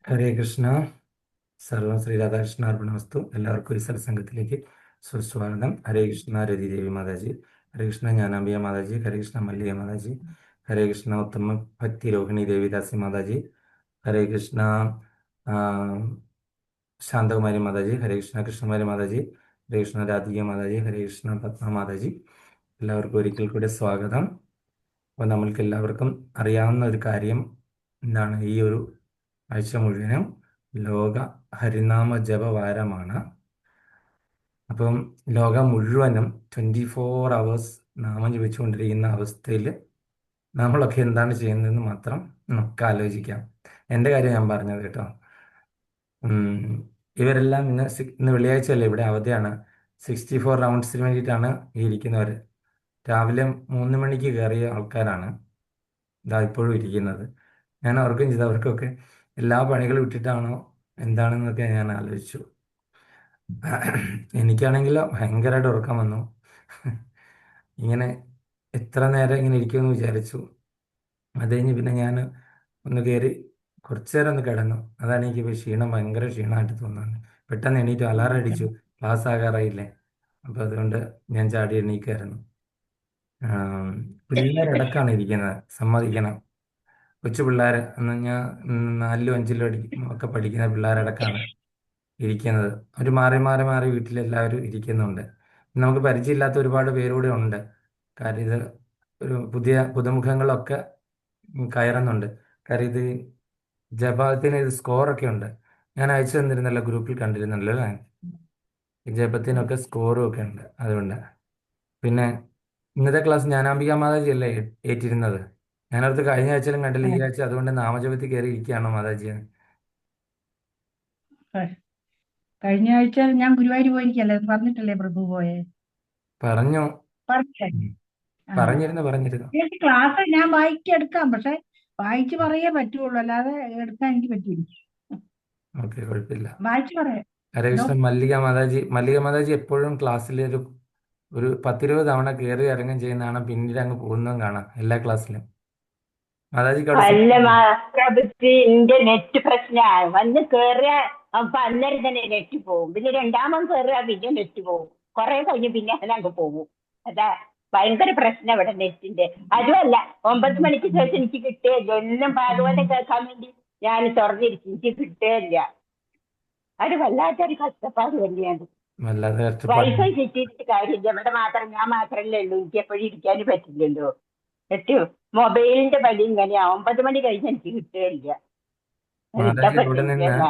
ഹരേ കൃഷ്ണ. സർവം ശ്രീ രാധാകൃഷ്ണ അർപ്പണമസ്തു. എല്ലാവർക്കും ഈ സത്സംഗത്തിലേക്ക് സുസ്വാഗതം. ഹരേ കൃഷ്ണ രതി ദേവി മാതാജി, ഹരേ കൃഷ്ണ ജ്ഞാനാംബിക മാതാജി, ഹരേ കൃഷ്ണ മല്ലിക മാതാജി, ഹരേ കൃഷ്ണ ഉത്തമ ഭക്തി രോഹിണി ദേവിദാസി മാതാജി, ഹരേ കൃഷ്ണ ആ, ശാന്തകുമാരി മാതാജി, ഹരേ കൃഷ്ണ കൃഷ്ണകുമാരി മാതാജി, ഹരേ കൃഷ്ണ രാധിക മാതാജി, ഹരേ കൃഷ്ണ പത്മ മാതാജി. എല്ലാവർക്കും ഒരിക്കൽ കൂടി സ്വാഗതം. അപ്പോൾ നമ്മൾക്ക് എല്ലാവർക്കും അറിയാവുന്ന ഒരു കാര്യം എന്താണ്, ഈ ഒരു ആഴ്ച മുഴുവനും ലോക ഹരിനാമ ജപവാരമാണ്. അപ്പം ലോകം മുഴുവനും 24 hours നാമം ജപിച്ചുകൊണ്ടിരിക്കുന്ന അവസ്ഥയിൽ നമ്മളൊക്കെ എന്താണ് ചെയ്യുന്നതെന്ന് മാത്രം നമുക്ക് ആലോചിക്കാം. എൻ്റെ കാര്യം ഞാൻ പറഞ്ഞത് കേട്ടോ. ഇവരെല്ലാം ഇന്ന് വെള്ളിയാഴ്ചയല്ലേ, ഇവിടെ അവധിയാണ്. 64 റൗണ്ട്സിന് വേണ്ടിയിട്ടാണ് ഈ ഇരിക്കുന്നവർ. രാവിലെ 3 മണിക്ക് കയറിയ ആൾക്കാരാണ് ഇതാ ഇപ്പോഴും ഇരിക്കുന്നത്. ഞാൻ ഓർക്കുകയും ചെയ്തു, അവർക്കൊക്കെ എല്ലാ പണികളും ഇട്ടിട്ടാണോ എന്താണെന്നൊക്കെ ഞാൻ ആലോചിച്ചു. എനിക്കാണെങ്കിൽ ഭയങ്കരമായിട്ട് ഉറക്കം വന്നു. ഇങ്ങനെ എത്ര നേരം ഇങ്ങനെ ഇരിക്കുമെന്ന് വിചാരിച്ചു. അത് കഴിഞ്ഞ് പിന്നെ ഞാൻ ഒന്ന് കയറി കുറച്ചു നേരം ഒന്ന് കിടന്നു. അതാണ് എനിക്ക് ക്ഷീണം, ഭയങ്കര ക്ഷീണമായിട്ട് തോന്നുന്നത്. പെട്ടെന്ന് എണീറ്റു, അലാറം അടിച്ചു, ക്ലാസ് ആകാറായില്ലേ. അപ്പോൾ അതുകൊണ്ട് ഞാൻ ചാടി എണീക്കായിരുന്നു. പിള്ളേരടക്കാണ് ഇരിക്കുന്നത്, സമ്മതിക്കണം. കൊച്ചു പിള്ളേർ എന്ന് പറഞ്ഞാൽ 4ലും 5ലും ഒക്കെ പഠിക്കുന്ന പിള്ളേരടക്കാണ് ഇരിക്കുന്നത്. അവർ മാറി മാറി മാറി വീട്ടിലെല്ലാവരും ഇരിക്കുന്നുണ്ട്. നമുക്ക് പരിചയമില്ലാത്ത ഒരുപാട് പേരൂടെ ഉണ്ട്. കാര്യം ഇത് ഒരു പുതുമുഖങ്ങളൊക്കെ കയറുന്നുണ്ട്. കാര്യം ഇത് ജപത്തിന് ഇത് സ്കോറൊക്കെ ഉണ്ട്. ഞാൻ അയച്ചു തന്നിരുന്നല്ലോ, ഗ്രൂപ്പിൽ കണ്ടിരുന്നല്ലോ അല്ലേ. ഈ ജപത്തിനൊക്കെ സ്കോറും ഒക്കെ ഉണ്ട്. അതുകൊണ്ട് പിന്നെ ഇന്നത്തെ ക്ലാസ് ജ്ഞാനാംബിക മാതാജി അല്ലേ ഏറ്റിരുന്നത്. ഞാനടുത്ത് കഴിഞ്ഞ ആഴ്ചയിലും കണ്ടില്ല, ഈ ആഴ്ച അതുകൊണ്ട് നാമജപത്തിൽ കയറി ഇരിക്കുകയാണോ മാതാജിയെ? കഴിഞ്ഞ ആഴ്ച ഞാൻ ഗുരുവായൂർ പോയിരിക്കല്ലേ, പറഞ്ഞിട്ടല്ലേ പ്രഭു പോയെ? പറഞ്ഞു. പറഞ്ഞില്ലേ? ആ, പറഞ്ഞിരുന്നു. എനിക്ക് ക്ലാസ് ഞാൻ വായിക്കെടുക്കാം, പക്ഷെ വായിച്ചു പറയേ പറ്റുള്ളൂ, അല്ലാതെ എടുക്കാൻ എനിക്ക് പറ്റില്ല. ഓക്കെ, കുഴപ്പമില്ല. വായിച്ചു പറയാം. എന്തോ ഹരകൃഷ്ണൻ മല്ലിക മാതാജി എപ്പോഴും ക്ലാസ്സിൽ ഒരു 10-20 തവണ കയറി ഇറങ്ങും ചെയ്യുന്നതാണ്, പിന്നീട് അങ്ങ് പോകുന്നതും കാണാം എല്ലാ ക്ലാസ്സിലും. മാതാജിക്ക് അവിടെ അല്ല സെറ്റ്. മാതാപുത്രി, എന്റെ നെറ്റ് പ്രശ്നമാണ്. വന്ന് കേറിയ അപ്പൊ അന്നേരം തന്നെ നെറ്റ് പോകും. പിന്നെ രണ്ടാമത് കേറുക, പിന്നെ നെറ്റ് പോകും. കുറെ കഴിഞ്ഞ് പിന്നെ അതിനങ്ങ് പോകും. അതാ ഭയങ്കര പ്രശ്നം ഇവിടെ നെറ്റിന്റെ. അതുമല്ല, 9 മണിക്ക് ശേഷം എനിക്ക് കിട്ടുകയില്ല. എല്ലാം ഭാഗവതം കേൾക്കാൻ വേണ്ടി ഞാൻ തുറന്നിരിക്കും, എനിക്ക് കിട്ടുകയില്ല. അത് വല്ലാത്തൊരു കഷ്ടപ്പാട് തന്നെയാണ്. വല്ലാതെ കഷ്ടപ്പാട്. വൈഫൈ കിട്ടിയിട്ട് കാര്യമില്ല. ഇവിടെ മാത്രം ഞാൻ മാത്രമല്ലേ ഉള്ളൂ, എനിക്ക് എപ്പോഴും ഇരിക്കാനും പറ്റില്ലല്ലോ. എന്നിട്ട് മൊബൈലിന്റെ പണി ഇങ്ങനെയാ, 9 മണി കഴിഞ്ഞ് എനിക്ക് കിട്ടുകയില്ല. അത് കിട്ടാൻ മാതാജി ഇവിടെ നിന്ന് പറ്റില്ല.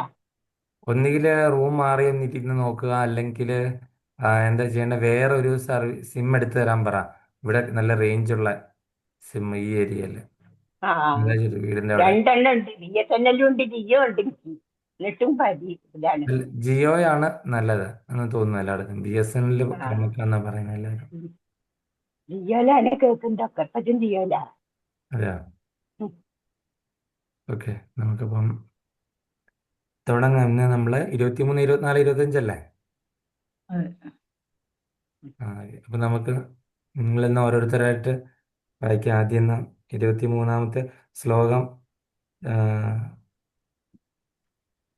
ഒന്നുകിൽ റൂം മാറി ഒന്നിരുന്ന് നോക്കുക, അല്ലെങ്കിൽ എന്താ ചെയ്യേണ്ട, വേറെ ഒരു സിം എടുത്ത് തരാൻ പറ. ഇവിടെ നല്ല റേഞ്ചുള്ള സിം ഈ ഏരിയയിൽ. ആ, മാതാജി വീടിന്റെ അവിടെ. 2 ഉണ്ട്. BSNL ഉണ്ട്, ജിയോ ഉണ്ട് എനിക്ക്. എന്നിട്ടും ഇതാണ്. ജിയോയാണ് നല്ലത് എന്ന് തോന്നുന്നു എല്ലായിടത്തും. BSNL ആ, ക്രമക്കാന്നാ പറയുന്നത് എല്ലാവരും. ജിയോയിലാണ് കേൾക്കുന്നതൊക്കെ, എപ്പോഴും ജിയോയിലാ. അതെയോ? ഓക്കെ, നമുക്കിപ്പം തുടങ്ങാം. ഇന്ന് നമ്മൾ 23, 24, 25 അതെ. അപ്പം നമുക്ക് നിങ്ങളിന്ന് ഓരോരുത്തരായിട്ട് വായിക്കാം. ആദ്യം ഇന്ന് 23-ാമത്തെ ശ്ലോകം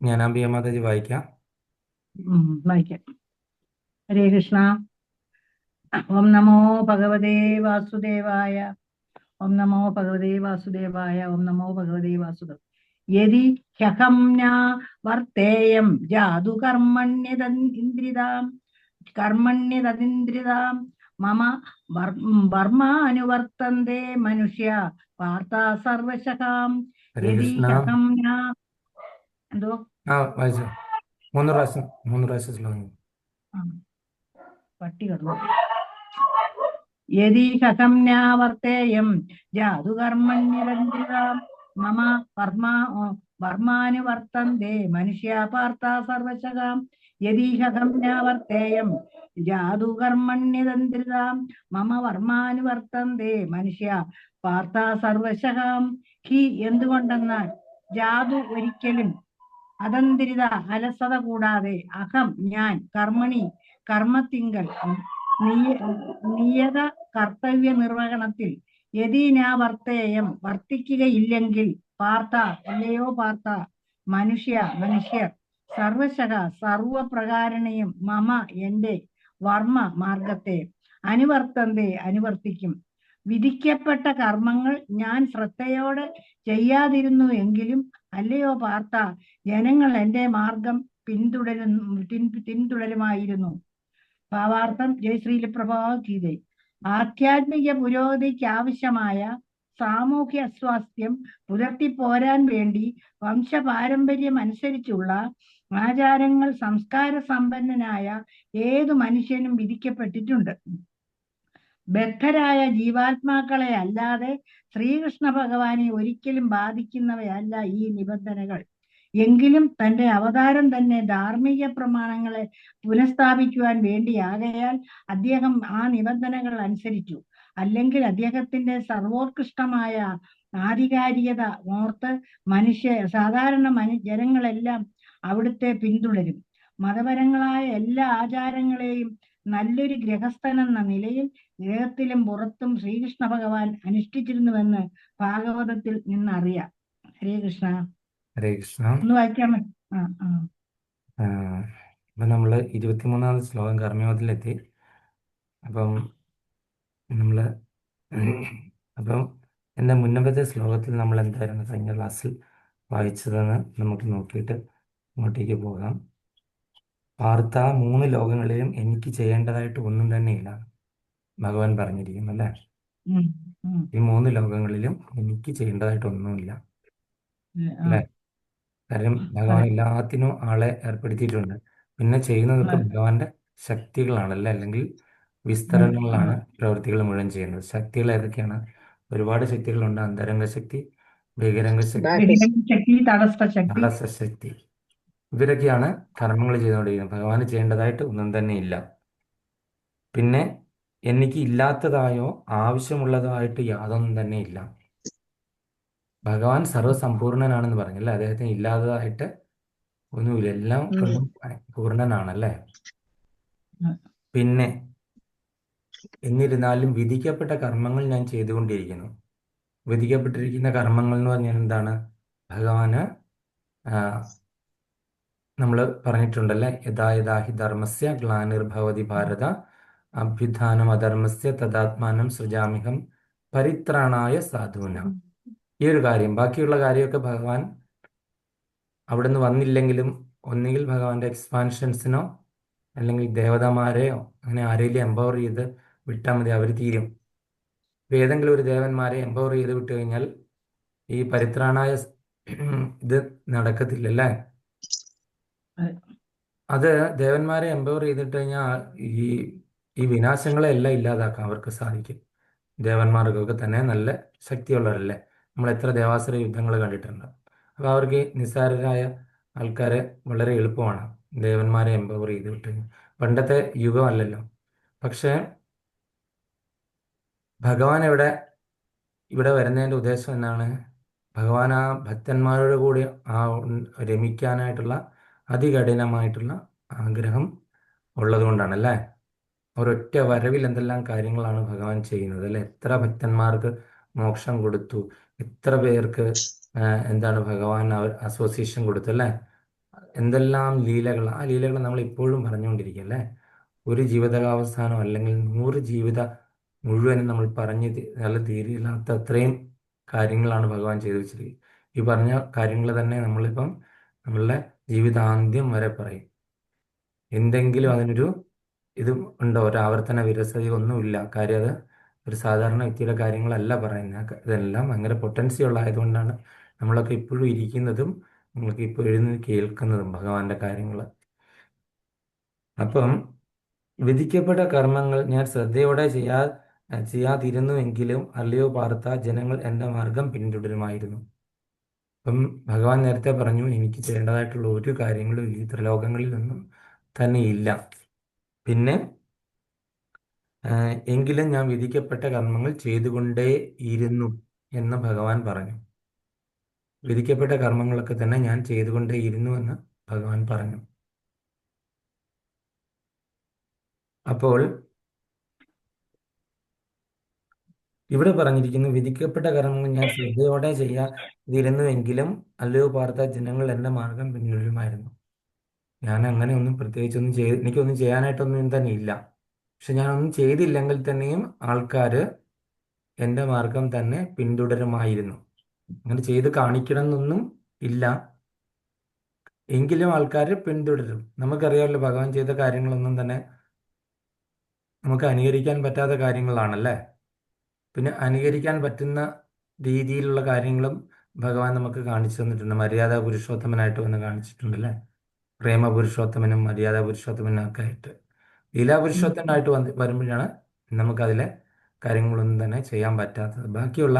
ജ്ഞാനാംബിക മാതാജി വായിക്കാം. വായിക്കാം. ഹരേ കൃഷ്ണ. ഓം നമോ ഭഗവതേ വാസുദേവായ. ഓം നമോ ഭഗവതേ വാസുദേവായ. ഓം നമോ ഭഗവതേ വാസുദേവ. യദി ഹ്യഹം ന വർത്തേയം ജാതു കർമ്മണ്യതന്ദ്രിതാം മമ വർമാനുവർത്തന്തേ മനുഷ്യ പാർത്ത സർവശകാം. ഹരേ യദി കൃഷ്ണ. ഹ്യഹം ന എന്തോ വായിച്ചു. 3 പ്രാവശ്യം ശ്ലോകം. ആ, പട്ടി കടന്നു. യദി ഹകം ന വർത്തേയം ജാതു കർമ്മണ്യതന്ത്രിതാം മമ വർമാനുവർത്തന്തേ മനുഷ്യ പാർത്ത സർവശകാം. യദി ഹകം ന വർത്തേയം ജാതു കർമ്മണ്യതന്ത്രിതാം മമ വർമാനുവർത്തന്തേ മനുഷ്യ പാർത്ത സർവശകാം. ഹി എന്തുകൊണ്ടെന്നാൽ ജാതു ഒരിക്കലും, അതന്ത്രിത അലസത കൂടാതെ, അഹം ഞാൻ, കർമ്മണി കർമ്മത്തിങ്കൽ, നിയത കർത്തവ്യ നിർവഹണത്തിൽ, യദി നാ വർത്തേയം വർത്തിക്കുകയില്ലെങ്കിൽ, പാർത്ത അല്ലയോ പാർത്ത, മനുഷ്യർ സർവശക സർവപ്രകാരണയും മമ എന്റെ വർമ്മ മാർഗത്തെ അനുവർത്തിക്കും. വിധിക്കപ്പെട്ട കർമ്മങ്ങൾ ഞാൻ ശ്രദ്ധയോടെ ചെയ്യാതിരുന്നു എങ്കിലും അല്ലയോ പാർത്ത, ജനങ്ങൾ എന്റെ മാർഗം പിന്തുടരുമായിരുന്നു. ഭാവാർത്ഥം ജയശ്രീല പ്രഭാഗീതെ. ആധ്യാത്മിക പുരോഗതിക്ക് ആവശ്യമായ സാമൂഹ്യ സ്വാസ്ഥ്യം പുലർത്തിപ്പോരാൻ വേണ്ടി വംശപാരമ്പര്യം അനുസരിച്ചുള്ള ആചാരങ്ങൾ സംസ്കാര സമ്പന്നനായ ഏതു മനുഷ്യനും വിധിക്കപ്പെട്ടിട്ടുണ്ട്. ബദ്ധരായ ജീവാത്മാക്കളെ അല്ലാതെ ശ്രീകൃഷ്ണ ഭഗവാനെ ഒരിക്കലും ബാധിക്കുന്നവയല്ല ഈ നിബന്ധനകൾ. എങ്കിലും തന്റെ അവതാരം തന്നെ ധാർമ്മിക പ്രമാണങ്ങളെ പുനഃസ്ഥാപിക്കുവാൻ വേണ്ടിയാകയാൽ അദ്ദേഹം ആ നിബന്ധനകൾ അനുസരിച്ചു. അല്ലെങ്കിൽ അദ്ദേഹത്തിന്റെ സർവോത്കൃഷ്ടമായ ആധികാരികത ഓർത്ത് സാധാരണ ജനങ്ങളെല്ലാം അവിടുത്തെ പിന്തുടരും. മതപരങ്ങളായ എല്ലാ ആചാരങ്ങളെയും നല്ലൊരു ഗൃഹസ്ഥനെന്ന നിലയിൽ ഗൃഹത്തിലും പുറത്തും ശ്രീകൃഷ്ണ ഭഗവാൻ അനുഷ്ഠിച്ചിരുന്നുവെന്ന് ഭാഗവതത്തിൽ നിന്നറിയാം. ഹരേ കൃഷ്ണ. ഹരേ കൃഷ്ണ. ഒന്ന് വായിക്കാമോ? അപ്പം നമ്മൾ 23ാമത് ശ്ലോകം കർമ്മയോഗത്തിലെത്തി. അപ്പം നമ്മൾ എൻ്റെ മുന്നത്തെ ശ്ലോകത്തിൽ നമ്മൾ എന്തായിരുന്നു കഴിഞ്ഞ ക്ലാസ്സിൽ വായിച്ചതെന്ന് നമുക്ക് നോക്കിയിട്ട് അങ്ങോട്ടേക്ക് പോകാം. പാർത്ത, 3 ലോകങ്ങളിലും എനിക്ക് ചെയ്യേണ്ടതായിട്ട് ഒന്നും തന്നെ ഇല്ല ഭഗവാൻ പറഞ്ഞിരിക്കുന്നു അല്ലേ? ഈ 3 ലോകങ്ങളിലും എനിക്ക് ചെയ്യേണ്ടതായിട്ട് ഒന്നുമില്ല അല്ലേ? കാര്യം ഭഗവാൻ എല്ലാത്തിനും ആളെ ഏർപ്പെടുത്തിയിട്ടുണ്ട്. പിന്നെ ചെയ്യുന്നതൊക്കെ ഭഗവാന്റെ ശക്തികളാണല്ലേ, അല്ലെങ്കിൽ വിസ്തരണങ്ങളാണ് പ്രവൃത്തികൾ മുഴുവൻ ചെയ്യുന്നത്. ശക്തികൾ ഏതൊക്കെയാണ്? ഒരുപാട് ശക്തികളുണ്ട്. അന്തരംഗ ശക്തി, ബഹിരംഗ ശക്തി, തടസ്സ ശക്തി. ഇവരൊക്കെയാണ് കർമ്മങ്ങൾ ചെയ്തുകൊണ്ടിരിക്കുന്നത്. ഭഗവാന് ചെയ്യേണ്ടതായിട്ട് ഒന്നും തന്നെ ഇല്ല. പിന്നെ എനിക്ക് ഇല്ലാത്തതായോ ആവശ്യമുള്ളതായിട്ട് യാതൊന്നും തന്നെ ഇല്ല. ഭഗവാൻ സർവ്വസമ്പൂർണനാണെന്ന് പറഞ്ഞല്ലേ, അദ്ദേഹത്തിന് ഇല്ലാത്തതായിട്ട് ഒന്നുമില്ല, എല്ലാം കൊണ്ടും പൂർണ്ണനാണല്ലേ. പിന്നെ എന്നിരുന്നാലും വിധിക്കപ്പെട്ട കർമ്മങ്ങൾ ഞാൻ ചെയ്തുകൊണ്ടിരിക്കുന്നു. വിധിക്കപ്പെട്ടിരിക്കുന്ന കർമ്മങ്ങൾ എന്ന് പറഞ്ഞാൽ എന്താണ്? ഭഗവാന് നമ്മൾ പറഞ്ഞിട്ടുണ്ടല്ലേ, യഥാ യഥാ ഹി ധർമ്മസ്യ ഗ്ലാനിർഭവതി ഭാരത അഭ്യുത്ഥാനം അധർമ്മസ്യ തദാത്മാനം സൃജാമിഹം പരിത്രാണായ സാധൂനാം. ഈ ഒരു കാര്യം, ബാക്കിയുള്ള കാര്യമൊക്കെ ഭഗവാൻ അവിടുന്ന് വന്നില്ലെങ്കിലും ഒന്നുകിൽ ഭഗവാന്റെ എക്സ്പാൻഷൻസിനോ അല്ലെങ്കിൽ ദേവതമാരെയോ അങ്ങനെ ആരെങ്കിലും എംപവർ ചെയ്ത് വിട്ടാൽ മതി, അവർ തീരും. ഇപ്പം ഏതെങ്കിലും ഒരു ദേവന്മാരെ എംപവർ ചെയ്ത് വിട്ടു കഴിഞ്ഞാൽ ഈ പരിത്രാണായ ഇത് നടക്കത്തില്ലല്ലേ. അത് ദേവന്മാരെ എംപവർ ചെയ്തിട്ട് കഴിഞ്ഞാൽ ഈ വിനാശങ്ങളെ എല്ലാം ഇല്ലാതാക്കാൻ അവർക്ക് സാധിക്കും. ദേവന്മാർക്കൊക്കെ തന്നെ നല്ല ശക്തിയുള്ളവരല്ലേ. നമ്മൾ എത്ര ദേവാസുര യുദ്ധങ്ങൾ കണ്ടിട്ടുണ്ട്. അപ്പോൾ അവർക്ക് നിസ്സാരരായ ആൾക്കാരെ വളരെ എളുപ്പമാണ് ദേവന്മാരെ എംപവർ ചെയ്ത് വിട്ട്. പണ്ടത്തെ യുഗമല്ലല്ലോ. പക്ഷേ ഭഗവാൻ ഇവിടെ വരുന്നതിൻ്റെ ഉദ്ദേശം എന്താണ്? ഭഗവാൻ ആ ഭക്തന്മാരുടെ കൂടി രമിക്കാനായിട്ടുള്ള അതികഠിനമായിട്ടുള്ള ആഗ്രഹം ഉള്ളതുകൊണ്ടാണല്ലേ. ഒരൊറ്റ വരവിൽ എന്തെല്ലാം കാര്യങ്ങളാണ് ഭഗവാൻ ചെയ്യുന്നത് അല്ലേ. എത്ര ഭക്തന്മാർക്ക് മോക്ഷം കൊടുത്തു, എത്ര പേർക്ക് എന്താണ് ഭഗവാൻ അസോസിയേഷൻ കൊടുത്തു അല്ലേ. എന്തെല്ലാം ലീലകൾ, ആ ലീലകൾ നമ്മൾ ഇപ്പോഴും പറഞ്ഞുകൊണ്ടിരിക്കുക അല്ലേ. ഒരു ജീവിതാവസാനം അല്ലെങ്കിൽ 100 ജീവിത മുഴുവനും നമ്മൾ പറഞ്ഞ് നല്ല തീരില്ലാത്ത അത്രയും കാര്യങ്ങളാണ് ഭഗവാൻ ചെയ്തു വെച്ചിരിക്കുന്നത്. ഈ പറഞ്ഞ കാര്യങ്ങൾ തന്നെ നമ്മളിപ്പം നമ്മളുടെ ജീവിതാന്ത്യം വരെ പറയും. എന്തെങ്കിലും അതിനൊരു ഇത് ഉണ്ടോ? ഒരു ആവർത്തന വിരസത ഒന്നുമില്ല. കാര്യം അത് ഒരു സാധാരണ വ്യക്തിയുടെ കാര്യങ്ങളല്ല പറയുന്നത്. ഇതെല്ലാം ഭയങ്കര പൊട്ടൻസി ഉള്ളതായതുകൊണ്ടാണ് നമ്മളൊക്കെ ഇപ്പോഴും ഇരിക്കുന്നതും നമ്മൾക്ക് ഇപ്പോൾ എഴുന്നേറ്റ് കേൾക്കുന്നതും ഭഗവാന്റെ കാര്യങ്ങൾ. അപ്പം വിധിക്കപ്പെട്ട കർമ്മങ്ങൾ ഞാൻ ശ്രദ്ധയോടെ ചെയ്യാതിരുന്നുവെങ്കിലും അല്ലയോ പാർത്ത, ജനങ്ങൾ എൻ്റെ മാർഗം പിന്തുടരുമായിരുന്നു. അപ്പം ഭഗവാൻ നേരത്തെ പറഞ്ഞു, എനിക്ക് ചെയ്യേണ്ടതായിട്ടുള്ള ഒരു കാര്യങ്ങളും ഈ ത്രിലോകങ്ങളിൽ നിന്നും തന്നെ ഇല്ല. പിന്നെ എങ്കിലും ഞാൻ വിധിക്കപ്പെട്ട കർമ്മങ്ങൾ ചെയ്തുകൊണ്ടേയിരുന്നു എന്ന് ഭഗവാൻ പറഞ്ഞു. വിധിക്കപ്പെട്ട കർമ്മങ്ങളൊക്കെ തന്നെ ഞാൻ ചെയ്തുകൊണ്ടേയിരുന്നു എന്ന് ഭഗവാൻ പറഞ്ഞു. അപ്പോൾ ഇവിടെ പറഞ്ഞിരിക്കുന്നു, വിധിക്കപ്പെട്ട കർമ്മങ്ങൾ ഞാൻ ശ്രദ്ധയോടെ ചെയ്യാതിരുന്നുവെങ്കിലും അല്ലയോ പാർത്ത ജനങ്ങൾ എൻ്റെ മാർഗം പിന്തുടരുമായിരുന്നു. ഞാൻ അങ്ങനെ ഒന്നും പ്രത്യേകിച്ചൊന്നും എനിക്കൊന്നും ചെയ്യാനായിട്ടൊന്നും തന്നെ ഇല്ല. പക്ഷെ ഞാനൊന്നും ചെയ്തില്ലെങ്കിൽ തന്നെയും ആൾക്കാർ എൻ്റെ മാർഗം തന്നെ പിന്തുടരുമായിരുന്നു. അങ്ങനെ ചെയ്ത് കാണിക്കണം എന്നൊന്നും ഇല്ല, എങ്കിലും ആൾക്കാർ പിന്തുടരും. നമുക്കറിയാമല്ലോ, ഭഗവാൻ ചെയ്ത കാര്യങ്ങളൊന്നും തന്നെ നമുക്ക് അനുകരിക്കാൻ പറ്റാത്ത കാര്യങ്ങളാണല്ലേ. പിന്നെ അനുകരിക്കാൻ പറ്റുന്ന രീതിയിലുള്ള കാര്യങ്ങളും ഭഗവാൻ നമുക്ക് കാണിച്ചു തന്നിട്ടുണ്ട്. മര്യാദ പുരുഷോത്തമനായിട്ട് വന്ന് കാണിച്ചിട്ടുണ്ടല്ലേ. പ്രേമ പുരുഷോത്തമനും മര്യാദ പുരുഷോത്തമനും ഒക്കെ ആയിട്ട്. ലീലാ പുരുഷോത്തമനായിട്ട് വരുമ്പോഴാണ് നമുക്കതിലെ കാര്യങ്ങളൊന്നും തന്നെ ചെയ്യാൻ പറ്റാത്തത്. ബാക്കിയുള്ള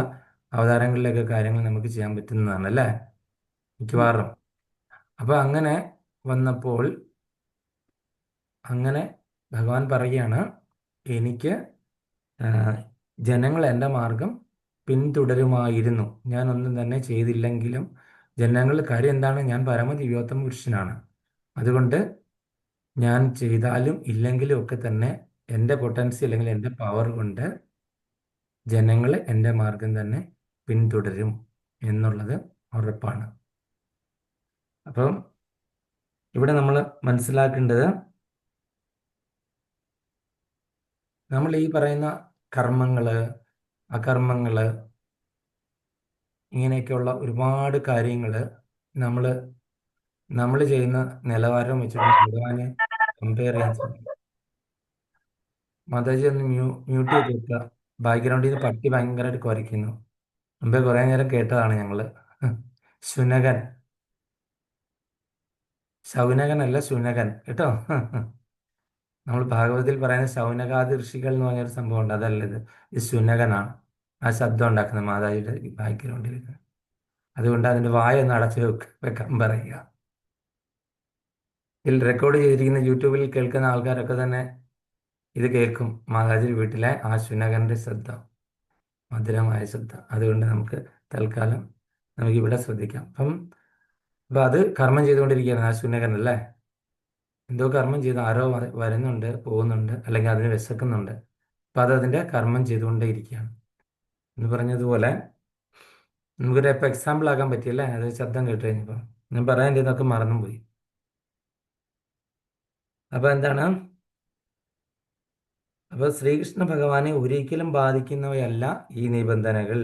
അവതാരങ്ങളിലൊക്കെ കാര്യങ്ങൾ നമുക്ക് ചെയ്യാൻ പറ്റുന്നതാണ് അല്ലേ, മിക്കവാറും. അപ്പോൾ അങ്ങനെ വന്നപ്പോൾ അങ്ങനെ ഭഗവാൻ പറയുകയാണ്, എനിക്ക് ജനങ്ങൾ എൻ്റെ മാർഗം പിന്തുടരുമായിരുന്നു. ഞാനൊന്നും തന്നെ ചെയ്തില്ലെങ്കിലും ജനങ്ങൾ കാര്യം എന്താണ്, ഞാൻ പരമദിവ്യോത്തമ പുരുഷനാണ്. അതുകൊണ്ട് ഞാൻ ചെയ്താലും ഇല്ലെങ്കിലും ഒക്കെ തന്നെ എൻ്റെ പൊട്ടൻസി അല്ലെങ്കിൽ എൻ്റെ പവർ കൊണ്ട് ജനങ്ങൾ എൻ്റെ മാർഗം തന്നെ പിന്തുടരും എന്നുള്ളത് ഉറപ്പാണ്. അപ്പം ഇവിടെ നമ്മൾ മനസ്സിലാക്കേണ്ടത്, നമ്മൾ ഈ പറയുന്ന കർമ്മങ്ങൾ, അകർമ്മങ്ങൾ, ഇങ്ങനെയൊക്കെയുള്ള ഒരുപാട് കാര്യങ്ങൾ നമ്മൾ ചെയ്യുന്ന നിലവാരം വെച്ചിട്ട് ഭഗവാനെ കമ്പയർ ചെയ്യാൻ ശ്രമിക്കും. മാതാജി ഒന്ന് മ്യൂട്ട് ചെയ്ത് വെക്കുക. ബാക്ക്ഗ്രൗണ്ടിൽ നിന്ന് പട്ടി ഭയങ്കരമായിട്ട് കുരയ്ക്കുന്നു. മുമ്പേ കുറേ നേരം കേട്ടതാണ് ഞങ്ങൾ. ശുനകൻ, ശൗനകനല്ല ശുനകൻ കേട്ടോ. നമ്മൾ ഭാഗവതത്തിൽ പറയുന്ന ശൗനകാദി ഋഷികൾ എന്ന് പറഞ്ഞൊരു സംഭവം ഉണ്ട്, അതല്ല ഇത്. ഇത് ശുനകനാണ് ആ ശബ്ദം ഉണ്ടാക്കുന്നത് മാതാജിയുടെ ബാക്ക്ഗ്രൗണ്ടിൽ. അതുകൊണ്ട് അതിൻ്റെ വായ ഒന്ന് അടച്ചു വെക്കാൻ പറയുക. ഇതിൽ റെക്കോർഡ് ചെയ്തിരിക്കുന്ന യൂട്യൂബിൽ കേൾക്കുന്ന ആൾക്കാരൊക്കെ തന്നെ ഇത് കേൾക്കും. മാതാജി വീട്ടിലെ ആ ശുനകന്റെ ശബ്ദം, മധുരമായ ശബ്ദം. അതുകൊണ്ട് നമുക്ക് തൽക്കാലം ഇവിടെ ശ്രദ്ധിക്കാം. അപ്പം അത് കർമ്മം ചെയ്തുകൊണ്ടിരിക്കുകയാണ് ആ ശുനകൻ അല്ലേ. എന്തോ കർമ്മം ചെയ്ത് ആരോ വരുന്നുണ്ട്, പോകുന്നുണ്ട്, അല്ലെങ്കിൽ അതിന് വിശക്കുന്നുണ്ട്. അപ്പം അതിൻ്റെ കർമ്മം ചെയ്തുകൊണ്ടേ ഇരിക്കുകയാണ് എന്ന് പറഞ്ഞതുപോലെ നമുക്കൊരു ഇപ്പം എക്സാമ്പിൾ ആക്കാൻ പറ്റിയല്ലേ. അത് ശബ്ദം കേട്ട് കഴിഞ്ഞപ്പോൾ ഞാൻ പറയാൻ ഇതൊക്കെ മറന്നും പോയി. അപ്പം എന്താണ്, അപ്പോൾ ശ്രീകൃഷ്ണ ഭഗവാനെ ഒരിക്കലും ബാധിക്കുന്നവയല്ല ഈ നിബന്ധനകൾ.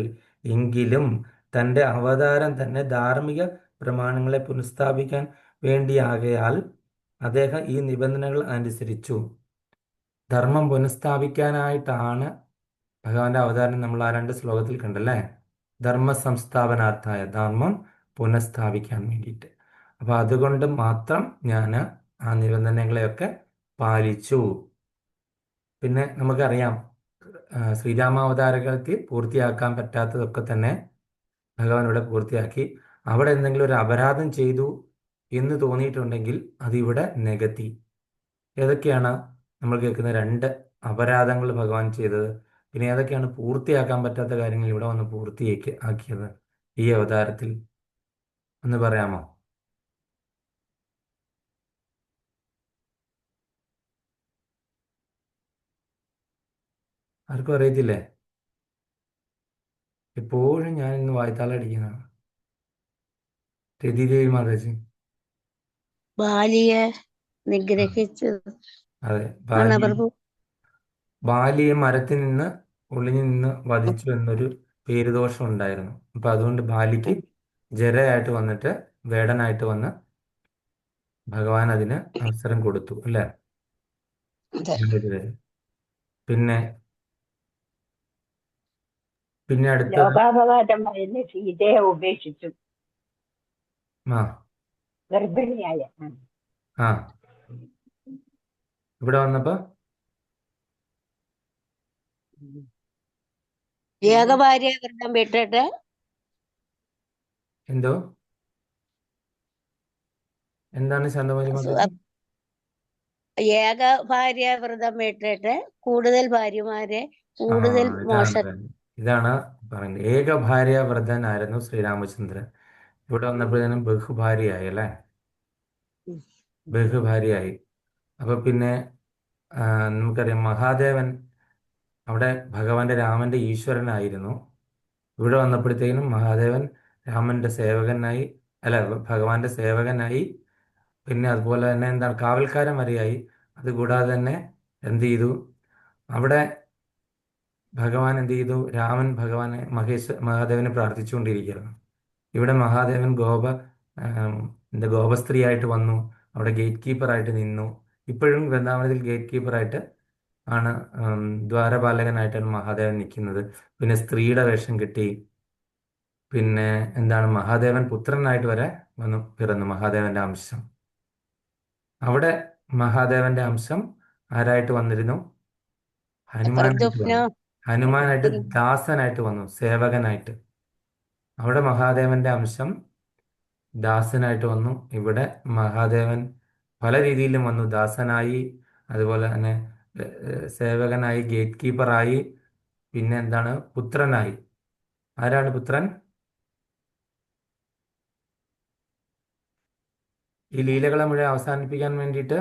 എങ്കിലും തൻ്റെ അവതാരം തന്നെ ധാർമ്മിക പ്രമാണങ്ങളെ പുനഃസ്ഥാപിക്കാൻ വേണ്ടിയാകയാൽ അദ്ദേഹം ഈ നിബന്ധനകൾ അനുസരിച്ചു. ധർമ്മം പുനഃസ്ഥാപിക്കാനായിട്ടാണ് ഭഗവാന്റെ അവതാരം. നമ്മൾ ആ 2 ശ്ലോകത്തിൽ കണ്ടല്ലേ, ധർമ്മ സംസ്ഥാപനാർത്ഥായ, ധർമ്മം പുനഃസ്ഥാപിക്കാൻ വേണ്ടിയിട്ട്. അപ്പോൾ അതുകൊണ്ട് മാത്രം ഞാൻ ആ നിബന്ധനകളെയൊക്കെ പാലിച്ചു. പിന്നെ നമുക്കറിയാം, ശ്രീരാമാവതാരകൾക്ക് പൂർത്തിയാക്കാൻ പറ്റാത്തതൊക്കെ തന്നെ ഭഗവാൻ ഇവിടെ പൂർത്തിയാക്കി. അവിടെ എന്തെങ്കിലും ഒരു അപരാധം ചെയ്തു എന്ന് തോന്നിയിട്ടുണ്ടെങ്കിൽ അതിവിടെ നികത്തി. ഏതൊക്കെയാണ് നമ്മൾ കേൾക്കുന്ന 2 അപരാധങ്ങൾ ഭഗവാൻ ചെയ്തത്? പിന്നെ ഏതൊക്കെയാണ് പൂർത്തിയാക്കാൻ പറ്റാത്ത കാര്യങ്ങൾ ഇവിടെ വന്ന് ആക്കിയത് ഈ അവതാരത്തിൽ? ഒന്ന് പറയാമോ? ആർക്കും അറിയത്തില്ലേ? എപ്പോഴും ഞാൻ ഇന്ന് വായ്ത്താളടിക്കുന്നതാണ്. രതിദേവി മാതാജി ബാലിയെ നിഗ്രഹിച്ചത് അതെ, ആണ് പ്രഭു. ബാലിയെ മരത്തിൽ നിന്ന് ഒളിഞ്ഞു നിന്ന് വധിച്ചു എന്നൊരു പേരുദോഷം ഉണ്ടായിരുന്നു. അപ്പൊ അതുകൊണ്ട് ബാലിക്ക് ജരയായിട്ട് വന്നിട്ട്, വേടനായിട്ട് വന്ന് ഭഗവാൻ അതിന് അവസരം കൊടുത്തു അല്ലേ. അതെ. പിന്നെ പിന്നെ അടുത്ത ലോകാപവാദം പറയുന്ന സീതയെ ഉപേക്ഷിച്ചു, ആ ഗർഭിണിയായ. ആ ഇവിടെ വന്നപ്പോ ഏകഭാര്യ വ്രതം വിട്ടിട്ട് എന്തോ എന്താണ് ശാന്തമതി മാതാജി? ഏകഭാര്യ വ്രതം വിട്ടിട്ട് കൂടുതൽ ഭാര്യമാരെ ആ കൂടുതൽ മോശം. ഇതാണ് പറയുന്നത്. ഏകഭാര്യ വ്രതനായിരുന്നു ശ്രീരാമചന്ദ്രൻ. ഇവിടെ വന്നപ്പോഴത്തേനും ബഹുഭാര്യയായി അല്ലേ, ബഹുഭാര്യയായി. അപ്പൊ പിന്നെ നമുക്കറിയാം, മഹാദേവൻ അവിടെ ഭഗവാന്റെ രാമന്റെ ഈശ്വരനായിരുന്നു. ഇവിടെ വന്നപ്പോഴത്തേനും മഹാദേവൻ രാമന്റെ സേവകനായി, അല്ല, ഭഗവാന്റെ സേവകനായി. പിന്നെ അതുപോലെ തന്നെ എന്താണ്, കാവൽക്കാരൻ വരെയായി. അതുകൂടാതെ തന്നെ എന്ത് ചെയ്തു, അവിടെ ഭഗവാൻ എന്ത് ചെയ്തു, രാമൻ ഭഗവാനെ മഹാദേവനെ പ്രാർത്ഥിച്ചുകൊണ്ടിരിക്കുകയാണ്. ഇവിടെ മഹാദേവൻ ആം, എന്താ ഗോപസ്ത്രീയായിട്ട് വന്നു, അവിടെ ഗേറ്റ് കീപ്പറായിട്ട് നിന്നു. ഇപ്പോഴും വൃന്ദാവനത്തിൽ ഗേറ്റ് കീപ്പറായിട്ട് ആണ്, ദ്വാരപാലകനായിട്ടാണ് മഹാദേവൻ നിൽക്കുന്നത്. പിന്നെ സ്ത്രീയുടെ വേഷം കിട്ടി. പിന്നെ എന്താണ്, മഹാദേവൻ പുത്രനായിട്ട് വരെ പിറന്നു, മഹാദേവന്റെ അംശം. അവിടെ മഹാദേവന്റെ അംശം ആരായിട്ട് വന്നിരുന്നു? ഹനുമാനായിട്ട് പ്രദ്യുപ്ന വന്നു. ഹനുമാനായിട്ട് ദാസനായിട്ട് വന്നു, സേവകനായിട്ട്. അവിടെ മഹാദേവന്റെ അംശം ദാസനായിട്ട് വന്നു. ഇവിടെ മഹാദേവൻ പല രീതിയിലും വന്നു, ദാസനായി, അതുപോലെ തന്നെ സേവകനായി, ഗേറ്റ് കീപ്പറായി, പിന്നെ എന്താണ്, പുത്രനായി. ആരാണ് പുത്രൻ? ഈ ലീലകളെ മുഴുവൻ അവസാനിപ്പിക്കാൻ വേണ്ടിയിട്ട്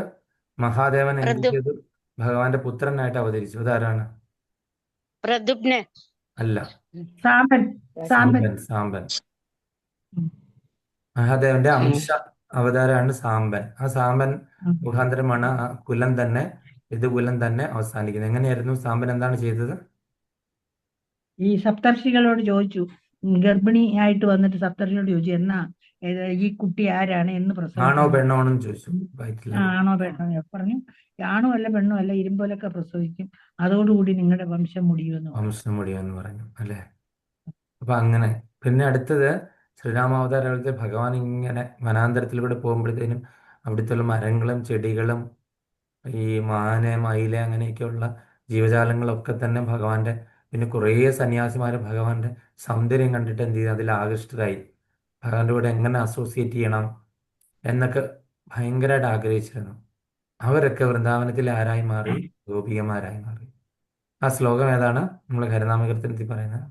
മഹാദേവൻ എന്ത് പ്രദ്യുപ് ചെയ്തു? ഭഗവാന്റെ പുത്രനായിട്ട് അവതരിച്ചു. അതാരാണ്? പ്രദ്യുപ്ന അല്ല, സാമ്പൻ സാമ്പൻ സാമ്പൻ. സാമ്പൻ മഹാദേവന്റെ അംശ അവതാരമാണ് സാമ്പൻ. ആ സാമ്പൻ ഉം. മുഖാന്തരമാണ് ആ കുലം തന്നെ, യദുകുലം തന്നെ അവസാനിക്കുന്നത്. എങ്ങനെയായിരുന്നു സാമ്പൻ എന്താണ് ചെയ്തത്? ഈ സപ്തർഷികളോട് ചോദിച്ചു, ഗർഭിണി ആയിട്ട് വന്നിട്ട് സപ്തർഷികളോട് ചോദിച്ചു, എന്നാ ഈ കുട്ടി ആരാണ്, എന്ന് ആണോ പ്രസവിക്കുന്നത്? പെണ്ണോ എന്ന് ചോദിച്ചു വയറ്റിലെ. ആണോ പെണ്ണോ? ഞാൻ പറഞ്ഞു, ആണോ അല്ല പെണ്ണോ അല്ല, ഇരുമ്പോലൊക്കെ പ്രസവിക്കും, അതോടുകൂടി നിങ്ങളുടെ വംശം മുടിയുമെന്ന് പറഞ്ഞു. വംശം മുടിയെന്ന് പറഞ്ഞു അല്ലേ. അപ്പൊ അങ്ങനെ പിന്നെ അടുത്തത് ശ്രീരാമാവതാരത്തിൽ ഭഗവാൻ ഇങ്ങനെ വനാന്തരത്തിലൂടെ പോകുമ്പോഴത്തേനും അവിടുത്തെ മരങ്ങളും ചെടികളും ഈ മാന് മയില് അങ്ങനെയൊക്കെയുള്ള ജീവജാലങ്ങളൊക്കെ തന്നെ ഭഗവാന്റെ, പിന്നെ കുറേ സന്യാസിമാർ ഭഗവാന്റെ സൗന്ദര്യം കണ്ടിട്ട് എന്ത് ചെയ്തു, അതിൽ ആകൃഷ്ടരായി. ഭഗവാന്റെ കൂടെ എങ്ങനെ അസോസിയേറ്റ് ചെയ്യണം എന്നൊക്കെ ഭയങ്കരമായിട്ട് ആഗ്രഹിച്ചിരുന്നു. അവരൊക്കെ വൃന്ദാവനത്തിൽ ആരായി മാറി? ഗോപികമാരായി മാറി. ആ ശ്ലോകം ഏതാണ് നമ്മൾ ഹരിനാമകീർത്തനത്തിൽ പറയുന്നത്?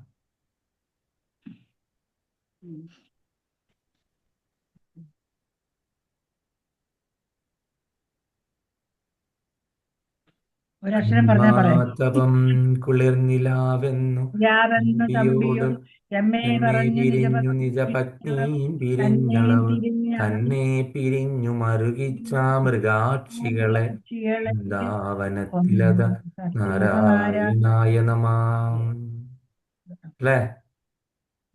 ഒരക്ഷരം പറഞ്ഞാ പറയാം. തപം കുളിർനിലാവെന്നു യാവെന്നു നമ്പിയോട് തമ്പിയോട് എമ്മേ എന്നെ പറഞ്ഞു പിരിഞ്ഞു നിജപത്നി തന്നെ പിരിഞ്ഞളവ് തിരിഞ്ഞ തന്നെ പിരിഞ്ഞു മറുകിച്ച മൃഗാക്ഷികളെ പക്ഷികളെ വൃന്ദാവനത്തിലത നാരായണായ നമാം. അല്ലേ?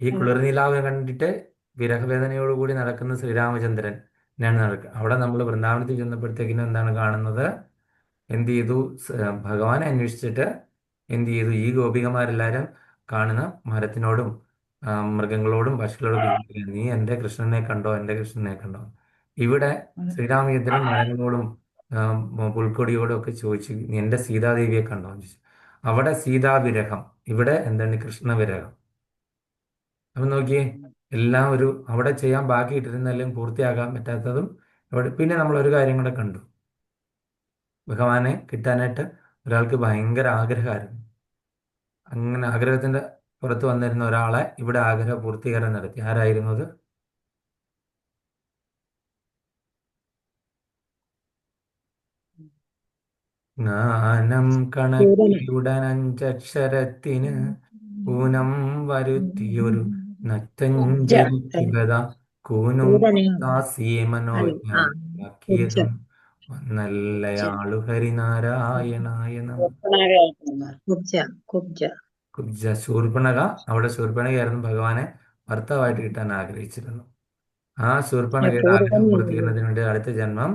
ഈ കുളിർനിലാവ് കണ്ടിട്ട് വിരഹവേദനയോടുകൂടി നടക്കുന്ന ശ്രീരാമചന്ദ്രൻ എന്നാണ് നടക്കുക. അവിടെ നമ്മൾ വൃന്ദാവനത്തിൽ ചെന്നപ്പോഴത്തേക്കിനും എന്താണ് കാണുന്നത്? എന്ത് ചെയ്തു? ഭഗവാനെ അന്വേഷിച്ചിട്ട് എന്ത് ചെയ്തു? ഈ ഗോപികമാരെല്ലാരും കാണുന്ന മരത്തിനോടും മൃഗങ്ങളോടും പശുക്കളോടും ചോദിക്കുക, നീ എൻ്റെ കൃഷ്ണനെ കണ്ടോ, എൻ്റെ കൃഷ്ണനെ കണ്ടോ? ഇവിടെ ശ്രീരാമചന്ദ്രൻ മരങ്ങളോടും പുൽക്കൊടിയോടും ഒക്കെ ചോദിച്ചു, നീ എൻ്റെ സീതാദേവിയെ കണ്ടോ എന്ന് ചോദിച്ചു. അവിടെ സീതാവിരഹം, ഇവിടെ എന്താണ്? കൃഷ്ണവിരഹം. അപ്പം നോക്കിയേ, എല്ലാം ഒരു അവിടെ ചെയ്യാൻ ബാക്കിയിട്ടിരുന്നെല്ലാം പൂർത്തിയാക്കാൻ പറ്റാത്തതും അവിടെ. പിന്നെ നമ്മൾ ഒരു കാര്യം കൂടെ കണ്ടു, ഭഗവാനെ കിട്ടാനായിട്ട് ഒരാൾക്ക് ഭയങ്കര ആഗ്രഹമായിരുന്നു. അങ്ങനെ ആഗ്രഹത്തിന്റെ പുറത്ത് വന്നിരുന്ന ഒരാളെ ഇവിടെ ആഗ്രഹ പൂർത്തീകരണം നടത്തി. ആരായിരുന്നു അത്? ജ്ഞാനം കണക്കിലുടനഞ്ചക്ഷരത്തിന് ഊനം വരുത്തിയൊരു നറ്റഞ്ചരി ശിവത കൂനും മനോജ്ഞാക്കിയതും നല്ലയാളു ഹരിനാരായണായ നമഃ. കുബ്ജ ശൂർപ്പണഖ. അവിടെ ശൂർപ്പണഖയായിരുന്നു ഭഗവാനെ ഭർത്താവായിട്ട് കിട്ടാൻ ആഗ്രഹിച്ചിരുന്നു. ആ ശൂർപ്പണഖയുടെ ആഗ്രഹം പൂർത്തീകരണത്തിന് വേണ്ടി അടുത്ത ജന്മം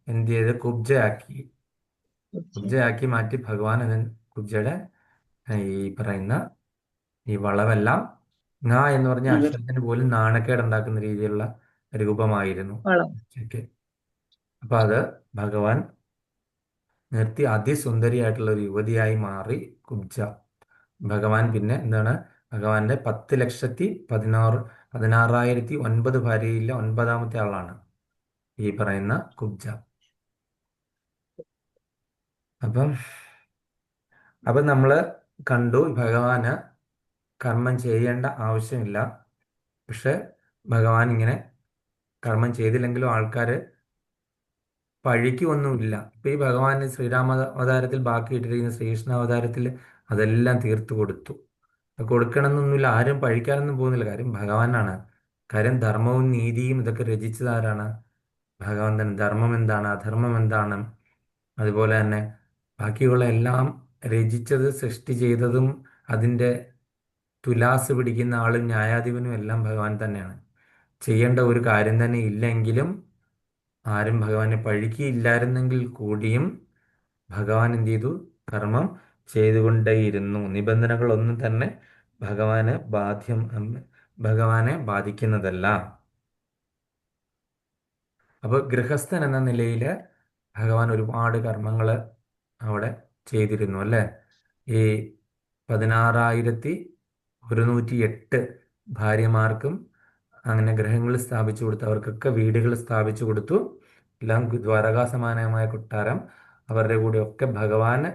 എന്ത് ചെയ്ത്? കുബ്ജയാക്കി മാറ്റി. ഭഗവാൻ കുബ്ജയുടെ ഈ പറയുന്ന ഈ വളവെല്ലാം ങ എന്ന് പറഞ്ഞ അക്ഷരത്തിന് പോലും നാണക്കേട് ഉണ്ടാക്കുന്ന രീതിയിലുള്ള രൂപമായിരുന്നു കുബ്ജയ്ക്ക്. അപ്പൊ അത് ഭഗവാൻ നിർത്തി അതിസുന്ദരിയായിട്ടുള്ള ഒരു യുവതിയായി മാറി കുബ്ജ. ഭഗവാൻ പിന്നെ എന്താണ്? ഭഗവാന്റെ 10,16,9 ഭാര്യയിലെ 9ാമത്തെ ആളാണ് ഈ പറയുന്ന കുബ്ജ. അപ്പം നമ്മൾ കണ്ടു, ഭഗവാന് കർമ്മം ചെയ്യേണ്ട ആവശ്യമില്ല. പക്ഷെ ഭഗവാൻ ഇങ്ങനെ കർമ്മം ചെയ്തില്ലെങ്കിലും ആൾക്കാർ പഴിക്കൊന്നുമില്ല. ഇപ്പൊ ഈ ഭഗവാൻ ശ്രീരാമ അവതാരത്തിൽ ബാക്കിയിട്ടിരിക്കുന്ന ശ്രീകൃഷ്ണ അവതാരത്തിൽ അതെല്ലാം തീർത്തു കൊടുത്തു. കൊടുക്കണമെന്നൊന്നുമില്ല, ആരും പഴിക്കാനൊന്നും പോകുന്നില്ല. കാര്യം ഭഗവാനാണ്. കാര്യം ധർമ്മവും നീതിയും ഇതൊക്കെ രചിച്ചത് ആരാണ്? ഭഗവാൻ തന്നെ. ധർമ്മം എന്താണ്, അധർമ്മം എന്താണ്, അതുപോലെ തന്നെ ബാക്കിയുള്ള എല്ലാം രചിച്ചത്, സൃഷ്ടി ചെയ്തതും അതിൻ്റെ തുലാസ് പിടിക്കുന്ന ആളും ന്യായാധിപനും എല്ലാം ഭഗവാൻ തന്നെയാണ്. ചെയ്യേണ്ട ഒരു കാര്യം തന്നെ ഇല്ലെങ്കിലും ആരും ഭഗവാനെ പഴിക്കില്ലായിരുന്നെങ്കിൽ കൂടിയും ഭഗവാൻ എന്ത് ചെയ്തു? കർമ്മം ചെയ്തുകൊണ്ടേയിരുന്നു. നിബന്ധനകളൊന്നും തന്നെ ഭഗവാന് ഭഗവാനെ ബാധിക്കുന്നതല്ല. അപ്പോൾ ഗൃഹസ്ഥൻ എന്ന നിലയിൽ ഭഗവാൻ ഒരുപാട് കർമ്മങ്ങൾ അവിടെ ചെയ്തിരുന്നു അല്ലേ? ഈ 16,108 ഭാര്യമാർക്കും അങ്ങനെ ഗ്രഹങ്ങൾ സ്ഥാപിച്ചു കൊടുത്തു. അവർക്കൊക്കെ വീടുകൾ സ്ഥാപിച്ചു കൊടുത്തു. എല്ലാം ദ്വാരകാ സമാനമായ കൊട്ടാരം. അവരുടെ കൂടെ ഒക്കെ ഭഗവാന്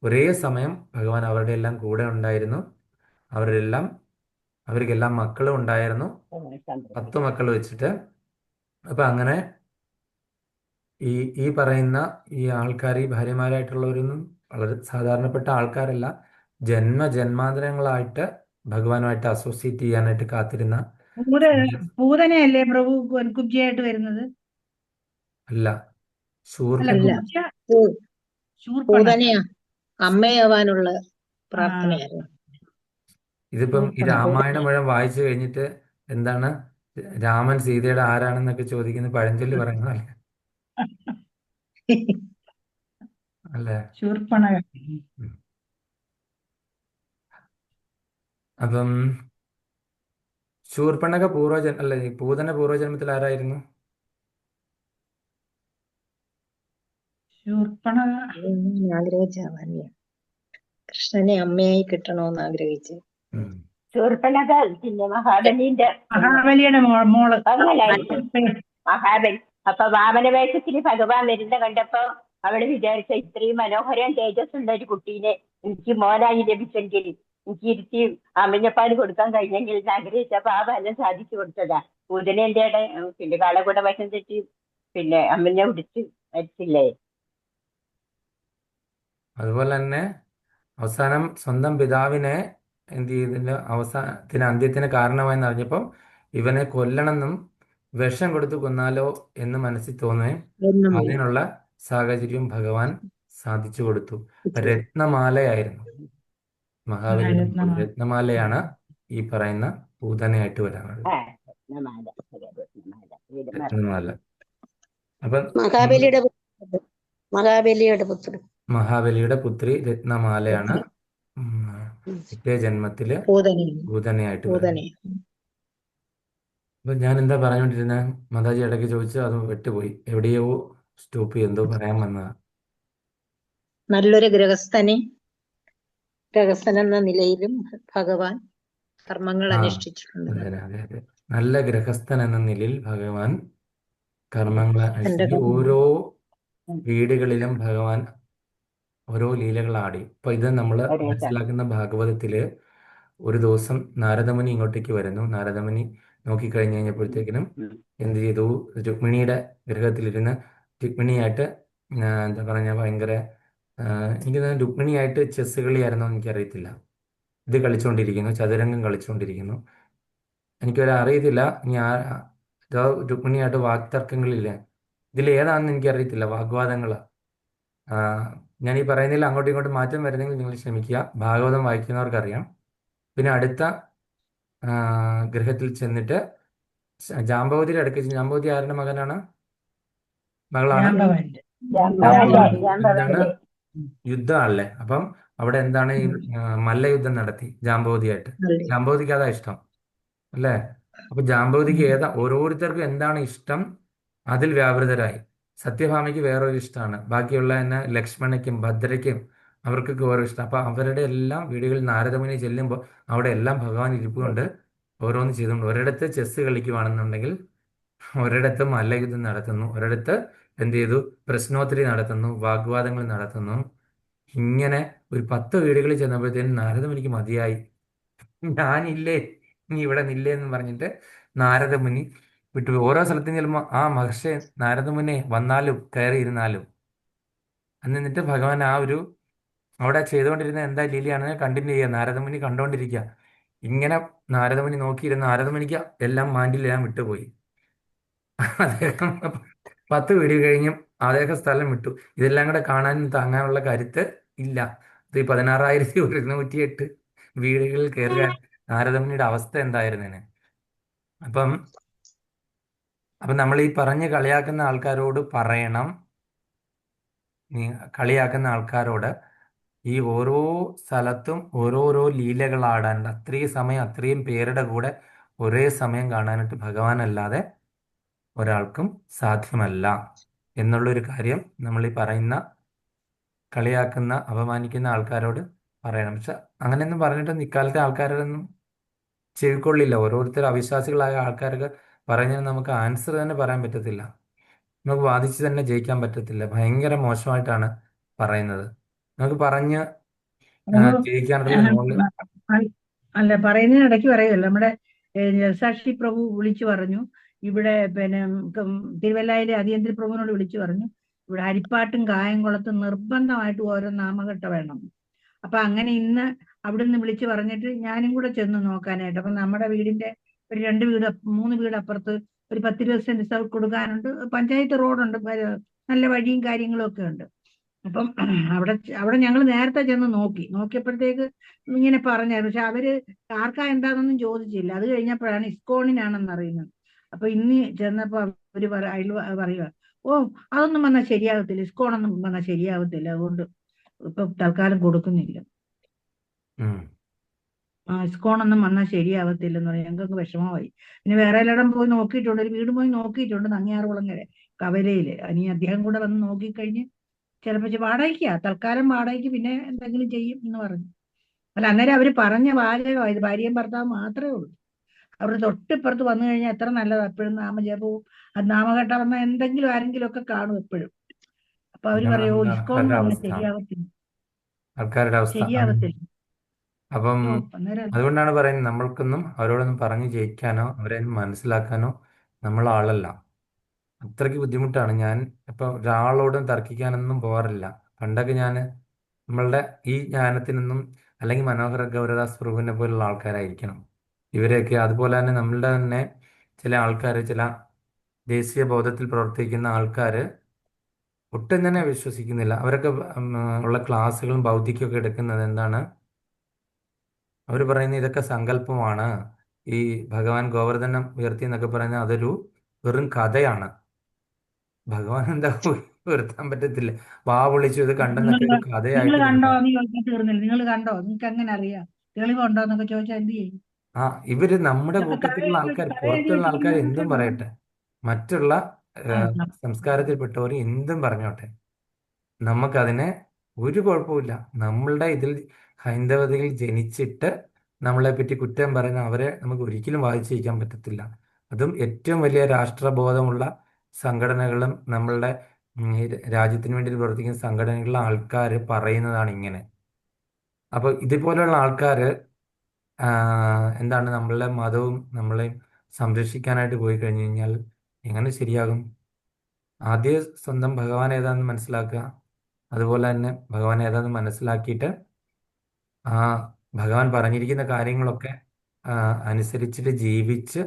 ഒരേ സമയം ഭഗവാൻ അവരുടെ എല്ലാം കൂടെ ഉണ്ടായിരുന്നു. അവർക്കെല്ലാം മക്കളും ഉണ്ടായിരുന്നു, 10 മക്കൾ വെച്ചിട്ട്. അപ്പം അങ്ങനെ ഈ ഈ പറയുന്ന ഈ ആൾക്കാർ, ഈ ഭാര്യമാരായിട്ടുള്ളവരൊന്നും വളരെ സാധാരണപ്പെട്ട ആൾക്കാരല്ല. ജന്മാന്തരങ്ങളായിട്ട് ഭഗവാനുമായിട്ട് അസോസിയേറ്റ് ചെയ്യാനായിട്ട് കാത്തിരുന്ന സന്യാസി. പൂതനയല്ലേ പ്രഭു കുബ്ജിയായിട്ട് വരുന്നത്? അല്ല, അല്ല, ശൂർപ്പണ. അല്ല. കുബ്ജ പൂ- ശൂർപ്പണ. പൂതനയാ അമ്മയാവാനുള്ള പ്രാർത്ഥനയായിരുന്നു. ഇതിപ്പം ഈ ശൂർപ്പണ. രാമായണം മുഴുവൻ വായിച്ചു കഴിഞ്ഞിട്ട് എന്താണ് രാമൻ സീതയുടെ ആരാണെന്നൊക്കെ ചോദിക്കുന്ന പഴഞ്ചൊല്ല് പറയുന്നതല്ലേ? അല്ലേ? ശൂർപ്പണ. ഉം. അപ്പം ശൂർപ്പണഖ അല്ല, ഈ പൂതന പൂർവ്വജന്മത്തിൽ ആരായിരുന്നു? ശൂർപ്പണ ആഗ്രഹിച്ചതല്ല, കൃഷ്ണനെ അമ്മയായി കിട്ടണമെന്ന് ആഗ്രഹിച്ചു. ഉം. ശൂർപ്പണഖ പിന്നെ മഹാബലിന്റെ മഹാബലിയുടെ മോള്. അങ്ങനായിരുന്നു. മഹാബലി. അപ്പൊ വാമന വേഷത്തിന് ഭഗവാൻ വരുന്ന കണ്ടപ്പോ അവള് വിചാരിച്ച ഇത്രയും മനോഹരം തേജസ്സുള്ള ഒരു കുട്ടീനെ എനിക്ക് മോനായി ലഭിച്ചെങ്കിൽ, എനിക്ക് ഇരുത്തി അമ്മിഞ്ഞപ്പാല് കൊടുക്കാൻ കഴിഞ്ഞെങ്കിൽ എന്ന് ആഗ്രഹിച്ചപ്പോ ആ ഫലം സാധിച്ചു കൊടുത്തതാ. പൂതനേന്റെ പിന്നെ കാളകൂട വശം തെറ്റി പിന്നെ അമ്മിഞ്ഞ പിടിച്ച് മരിച്ചില്ലേ? അതുപോലെ തന്നെ അവസാനം സ്വന്തം പിതാവിനെ എന്ത് ചെയ്തില്ല, അന്ത്യത്തിന് കാരണമായി അറിഞ്ഞപ്പം ഇവനെ കൊല്ലണമെന്നും വിഷം കൊടുത്ത് കൊന്നാലോ എന്ന് മനസ്സിൽ തോന്നുകയും എന്നും അതിനുള്ള സാഹചര്യം ഭഗവാൻ സാധിച്ചു കൊടുത്തു. രത്നമാലയായിരുന്നു മഹാബലിയുടെ മോള്. രത്നമാലയാണ് ഈ പറയുന്ന പൂതനയായിട്ട് വരാനുള്ളത്. ആ രത്നമാല, രത്നമാല. രത്നമാല. അപ്പം മഹാബലിയുടെ പുത്രി രത്നമാലയാണ് പിറ്റേ ജന്മത്തില് പൂതനയായിട്ട് വരുന്നത്. അപ്പൊ ഞാൻ എന്താ പറഞ്ഞുകൊണ്ടിരുന്നത്? മാതാജി ഇടയ്ക്ക് ചോദിച്ചു, അത് വിട്ടുപോയി. എവിടെയോ സ്റ്റോപ്പ് ചെയ്ത് എന്തോ പറയാൻ വന്നതാ. നല്ലൊരു ഗൃഹസ്ഥൻ എന്ന നിലയിലും ഭഗവാൻ കർമ്മങ്ങൾ അനുഷ്ഠിച്ചിട്ടുണ്ട്. അതെ. നല്ല ഗൃഹസ്ഥൻ എന്ന നിലയിൽ ഭഗവാൻ കർമ്മങ്ങൾ അനുഷ്ഠിച്ചു. ഓരോ വീടുകളിലും ഭഗവാൻ ഓരോ ലീലകൾ ആടി. അപ്പൊ ഇത് നമ്മൾ മനസ്സിലാക്കുന്ന ഭാഗവതത്തില് ഒരു ദിവസം നാരദമുനി ഇങ്ങോട്ടേക്ക് വരുന്നു. നാരദമുനി നോക്കിക്കഴിഞ്ഞ് കഴിഞ്ഞപ്പോഴത്തേക്കിനും എന്ത് ചെയ്തു? രുക്മിണിയുടെ ഗൃഹത്തിലിരുന്ന് രുക്മിണിയായിട്ട് എന്താ പറഞ്ഞ ഭയങ്കര എനിക്ക് രുക്മിണിയായിട്ട് ചെസ് കളിയായിരുന്നോ എന്ന് എനിക്കറിയത്തില്ല. ഇത് കളിച്ചുകൊണ്ടിരിക്കുന്നു, ചതുരംഗം കളിച്ചുകൊണ്ടിരിക്കുന്നു. എനിക്കൊരറിയത്തില്ല ഇനി രുക്മിണിയായിട്ട് വാക്തർക്കങ്ങളില്ല. ഇതിലേതാണെന്ന് എനിക്കറിയത്തില്ല. വാഗ്വാദങ്ങൾ. ഞാൻ ഈ പറയുന്നതിൽ അങ്ങോട്ടും ഇങ്ങോട്ടും മാറ്റം വരുന്നെങ്കിൽ നിങ്ങൾ ക്ഷമിക്കുക. ഭാഗവതം വായിക്കുന്നവർക്കറിയാം. പിന്നെ അടുത്ത ഗൃഹത്തിൽ ചെന്നിട്ട് ജാമ്പവതിയുടെ അടുക്ക. ജാമ്പവതി ആരുടെ മകനാണ്? മകളാണ്. എന്താണ്? യുദ്ധമാണല്ലേ. അപ്പം അവിടെ എന്താണ് ഈ മല്ലയുദ്ധം നടത്തി ജാമ്പവതിയായിട്ട്. ജാമ്പവതിക്ക് അതാ ഇഷ്ടം അല്ലേ? അപ്പൊ ജാമ്പവതിക്ക് ഓരോരുത്തർക്കും എന്താണ് ഇഷ്ടം അതിൽ വ്യാപൃതരായി. സത്യഭാമയ്ക്ക് വേറൊരു ഇഷ്ടമാണ്. ബാക്കിയുള്ള തന്നെ ലക്ഷ്മണയ്ക്കും ഭദ്രയ്ക്കും അവർക്കൊക്കെ ഓരോ ഇഷ്ടം. അപ്പൊ അവരുടെ എല്ലാം വീടുകളിൽ നാരദമുനി ചെല്ലുമ്പോൾ അവിടെ എല്ലാം ഭഗവാൻ ഇരിപ്പുകൊണ്ട് ഓരോന്ന് ചെയ്തുകൊണ്ട്, ഒരിടത്ത് ചെസ്സ് കളിക്കുവാണെന്നുണ്ടെങ്കിൽ ഒരിടത്ത് മല്ലയുദ്ധം നടത്തുന്നു, ഒരിടത്ത് എന്ത് ചെയ്തു? പ്രശ്നോത്തരി നടത്തുന്നു, വാഗ്വാദങ്ങൾ നടത്തുന്നു. ഇങ്ങനെ ഒരു 10 വീടുകളിൽ ചെന്നപ്പോഴത്തേനും നാരദമുനിക്ക് മതിയായി. ഞാനില്ലേ, നീ ഇവിടെ നില്ലേ എന്ന് പറഞ്ഞിട്ട് നാരദമുനി വിട്ടു. ഓരോ സ്ഥലത്തും ചെല്ലുമ്പോൾ ആ മഹർഷി നാരദമുനെ വന്നാലും കയറിയിരുന്നാലും എന്നിട്ട് ഭഗവാൻ ആ ഒരു അവിടെ ചെയ്തുകൊണ്ടിരുന്ന എന്താ ലീലയാണ് കണ്ടിന്യൂ ചെയ്യുക. നാരദമുനി കണ്ടുകൊണ്ടിരിക്കുക. ഇങ്ങനെ നാരദമുനി നോക്കിയിരുന്ന നാരദമുനിക്ക് എല്ലാം മാൻഡിലെല്ലാം വിട്ടുപോയി. അദ്ദേഹം 10 വീട് കഴിഞ്ഞും അദ്ദേഹം സ്ഥലം വിട്ടു. ഇതെല്ലാം കൂടെ കാണാനും താങ്ങാനുള്ള കരുത്ത് ഇല്ല. ഇത് 16,108 വീടുകളിൽ കയറുക. നാരദമുനിയുടെ അവസ്ഥ എന്തായിരുന്നേനെ. അപ്പം നമ്മൾ ഈ പറഞ്ഞ് കളിയാക്കുന്ന ആൾക്കാരോട് പറയണം, കളിയാക്കുന്ന ആൾക്കാരോട് ഈ ഓരോ സ്ഥലത്തും ഓരോരോ ലീലകളാടാൻ അത്രയും സമയം അത്രയും പേരുടെ കൂടെ ഒരേ സമയം കാണാനായിട്ട് ഭഗവാനല്ലാതെ ഒരാൾക്കും സാധ്യമല്ല എന്നുള്ളൊരു കാര്യം നമ്മൾ ഈ പറയുന്ന കളിയാക്കുന്ന അപമാനിക്കുന്ന ആൾക്കാരോട് പറയണം. പക്ഷെ അങ്ങനെയൊന്നും പറഞ്ഞിട്ട് ഇക്കാലത്തെ ആൾക്കാരൊന്നും ചെവിക്കൊള്ളില്ല. ഓരോരുത്തർ അവിശ്വാസികളായ ആൾക്കാർക്ക് പറഞ്ഞാൽ നമുക്ക് ആൻസർ തന്നെ പറയാൻ പറ്റത്തില്ല. നമുക്ക് വാദിച്ച് തന്നെ ജയിക്കാൻ പറ്റത്തില്ല. ഭയങ്കര മോശമായിട്ടാണ് പറയുന്നത്. നമുക്ക് പറഞ്ഞ് നമ്മൾ ജയിക്കാനുള്ള നോളജ്. അല്ല, പറയുന്നതിനിടയ്ക്ക് പറയുമല്ലോ, നമ്മുടെ സാക്ഷി പ്രഭു വിളിച്ചു പറഞ്ഞു ഇവിടെ, പിന്നെ തിരുവല്ലയിലെ അധിയന്ത്രി പ്രഭുവിനോട് വിളിച്ചു പറഞ്ഞു ഇവിടെ ഹരിപ്പാട്ടും കായംകുളത്തും നിർബന്ധമായിട്ട് ഓരോ നാമകെട്ട വേണം. അപ്പൊ അങ്ങനെ ഇന്ന് അവിടുന്ന് വിളിച്ചു പറഞ്ഞിട്ട് ഞാനും കൂടെ ചെന്ന് നോക്കാനായിട്ട്. അപ്പൊ നമ്മുടെ വീടിന്റെ ഒരു 2 വീട് 3 വീട് അപ്പുറത്ത് ഒരു 10-20 സെന്റ് സ്ഥലം കൊടുക്കാനുണ്ട്. പഞ്ചായത്ത് റോഡുണ്ട്, നല്ല വഴിയും കാര്യങ്ങളും ഒക്കെ ഉണ്ട്. അപ്പം അവിടെ ഞങ്ങൾ നേരത്തെ ചെന്ന് നോക്കിയപ്പോഴത്തേക്ക് ഇങ്ങനെ പറഞ്ഞായിരുന്നു. പക്ഷെ അവര് ആർക്കാ എന്താണെന്നൊന്നും ചോദിച്ചില്ല. അത് കഴിഞ്ഞപ്പോഴാണ് ഇസ്കോണിനാണെന്ന് അറിയുന്നത്. അപ്പൊ ഇന്ന് ചെന്നപ്പോ അവര് പറയുക, ഓ അതൊന്നും വന്നാൽ ശരിയാകത്തില്ല, ഇസ്കോണൊന്നും വന്നാൽ ശരിയാകത്തില്ല, അതുകൊണ്ട് ഇപ്പൊ തൽക്കാലം കൊടുക്കുന്നില്ല. ഇസ്കോണൊന്നും വന്നാൽ ശരിയാവത്തില്ലെന്ന് പറയും. ഞങ്ങൾക്ക് വിഷമമായി. പിന്നെ വേറെ എല്ലായിടം പോയി നോക്കിയിട്ടുണ്ട്, ഒരു വീട് പോയി നോക്കിയിട്ടുണ്ട്, നങ്ങിയാറുകുളങ്ങര കവലയില്. ഇനി അദ്ദേഹം കൂടെ വന്ന് നോക്കിക്കഴിഞ്ഞ് ചിലപ്പോ വാടകയ്ക്കാ, തൽക്കാലം വാടകയ്ക്ക്, പിന്നെ എന്തെങ്കിലും ചെയ്യും എന്ന് പറഞ്ഞു. അല്ല, അന്നേരം അവര് പറഞ്ഞ വാചകം ഇത്, ഭാര്യയും ഭർത്താവും മാത്രമേ ഉള്ളൂ. അവരുടെ തൊട്ടിപ്പുറത്ത് വന്നു കഴിഞ്ഞാൽ എത്ര നല്ലതാ. എപ്പോഴും നാമജപവും അത് നാമകെട്ട വന്നാൽ എന്തെങ്കിലും ആരെങ്കിലും ഒക്കെ കാണും എപ്പോഴും. അപ്പൊ അവര് ഇതാണ് പറയോ നമ്മുടെ ഇസ്കോൺ ആൾക്കാരുടെ വന്നാൽ അവസ്ഥ. ശരിയാവത്തില്ല, ആൾക്കാരുടെ അവസ്ഥ ശരിയാവത്തില്ല. അപ്പം ഓ അന്നേരം അതുകൊണ്ടാണ് പറയുന്നത്, നമ്മൾക്കൊന്നും അവരോടൊന്നും പറഞ്ഞ് ജയിക്കാനോ അവരെ മനസ്സിലാക്കാനോ നമ്മൾ ആളല്ല. അത്രയ്ക്ക് ബുദ്ധിമുട്ടാണ്. ഞാൻ ഇപ്പം ഒരാളോടും തർക്കിക്കാനൊന്നും പോകാറില്ല. പണ്ടൊക്കെ ഞാൻ നമ്മളുടെ ഈ ജ്ഞാനത്തിനൊന്നും, അല്ലെങ്കിൽ മനോഹര ഗൗരദാസ് പ്രഭുവിനെ പോലുള്ള ആൾക്കാരായിരിക്കണം ഇവരെയൊക്കെ. അതുപോലെ തന്നെ നമ്മളുടെ തന്നെ ചില ആൾക്കാർ, ചില ദേശീയ ബോധത്തിൽ പ്രവർത്തിക്കുന്ന ആൾക്കാർ ഒട്ടും തന്നെ വിശ്വസിക്കുന്നില്ല. അവരൊക്കെ ഉള്ള ക്ലാസ്സുകളും ബൗദ്ധികമൊക്കെ എടുക്കുന്നത് എന്താണ്, അവർ പറയുന്നത് ഇതൊക്കെ സങ്കല്പമാണ്. ഈ ഭഗവാൻ ഗോവർദ്ധനം ഉയർത്തി എന്നൊക്കെ പറയുന്നത് അതൊരു വെറും കഥയാണ്. ഭഗവാൻ എന്താ ഉയർത്താൻ പറ്റത്തില്ല. വാ വിളിച്ചു ഇത് നിങ്ങൾ കണ്ടെന്നൊക്കെ ഒരു നിങ്ങൾ കഥയായിട്ട് കണ്ടോ കൊടുക്കുക. എന്ന് ചോദിച്ചാൽ തീർന്നില്ല. നിങ്ങൾ കണ്ടോ, നിങ്ങൾക്ക് എങ്ങനെ അറിയാം, തെളിവുണ്ടോ എന്നൊക്കെ ചോദിച്ചാൽ എന്ത് ചെയ്യും? ഇവര് നമ്മുടെ ഇതൊക്കെ കഥ കൂട്ടത്തിലുള്ള എഴുതി ആൾക്കാർ, കഥ എഴുതി പുറത്തുള്ള ആൾക്കാർ വെച്ചിരിക്കുന്നതൊക്കെ എന്തും പറഞ്ഞു. പറയട്ടെ, മറ്റുള്ള ആ, സംസ്കാരത്തിൽപ്പെട്ടവർ എന്തും പറഞ്ഞോട്ടെ, നമുക്കതിനെ ഒരു കുഴപ്പമില്ല. നമ്മളുടെ ഇതിൽ ഹൈന്ദവതയിൽ ജനിച്ചിട്ട് നമ്മളെ പറ്റി കുറ്റം പറയുന്ന അവരെ നമുക്ക് ഒരിക്കലും വായിച്ചിരിക്കാൻ പറ്റത്തില്ല. അതും ഏറ്റവും വലിയ രാഷ്ട്രബോധമുള്ള സംഘടനകളും നമ്മളുടെ ഈ രാജ്യത്തിന് വേണ്ടി പ്രവർത്തിക്കുന്ന സംഘടനകളിലെ ആൾക്കാർ പറയുന്നതാണ് ഇങ്ങനെ. അപ്പോൾ ഇതുപോലെയുള്ള ആൾക്കാർ എന്താണ്, നമ്മളുടെ മതവും നമ്മളെയും സംരക്ഷിക്കാനായിട്ട് പോയി കഴിഞ്ഞു കഴിഞ്ഞാൽ എങ്ങനെ ശരിയാകും? ആദ്യം സ്വന്തം ഭഗവാൻ ഏതാണെന്ന് മനസ്സിലാക്കുക. അതുപോലെ തന്നെ ഭഗവാൻ ഏതാണെന്ന് മനസ്സിലാക്കിയിട്ട് ആ ഭഗവാൻ പറഞ്ഞിരിക്കുന്ന കാര്യങ്ങളൊക്കെ അനുസരിച്ചിട്ട് ജീവിച്ച്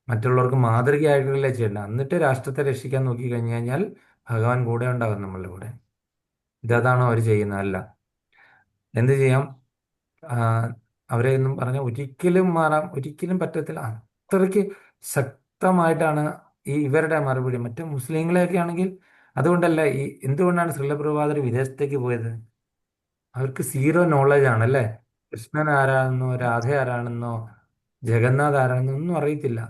മറ്റുള്ളവർക്ക് മാതൃകയായിട്ടുള്ള ചെയ്യേണ്ട. എന്നിട്ട് രാഷ്ട്രത്തെ രക്ഷിക്കാൻ നോക്കി കഴിഞ്ഞു കഴിഞ്ഞാൽ ഭഗവാൻ കൂടെ ഉണ്ടാകും നമ്മളുടെ കൂടെ. ഇതാണോ അവർ ചെയ്യുന്നത്? അല്ല. എന്ത് ചെയ്യാം? ആ, അവരെ ഒന്നും പറഞ്ഞാൽ ഒരിക്കലും മാറാൻ ഒരിക്കലും പറ്റത്തില്ല. അത്രയ്ക്ക് ശക്തമായിട്ടാണ് ഇവരുടെ മറുപടി. മറ്റു മുസ്ലിങ്ങളെയൊക്കെ ആണെങ്കിൽ അതുകൊണ്ടല്ല എന്തുകൊണ്ടാണ് ശ്രീലപ്രഭാതർ വിദേശത്തേക്ക് പോയത്? അവർക്ക് സീറോ നോളജ് ആണല്ലേ. കൃഷ്ണൻ ആരാണെന്നോ രാധ ആരാണെന്നോ ജഗന്നാഥ് ആരാണെന്നോ ഒന്നും അറിയത്തില്ല.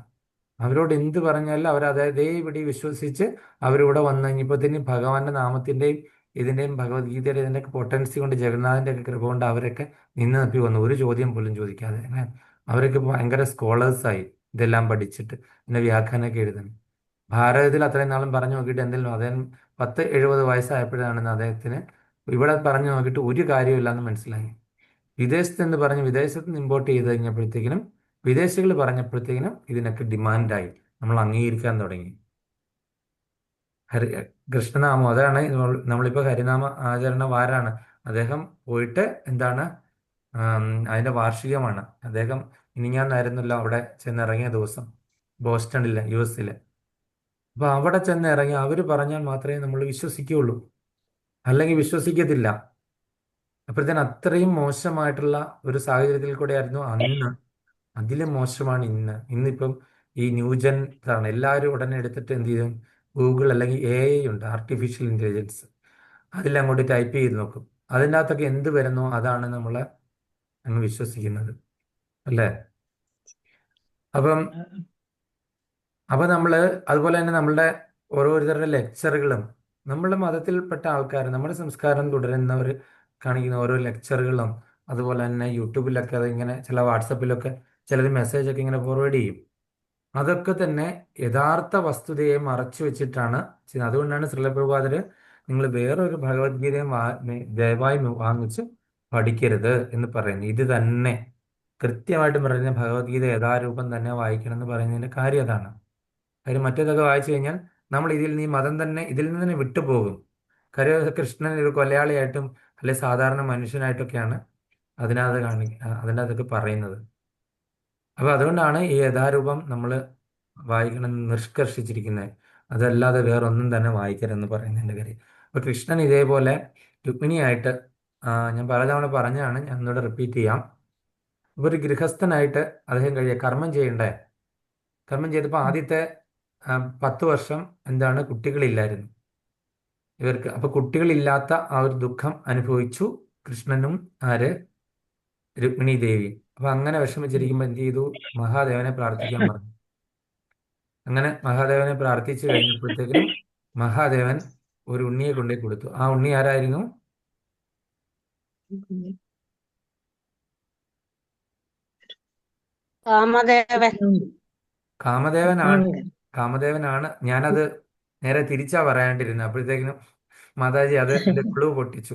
അവരോട് എന്ത് പറഞ്ഞാലും അവർ അതേപടി വിശ്വസിച്ച് അവരിവിടെ വന്നു കഴിഞ്ഞപ്പോഴത്തേന് ഭഗവാന്റെ നാമത്തിന്റെയും ഇതിന്റെയും ഭഗവത്ഗീതയുടെ ഇതിൻ്റെയൊക്കെ പൊട്ടൻസി കൊണ്ട്, ജഗന്നാഥന്റെ ഒക്കെ കൃപ കൊണ്ട് അവരൊക്കെ നിന്ന് തപ്പി വന്നു, ഒരു ചോദ്യം പോലും ചോദിക്കാതെ. അവരൊക്കെ ഭയങ്കര സ്കോളേഴ്സായി ഇതെല്ലാം പഠിച്ചിട്ട് പിന്നെ വ്യാഖ്യാനമൊക്കെ എഴുതുന്നു. ഭാരതത്തിൽ അത്രയും നാളും പറഞ്ഞു നോക്കിയിട്ട് എന്തെങ്കിലും, അദ്ദേഹം 70 വയസ്സായപ്പോഴാണ് അദ്ദേഹത്തിന് ഇവിടെ പറഞ്ഞു നോക്കിയിട്ട് ഒരു കാര്യമില്ലാന്ന് മനസ്സിലായി. വിദേശത്ത് എന്ന് പറഞ്ഞ് വിദേശത്ത് നിന്ന് ഇമ്പോർട്ട് ചെയ്ത് കഴിഞ്ഞപ്പോഴത്തേക്കിനും വിദേശികൾ പറഞ്ഞപ്പോഴത്തേക്കിനും ഇതിനൊക്കെ ഡിമാൻഡായി, നമ്മൾ അംഗീകരിക്കാൻ തുടങ്ങി. കൃഷ്ണനാമം അതാണ് നമ്മളിപ്പോൾ ഹരിനാമ ആചരണ വാരാണ്. അദ്ദേഹം പോയിട്ട് എന്താണ് അതിൻ്റെ വാർഷികമാണ്. അദ്ദേഹം ഇനിങ്ങാന്നായിരുന്നല്ലോ അവിടെ ചെന്നിറങ്ങിയ ദിവസം, ബോസ്റ്റണിൽ, US-ൽ. അപ്പോൾ അവിടെ ചെന്ന് ഇറങ്ങി അവർ പറഞ്ഞാൽ മാത്രമേ നമ്മൾ വിശ്വസിക്കുകയുള്ളൂ, അല്ലെങ്കിൽ വിശ്വസിക്കത്തില്ല. അപ്പോഴത്തേന് അത്രയും മോശമായിട്ടുള്ള ഒരു സാഹചര്യത്തിൽ കൂടെയായിരുന്നു അന്ന്. അതിലും മോശമാണ് ഇന്ന്. ഇന്നിപ്പം ഈ ന്യൂജൻ ഇതാണ്, എല്ലാവരും ഉടനെ എടുത്തിട്ട് എന്ത് ചെയ്യും, ഗൂഗിൾ അല്ലെങ്കിൽ AI ഉണ്ട്, ആർട്ടിഫിഷ്യൽ ഇൻ്റലിജൻസ്, അതിലങ്ങോട്ട് ടൈപ്പ് ചെയ്ത് നോക്കും. അതിൻ്റെ അകത്തൊക്കെ എന്ത് വരുന്നോ അതാണ് നമ്മൾ അങ്ങ് വിശ്വസിക്കുന്നത്, അല്ലേ? അപ്പം നമ്മൾ അതുപോലെ തന്നെ നമ്മളുടെ ഓരോരുത്തരുടെ ലെക്ചറുകളും, നമ്മളുടെ മതത്തിൽപ്പെട്ട ആൾക്കാർ, നമ്മുടെ സംസ്കാരം തുടരുന്നവർ കാണിക്കുന്ന ഓരോ ലെക്ചറുകളും, അതുപോലെ തന്നെ യൂട്യൂബിലൊക്കെ അതിങ്ങനെ ചില വാട്സപ്പിലൊക്കെ ചിലർ മെസ്സേജൊക്കെ ഇങ്ങനെ ഫോർവേഡ് ചെയ്യും. അതൊക്കെ തന്നെ യഥാർത്ഥ വസ്തുതയെ മറച്ചു വെച്ചിട്ടാണ് ചെയ്യുന്നത്. അതുകൊണ്ടാണ് ശ്രീലപ്രഭാതർ നിങ്ങൾ വേറൊരു ഭഗവത്ഗീതയും ദയവായി വാങ്ങിച്ച് പഠിക്കരുത് എന്ന് പറയുന്നത്. ഇത് തന്നെ കൃത്യമായിട്ട് പറഞ്ഞ ഭഗവത്ഗീത യഥാരൂപം തന്നെ വായിക്കണം എന്ന് പറയുന്നതിൻ്റെ കാര്യം അതാണ്. കാര്യം മറ്റേതൊക്കെ വായിച്ചു കഴിഞ്ഞാൽ നമ്മൾ ഇതിൽ നിന്ന് ഈ മതം തന്നെ ഇതിൽ നിന്ന് തന്നെ വിട്ടുപോകും. കാര്യം കൃഷ്ണൻ ഒരു കൊലയാളിയായിട്ടും അല്ലെ സാധാരണ മനുഷ്യനായിട്ടൊക്കെയാണ് അതിൻ്റെ അതൊക്കെ പറയുന്നത്. അപ്പോൾ അതുകൊണ്ടാണ് ഈ യഥാരൂപം നമ്മൾ വായിക്കണം എന്ന് നിഷ്കർഷിച്ചിരിക്കുന്നത്. അതല്ലാതെ വേറൊന്നും തന്നെ വായിക്കരുതെന്ന് പറയുന്നതിൻ്റെ കാര്യം. അപ്പോൾ കൃഷ്ണൻ ഇതേപോലെ രുക്മിണിയായിട്ട്, ഞാൻ പലതവണ പറഞ്ഞാണ്, ഞാൻ ഒന്നുകൂടെ റിപ്പീറ്റ് ചെയ്യാം. അപ്പോൾ ഒരു ഗൃഹസ്ഥനായിട്ട് അദ്ദേഹം കർമ്മം ചെയ്യണ്ടേ. കർമ്മം ചെയ്തപ്പോൾ ആദ്യത്തെ 10 വർഷം എന്താണ്, കുട്ടികളില്ലായിരുന്നു ഇവർക്ക്. അപ്പോൾ കുട്ടികളില്ലാത്ത ആ ഒരു ദുഃഖം അനുഭവിച്ചു കൃഷ്ണനും രുക്മിണി ദേവി. അപ്പോൾ അങ്ങനെ വിഷമിച്ചിരിക്കുമ്പോൾ എന്ത് ചെയ്തു, മഹാദേവനെ പ്രാർത്ഥിക്കാൻ പറഞ്ഞു. അങ്ങനെ മഹാദേവനെ പ്രാർത്ഥിച്ചു കഴിഞ്ഞപ്പോഴത്തേക്കിനും മഹാദേവൻ ഒരു ഉണ്ണിയെ കൊണ്ടുപോയി കൊടുത്തു. ആ ഉണ്ണി ആരായിരുന്നു? കാമദേവൻ. കാമദേവനാണ്. ഞാനത് നേരെ തിരിച്ചാ പറയാണ്ടിരുന്നത്. അപ്പോഴത്തേക്കിനും മാതാജി അത് എന്റെ ക്ലൂ പൊട്ടിച്ചു.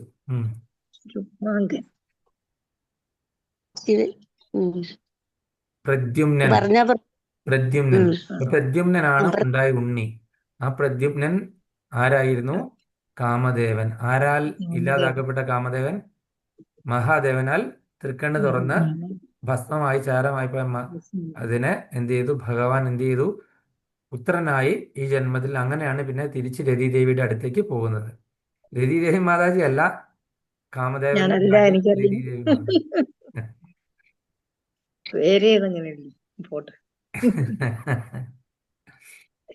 പ്രദ്യുമ്നൻ. പ്രദ്യുമ്നനാണ് ഉണ്ടായ ഉണ്ണി. ആ പ്രദ്യുമ്നൻ ആരായിരുന്നു? കാമദേവൻ. ആരാൽ ഇല്ലാതാക്കപ്പെട്ട കാമദേവൻ? മഹാദേവനാൽ തൃക്കണ്ണ് തുറന്ന് ഭസ്മമായി ചാരമായി അതിനെ എന്ത് ചെയ്തു? ഭഗവാൻ എന്ത് ചെയ്തു? പുത്രനായി ഈ ജന്മത്തിൽ. അങ്ങനെയാണ് പിന്നെ തിരിച്ച് രതിദേവിയുടെ അടുത്തേക്ക് പോകുന്നത്. രതിദേവി മാതാജി അല്ല, കാമദേവൻ രതിദേവി മാതാജി.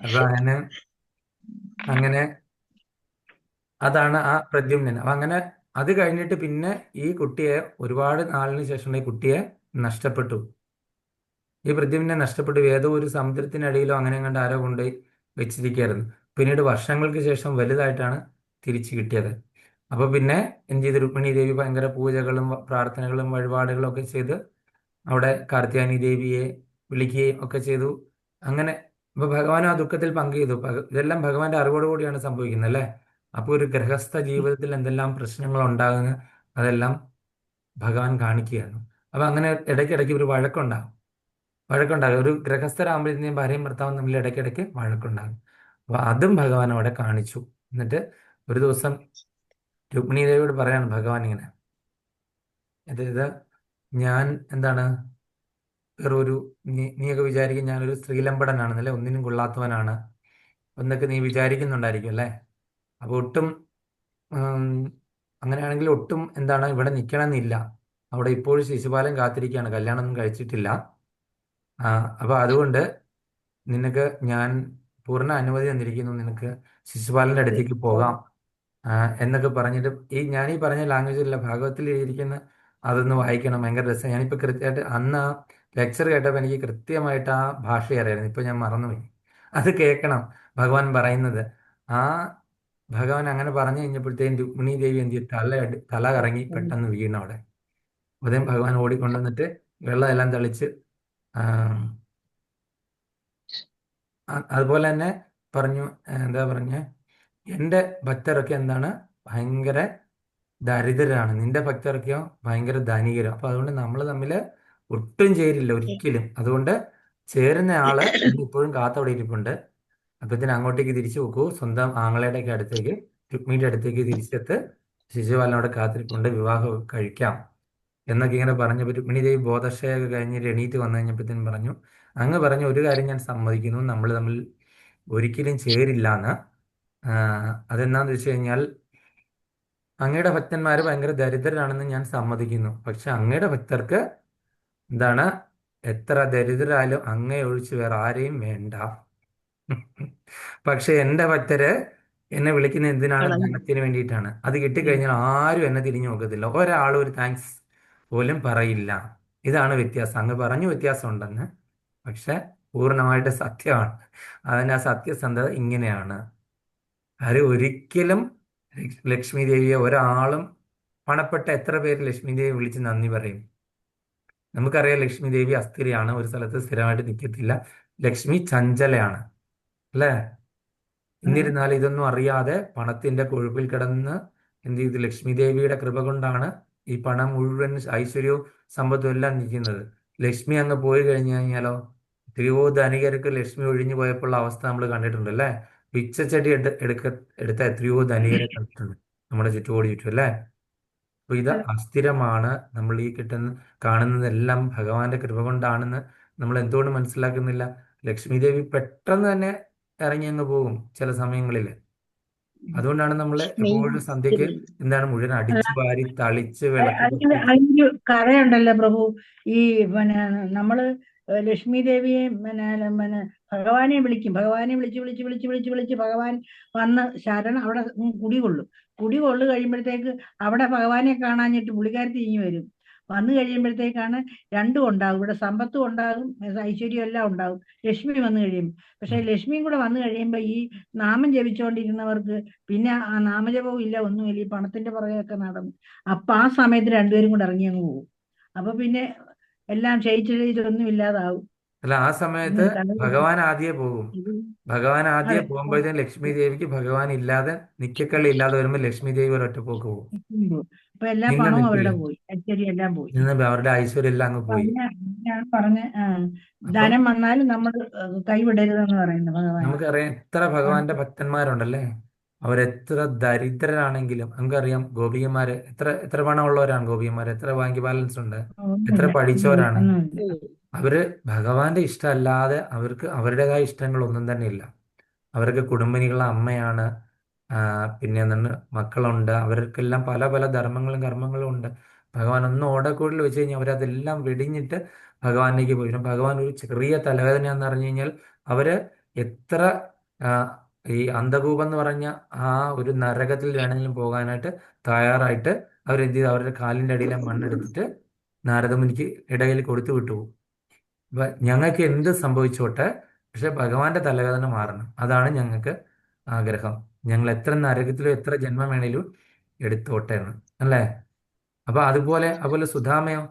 അപ്പൊ അങ്ങനെ അതാണ് ആ പ്രദ്യുമ്നൻ. അപ്പൊ അങ്ങനെ അത് കഴിഞ്ഞിട്ട് പിന്നെ ഈ കുട്ടിയെ ഒരുപാട് നാളിന് ശേഷം ഈ കുട്ടിയെ നഷ്ടപ്പെട്ടു. ഈ പ്രദ്യുമ്നെ നഷ്ടപ്പെട്ടു. ഏതോ ഒരു സമുദ്രത്തിനടിയിലോ അങ്ങനെ കണ്ട് ആരോ കൊണ്ടുപോയി വെച്ചിരിക്കുകയായിരുന്നു. പിന്നീട് വർഷങ്ങൾക്ക് ശേഷം വലുതായിട്ടാണ് തിരിച്ചു കിട്ടിയത്. അപ്പൊ പിന്നെ എന്ത് ചെയ്തു? രുക്മിണി ദേവി ഭയങ്കര പൂജകളും പ്രാർത്ഥനകളും വഴിപാടുകളും ഒക്കെ ചെയ്ത് അവിടെ കാർത്യായനി ദേവിയെ വിളിക്കുകയും ഒക്കെ ചെയ്തു. അങ്ങനെ ഇപ്പൊ ഭഗവാനും ആ ദുഃഖത്തിൽ പങ്കുചെയ്തു. ഇതെല്ലാം ഭഗവാന്റെ അറിവോടുകൂടിയാണ് സംഭവിക്കുന്നത്, അല്ലേ? അപ്പോൾ ഒരു ഗൃഹസ്ഥ ജീവിതത്തിൽ എന്തെല്ലാം പ്രശ്നങ്ങൾ ഉണ്ടാകുന്നു അതെല്ലാം ഭഗവാൻ കാണിക്കുകയാണ്. അപ്പൊ അങ്ങനെ ഇടയ്ക്കിടയ്ക്ക് ഒരു വഴക്കുണ്ടാകും. ഒരു ഗൃഹസ്ഥരാകുമ്പോഴത്തേക്കും ഭാര്യയും ഭർത്താവും തമ്മിൽ ഇടയ്ക്കിടയ്ക്ക് വഴക്കുണ്ടാകും. അപ്പൊ അതും ഭഗവാൻ അവിടെ കാണിച്ചു. എന്നിട്ട് ഒരു ദിവസം രുക്മിണി ദേവിയോട് പറയാണ് ഭഗവാൻ ഇങ്ങനെ, ഇത് ഞാൻ എന്താണ് വേറൊരു നീയൊക്കെ വിചാരിക്കും ഞാനൊരു സ്ത്രീലമ്പടനാണെന്നല്ലേ, ഒന്നിനും കൊള്ളാത്തവനാണ് എന്നൊക്കെ നീ വിചാരിക്കുന്നുണ്ടായിരിക്കും, അല്ലേ? അപ്പോൾ ഒട്ടും അങ്ങനെയാണെങ്കിൽ ഒട്ടും എന്താണ് ഇവിടെ നിൽക്കണമെന്നില്ല. അവിടെ ഇപ്പോഴും ശിശുപാലൻ കാത്തിരിക്കുകയാണ്, കല്യാണമൊന്നും കഴിച്ചിട്ടില്ല. അപ്പോൾ അതുകൊണ്ട് നിനക്ക് ഞാൻ പൂർണ്ണ അനുമതി തന്നിരിക്കുന്നു, നിനക്ക് ശിശുപാലൻ്റെ അടുത്തേക്ക് പോകാം എന്നൊക്കെ പറഞ്ഞിട്ട് ഞാനീ പറഞ്ഞ ലാംഗ്വേജിലല്ല, ഭാഗവത്തിൽ എഴുതിയിരിക്കുന്ന അതൊന്ന് വായിക്കണം, ഭയങ്കര രസം. ഞാനിപ്പോൾ കൃത്യമായിട്ട് അന്ന് ആ ലെക്ചർ കേട്ടപ്പോൾ എനിക്ക് കൃത്യമായിട്ട് ആ ഭാഷ അറിയായിരുന്നു. ഇപ്പം ഞാൻ മറന്നുപോയി. അത് കേൾക്കണം ഭഗവാൻ പറയുന്നത്. ആ ഭഗവാൻ അങ്ങനെ പറഞ്ഞു കഴിഞ്ഞപ്പോഴത്തേക്കും രുക്മിണി ദേവി എന്ത് ചെയ്യും? തല കറങ്ങി പെട്ടെന്ന് വീണു അവിടെ. ഉദയം ഭഗവാൻ ഓടിക്കൊണ്ടുവന്നിട്ട് വെള്ളമെല്ലാം തളിച്ച് അതുപോലെ തന്നെ പറഞ്ഞു, എന്താ പറഞ്ഞ്, എൻ്റെ ഭക്തരൊക്കെ എന്താണ് ഭയങ്കര ദരിദ്രരാണ്, നിന്റെ ഭക്തരൊക്കെയോ ഭയങ്കര ധനികരും. അപ്പൊ അതുകൊണ്ട് നമ്മൾ തമ്മിൽ ഒട്ടും ചേരില്ല ഒരിക്കലും. അതുകൊണ്ട് ചേരുന്ന ആള് ഇപ്പോഴും കാത്തവിടെ ഇരിപ്പുണ്ട്. അപ്പത്തിന് അങ്ങോട്ടേക്ക് തിരിച്ചു പോക്കൂ, സ്വന്തം ആങ്ങളയുടെ ഒക്കെ അടുത്തേക്ക്, രുക്മിണിയുടെ അടുത്തേക്ക് തിരിച്ചെത്ത്. ശിശുപാലൻ അവിടെ കാത്തിരിപ്പുണ്ട്, വിവാഹം കഴിക്കാം എന്നൊക്കെ ഇങ്ങനെ പറഞ്ഞപ്പോൾ രുക്മിണീദേവി ബോധക്ഷയൊക്കെ കഴിഞ്ഞിട്ട് എണീറ്റ് വന്നു കഴിഞ്ഞപ്പോഴത്തേനും പറഞ്ഞു, അങ്ങ് പറഞ്ഞ ഒരു കാര്യം ഞാൻ സമ്മതിക്കുന്നു, നമ്മൾ തമ്മിൽ ഒരിക്കലും ചേരില്ല. അതെന്നാന്ന് വെച്ച് കഴിഞ്ഞാൽ അങ്ങയുടെ ഭക്തന്മാർ ഭയങ്കര ദരിദ്രരാണെന്ന് ഞാൻ സമ്മതിക്കുന്നു. പക്ഷെ അങ്ങയുടെ ഭക്തർക്ക് എന്താണ്, എത്ര ദരിദ്രരായാലും അങ്ങയെ ഒഴിച്ച് വേറെ ആരെയും വേണ്ട. പക്ഷെ എൻ്റെ ഭക്തര് എന്നെ വിളിക്കുന്നത് എന്തിനാണ്? കളഞ്ഞു. ധനത്തിന് വേണ്ടിയിട്ടാണ്. അത് കിട്ടിക്കഴിഞ്ഞാൽ ആരും എന്നെ തിരിഞ്ഞു നോക്കത്തില്ല, ഒരാളും ഒരു താങ്ക്സ് പോലും പറയില്ല. ഇതാണ് വ്യത്യാസം. അങ്ങ് പറഞ്ഞു വ്യത്യാസം ഉണ്ടെന്ന്, പക്ഷെ പൂർണ്ണമായിട്ട് സത്യമാണ്. അതിൻ്റെ ആ സത്യസന്ധത ഇങ്ങനെയാണ്. ആരും ഒരിക്കലും ലക്ഷ്മി ദേവിയെ ഒരാളും, പണപ്പെട്ട എത്ര പേര് ലക്ഷ്മി ദേവിയെ വിളിച്ച് നന്ദി പറയും? നമുക്കറിയാം ലക്ഷ്മി ദേവി അസ്ഥിരയാണ്, ഒരു സ്ഥലത്ത് സ്ഥിരമായിട്ട് നിൽക്കത്തില്ല. ലക്ഷ്മി ചഞ്ചലയാണ്, അല്ലേ? എന്നിരുന്നാലും ഇതൊന്നും അറിയാതെ പണത്തിന്റെ കൊഴുപ്പിൽ കിടന്ന് എന്ത് ചെയ്തു? ലക്ഷ്മി ദേവിയുടെ കൃപ കൊണ്ടാണ് ഈ പണം മുഴുവൻ, ഐശ്വര്യവും സമ്പത്തും എല്ലാം നിൽക്കുന്നത്. ലക്ഷ്മി അങ്ങ് പോയി കഴിഞ്ഞു കഴിഞ്ഞാലോ, എത്രയോ ധനികർക്ക് ലക്ഷ്മി ഒഴിഞ്ഞു പോയപ്പോൾ അവസ്ഥ നമ്മൾ കണ്ടിട്ടുണ്ട്, അല്ലേ? പിച്ചച്ചട്ടി എടുത്ത എത്രയോ ധനികരെ കണ്ടിട്ടുണ്ട് നമ്മുടെ ചുറ്റോടി ചുറ്റും, അല്ലേ? അപ്പൊ ഇത് അസ്ഥിരമാണ്. നമ്മൾ ഈ കാണുന്നതെല്ലാം ഭഗവാന്റെ കൃപ കൊണ്ടാണെന്ന് നമ്മൾ എന്തുകൊണ്ട് മനസ്സിലാക്കുന്നില്ല? ലക്ഷ്മി ദേവി പെട്ടെന്ന് തന്നെ ഇറങ്ങി അങ്ങ് പോകും ചില സമയങ്ങളിൽ. അതുകൊണ്ടാണ് നമ്മൾ എപ്പോഴും സന്ധ്യക്ക് എന്താണ് മുഴുവൻ അടിച്ചു വാരി തളിച്ച് വിളക്ക് അതിന് കത്തിച്ച്. അതിനൊരു കഥയുണ്ടല്ലോ പ്രഭു. ഈ പിന്നെ നമ്മള് ലക്ഷ്മി ദേവിയെ ഭഗവാനെ വിളിക്കും. ഭഗവാനെ വിളിച്ച് വിളിച്ച് വിളിച്ച് വിളിച്ച് വിളിച്ച് ഭഗവാൻ വന്ന് ശരണം അവിടെ കുടികൊള്ളും. കുടികൊള്ളു കഴിയുമ്പോഴത്തേക്ക് അവിടെ ഭഗവാനെ കാണാഞ്ഞിട്ട് പുള്ളിക്കാരത്തി ഇങ്ങി വരും. വന്നു കഴിയുമ്പോഴത്തേക്കാണ് രണ്ടും ഉണ്ടാകും. ഇവിടെ സമ്പത്തും ഉണ്ടാകും, ഐശ്വര്യം എല്ലാം ഉണ്ടാകും ലക്ഷ്മി വന്നു കഴിയുമ്പോൾ. പക്ഷെ ലക്ഷ്മിയും കൂടെ വന്നു കഴിയുമ്പോൾ ഈ നാമം ജപിച്ചുകൊണ്ടിരുന്നവർക്ക് പിന്നെ ആ നാമജപവും ഇല്ല, ഒന്നുമില്ല, ഈ പണത്തിന്റെ പുറകെയൊക്കെ നടന്നു. അപ്പൊ ആ സമയത്ത് രണ്ടുപേരും കൂടെ ഇറങ്ങി അങ്ങ് പോകും. അപ്പൊ പിന്നെ എല്ലാം ക്ഷയിച്ചൊന്നും ഇല്ലാതാവും. അല്ല, ആ സമയത്ത് ഇങ്ങനെ കഥ ഭഗവാൻ ആദ്യേ പോകും. ഭഗവാൻ ആദ്യം അതെ. പോകുമ്പോഴത്തേക്കും ലക്ഷ്മി ദേവിക്ക് ഭഗവാൻ ഇല്ലാതെ, നിക്കക്കള്ളി ഇല്ലാതെ വരുമ്പോൾ ലക്ഷ്മി ദേവി ഒരൊറ്റ പോക്ക് പോകും. അപ്പൊ എല്ലാ പിന്നെ പണവും നിൽക്കില്ല. അവരുടെ പോയി, ഐശ്വര്യം എല്ലാം പോയി. നിന്ന് അവരുടെ ഐശ്വര്യം എല്ലാം അങ്ങ് അപ്പൊ പോയി. അതിനാണ് പറഞ്ഞ അപ്പം ധനം വന്നാലും നമ്മൾ കൈവിടരുതെന്ന് പറയുന്നത് ഭഗവാൻ. നമുക്കറിയാം എത്ര ഭഗവാന്റെ ഭക്തന്മാരുണ്ടല്ലേ, അവരെത്ര ദരിദ്രരാണെങ്കിലും. നമുക്കറിയാം ഗോപികമാര് എത്ര എത്ര പണമുള്ളവരാണ് ഗോപികമാര്, എത്ര ബാങ്ക് ബാലൻസ് ഉണ്ട്, എത്ര ഒന്നുമില്ല, പഠിച്ചവരാണ്. ഒന്നുമില്ല. അവര് ഭഗവാന്റെ ഇഷ്ടമല്ലാതെ അവർക്ക് അവരുടേതായ ഇഷ്ടങ്ങളൊന്നും തന്നെ ഇല്ല. അവർക്ക് കുടുംബിനികളുടെ അമ്മയാണ്, പിന്നെ എന്താണ് മക്കളുണ്ട്, അവർക്കെല്ലാം പല പല ധർമ്മങ്ങളും കർമ്മങ്ങളും ഉണ്ട്. ഭഗവാൻ ഒന്ന് ഓടക്കൂടിൽ വെച്ച് കഴിഞ്ഞാൽ അവരതെല്ലാം വെടിഞ്ഞിട്ട് ഭഗവാനിലേക്ക് പോയി. പിന്നെ ഭഗവാൻ ഒരു ചെറിയ തലവേദന എന്ന് പറഞ്ഞു കഴിഞ്ഞാൽ അവര് എത്ര ആ, ഈ അന്ധകൂപം എന്ന് പറഞ്ഞ ആ ഒരു നരകത്തിൽ വേണമെങ്കിലും പോകാനായിട്ട് തയ്യാറായിട്ട് അവരെന്ത് ചെയ്തു? അവരുടെ കാലിൻ്റെ അടിയിലെ മണ്ണെടുത്തിട്ട് നാരദമുനിക്ക് ഇടയിൽ കൊടുത്തു വിട്ടു. അപ്പൊ ഞങ്ങൾക്ക് എന്ത് സംഭവിച്ചോട്ടെ, പക്ഷെ ഭഗവാന്റെ തലവേദന മാറണം, അതാണ് ഞങ്ങൾക്ക് ആഗ്രഹം. ഞങ്ങൾ എത്ര നരകത്തിലും എത്ര ജന്മം വേണേലും എടുത്തോട്ടെ എന്ന്, അല്ലേ? അപ്പൊ അതുപോലെ സുധാമയോ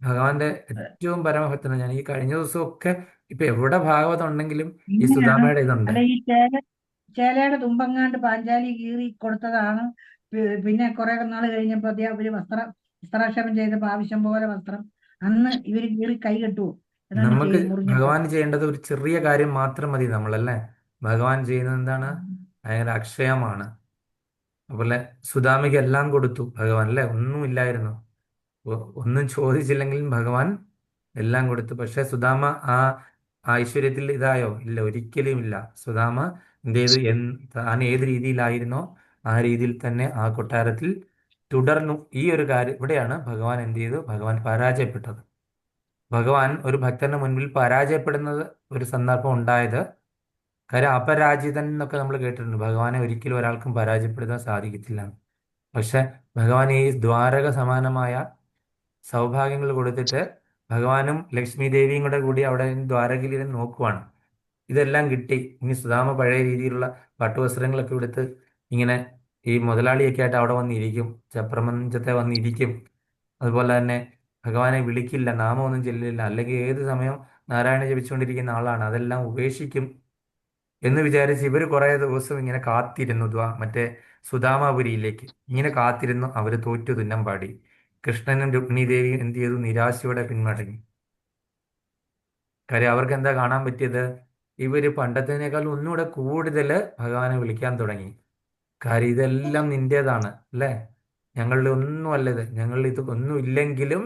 ഭഗവാന്റെ ഏറ്റവും പരമഭക്തനാണ്. ഞാൻ ഈ കഴിഞ്ഞ ദിവസമൊക്കെ ഇപ്പൊ എവിടെ ഭാഗവതം ഉണ്ടെങ്കിലും ഈ ഇങ്ങനെയാണ്. സുധാമയുടെ ഇതുണ്ട്. അല്ല, ഈ ചേലയുടെ തുമ്പങ്ങാണ്ട് പാഞ്ചാലി കീറി കൊടുത്തതാണ്. പിന്നെ കുറെ നാൾ കഴിഞ്ഞപ്പോ അവര് വസ്ത്രാക്ഷരം ചെയ്തപ്പോ ആവശ്യം പോലെ വസ്ത്രം അന്ന് ഇവര് കീറി കൈ കെട്ടുവോ? ഏതാണ്ട് നമുക്ക് ചെയ്യും മുറിഞ്ഞപ്പോ. ഭഗവാൻ ചെയ്യേണ്ടത് ഒരു ചെറിയ കാര്യം മാത്രം മതി നമ്മളല്ലേ. ഭഗവാൻ ചെയ്യുന്നത് എന്താണ്? ഭയങ്കര അക്ഷയമാണ്. അതുപോലെ സുധാമയ്ക്ക് എല്ലാം കൊടുത്തു ഭഗവാൻ, അല്ലേ? ഒന്നുമില്ലായിരുന്നു, ഒന്നും ചോദിച്ചില്ലെങ്കിലും ഭഗവാൻ എല്ലാം കൊടുത്തു. പക്ഷെ സുധാമ ആ ഐശ്വര്യത്തിൽ ഇതായോ? ഇല്ല, ഒരിക്കലും ഇല്ല. സുധാമ എന്ത് ചെയ്തു? താൻ ഏത് രീതിയിലായിരുന്നോ ആ രീതിയിൽ തന്നെ ആ കൊട്ടാരത്തിൽ തുടർന്നു. ഈ ഒരു കാര്യം ഇവിടെയാണ് ഭഗവാൻ എന്ത് ചെയ്തു? ഭഗവാൻ പരാജയപ്പെട്ടത്. ഭഗവാൻ ഒരു ഭക്തന്റെ മുൻപിൽ പരാജയപ്പെടുന്നത് ഒരു സന്ദർഭം ഉണ്ടായത്. കാര്യം അപരാജിതൻ എന്നൊക്കെ നമ്മൾ കേട്ടിട്ടുണ്ട്. ഭഗവാനെ ഒരിക്കലും ഒരാൾക്കും പരാജയപ്പെടുത്താൻ സാധിക്കത്തില്ല. പക്ഷെ ഭഗവാൻ ഈ ദ്വാരക സമാനമായ സൗഭാഗ്യങ്ങൾ കൊടുത്തിട്ട് ഭഗവാനും ലക്ഷ്മി ദേവിയും കൂടി അവിടെ ദ്വാരകയിലിരുന്ന് നോക്കുവാണ്. ഇതെല്ലാം കിട്ടി. ഇനി സുധാമ പഴയ രീതിയിലുള്ള പട്ടുവസ്ത്രങ്ങളൊക്കെ എടുത്ത് ഇങ്ങനെ ഈ മുതലാളിയൊക്കെ ആയിട്ട് അവിടെ വന്നിരിക്കും, ചപ്രമഞ്ചത്തെ വന്നിരിക്കും. അതുപോലെ തന്നെ ഭഗവാനെ വിളിക്കില്ല, നാമമൊന്നും ചെല്ലില്ല. അല്ലെങ്കിൽ ഏത് സമയം നാരായണ ജപിച്ചുകൊണ്ടിരിക്കുന്ന ആളാണ്, അതെല്ലാം ഉപേക്ഷിക്കും എന്ന് വിചാരിച്ച് ഇവർ കുറേ ദിവസം ഇങ്ങനെ കാത്തിരുന്നു. മറ്റേ സുധാമാപുരിയിലേക്ക് ഇങ്ങനെ കാത്തിരുന്നു. അവർ തോറ്റു തുന്നം പാടി. കൃഷ്ണനും രുക്മിണി ദേവിയും എന്ത് ചെയ്തു? നിരാശയോടെ പിന്മടങ്ങി. കാര്യം അവർക്ക് എന്താ കാണാൻ പറ്റിയത്? ഇവര് പണ്ടത്തേനേക്കാൾ ഒന്നുകൂടെ കൂടുതൽ ഭഗവാനെ വിളിക്കാൻ തുടങ്ങി. കാര്യം ഇതെല്ലാം നിന്റേതാണ് അല്ലേ? ഞങ്ങളുടെ ഒന്നുമല്ല ഇത്. ഞങ്ങളിൽ ഇത് ഒന്നും ഇല്ലെങ്കിലും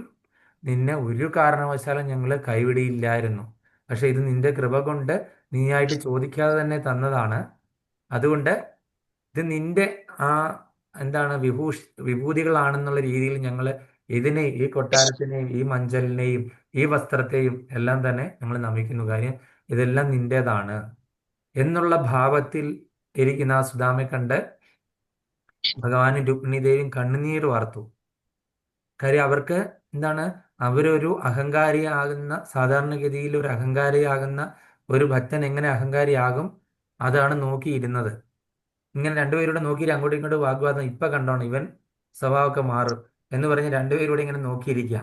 നിന്നെ ഒരു കാരണവശാലും ഞങ്ങൾ കൈവിടിയില്ലായിരുന്നു. പക്ഷെ ഇത് നിന്റെ കൃപ കൊണ്ട് നീയായിട്ട് ചോദിക്കാതെ തന്നെ തന്നതാണ്. അതുകൊണ്ട് ഇത് നിന്റെ ആ എന്താണ് വിഭൂതികളാണെന്നുള്ള രീതിയിൽ ഞങ്ങൾ ഇതിനെ, ഈ കൊട്ടാരത്തിനെയും ഈ മഞ്ചലിനെയും ഈ വസ്ത്രത്തെയും എല്ലാം തന്നെ ഞങ്ങൾ നമിക്കുന്നു. കാര്യം ഇതെല്ലാം നിന്റേതാണ് എന്നുള്ള ഭാവത്തിൽ ഇരിക്കുന്ന ആ സുദാമയെ കണ്ട് ഭഗവാനും രുക്മിണിദേവിയും കണ്ണുനീർ വാർത്തു. കാര്യം അവർക്ക് എന്താണ്, അവരൊരു അഹങ്കാരിയാകുന്ന, സാധാരണഗതിയിൽ ഒരു അഹങ്കാരിയാകുന്ന ഒരു ഭക്തൻ എങ്ങനെ അഹങ്കാരിയാകും അതാണ് നോക്കിയിരുന്നത്. ഇങ്ങനെ രണ്ടുപേരുടെ നോക്കി അങ്ങോട്ടും ഇങ്ങോട്ടും വാഗ്വാദം. ഇപ്പൊ കണ്ടോണം ഇവൻ സ്വഭാവമൊക്കെ മാറും എന്ന് പറഞ്ഞ് രണ്ടുപേരൂടെ ഇങ്ങനെ നോക്കിയിരിക്കുക.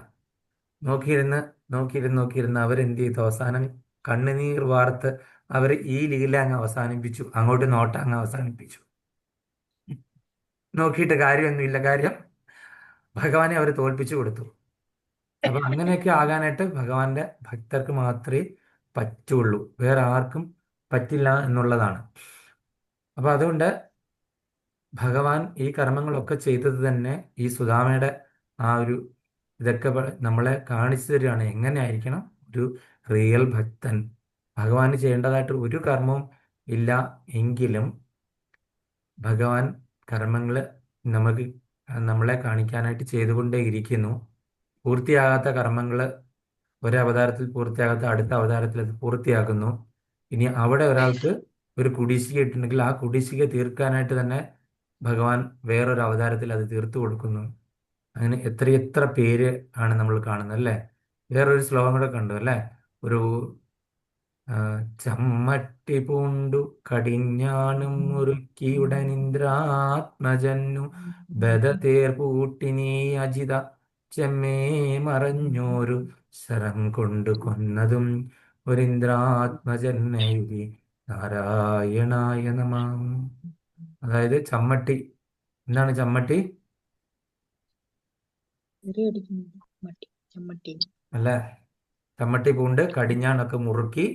നോക്കിയിരുന്ന് നോക്കിയിരുന്ന് നോക്കിയിരുന്ന് അവരെന്ത് ചെയ്തു? അവസാനം കണ്ണുനീർ വാർത്ത് അവർ ഈ ലീല അങ്ങ് അവസാനിപ്പിച്ചു. അങ്ങോട്ട് നോട്ടം അങ്ങ് അവസാനിപ്പിച്ചു. നോക്കിയിട്ട് കാര്യമൊന്നുമില്ല. കാര്യം ഭഗവാനെ അവർ തോൽപ്പിച്ചു കൊടുത്തു. അപ്പൊ അങ്ങനെയൊക്കെ ആകാനായിട്ട് ഭഗവാന്റെ ഭക്തർക്ക് മാത്രമേ പറ്റുള്ളൂ, വേറെ ആർക്കും പറ്റില്ല എന്നുള്ളതാണ്. അപ്പൊ അതുകൊണ്ട് ഭഗവാൻ ഈ കർമ്മങ്ങളൊക്കെ ചെയ്തത് തന്നെ ഈ സുദാമയുടെ ആ ഒരു ഇതൊക്കെ നമ്മളെ കാണിച്ചു തരികയാണ് എങ്ങനെ ആയിരിക്കണം ഒരു റിയൽ ഭക്തൻ. ഭഗവാന് ചെയ്യേണ്ടതായിട്ട് ഒരു കർമ്മവും ഇല്ല എങ്കിലും ഭഗവാൻ കർമ്മങ്ങൾ നമുക്ക് നമ്മളെ കാണിക്കാനായിട്ട് ചെയ്തുകൊണ്ടേ ഇരിക്കുന്നു. പൂർത്തിയാകാത്ത കർമ്മങ്ങൾ ഒരവതാരത്തിൽ പൂർത്തിയാകാത്ത അടുത്ത അവതാരത്തിൽ അത് പൂർത്തിയാക്കുന്നു. ഇനി അവിടെ ഒരാൾക്ക് ഒരു കുടിശ്ശിക ഇട്ടുണ്ടെങ്കിൽ ആ കുടിശ്ശിക തീർക്കാനായിട്ട് തന്നെ ഭഗവാൻ വേറൊരു അവതാരത്തിൽ അത് തീർത്തു കൊടുക്കുന്നു. അങ്ങനെ എത്രയെത്ര പേര് ആണ് നമ്മൾ കാണുന്നത് അല്ലേ? വേറൊരു ശ്ലോകം കൂടെ കണ്ടു അല്ലേ? ഒരു ചമ്മട്ടി പൂണ്ടു കടിഞ്ഞാണും മുറുക്കിയുടനിന്ദ്രാത്മജന്നു ബദതേർ പൂട്ടിനീ അജിത ചെമ്മേ മറഞ്ഞോരു ശരം കൊണ്ടു കൊന്നതും ഒരിന്ദ്രാത്മജന്മയുഗി നാരായണായ നമഃ. അതായത് ചമ്മട്ടി, എന്താണ് ചമ്മട്ടി അല്ല, ചമ്മട്ടി പൂണ്ട് കടിഞ്ഞാണൊക്കെ മുറുക്കി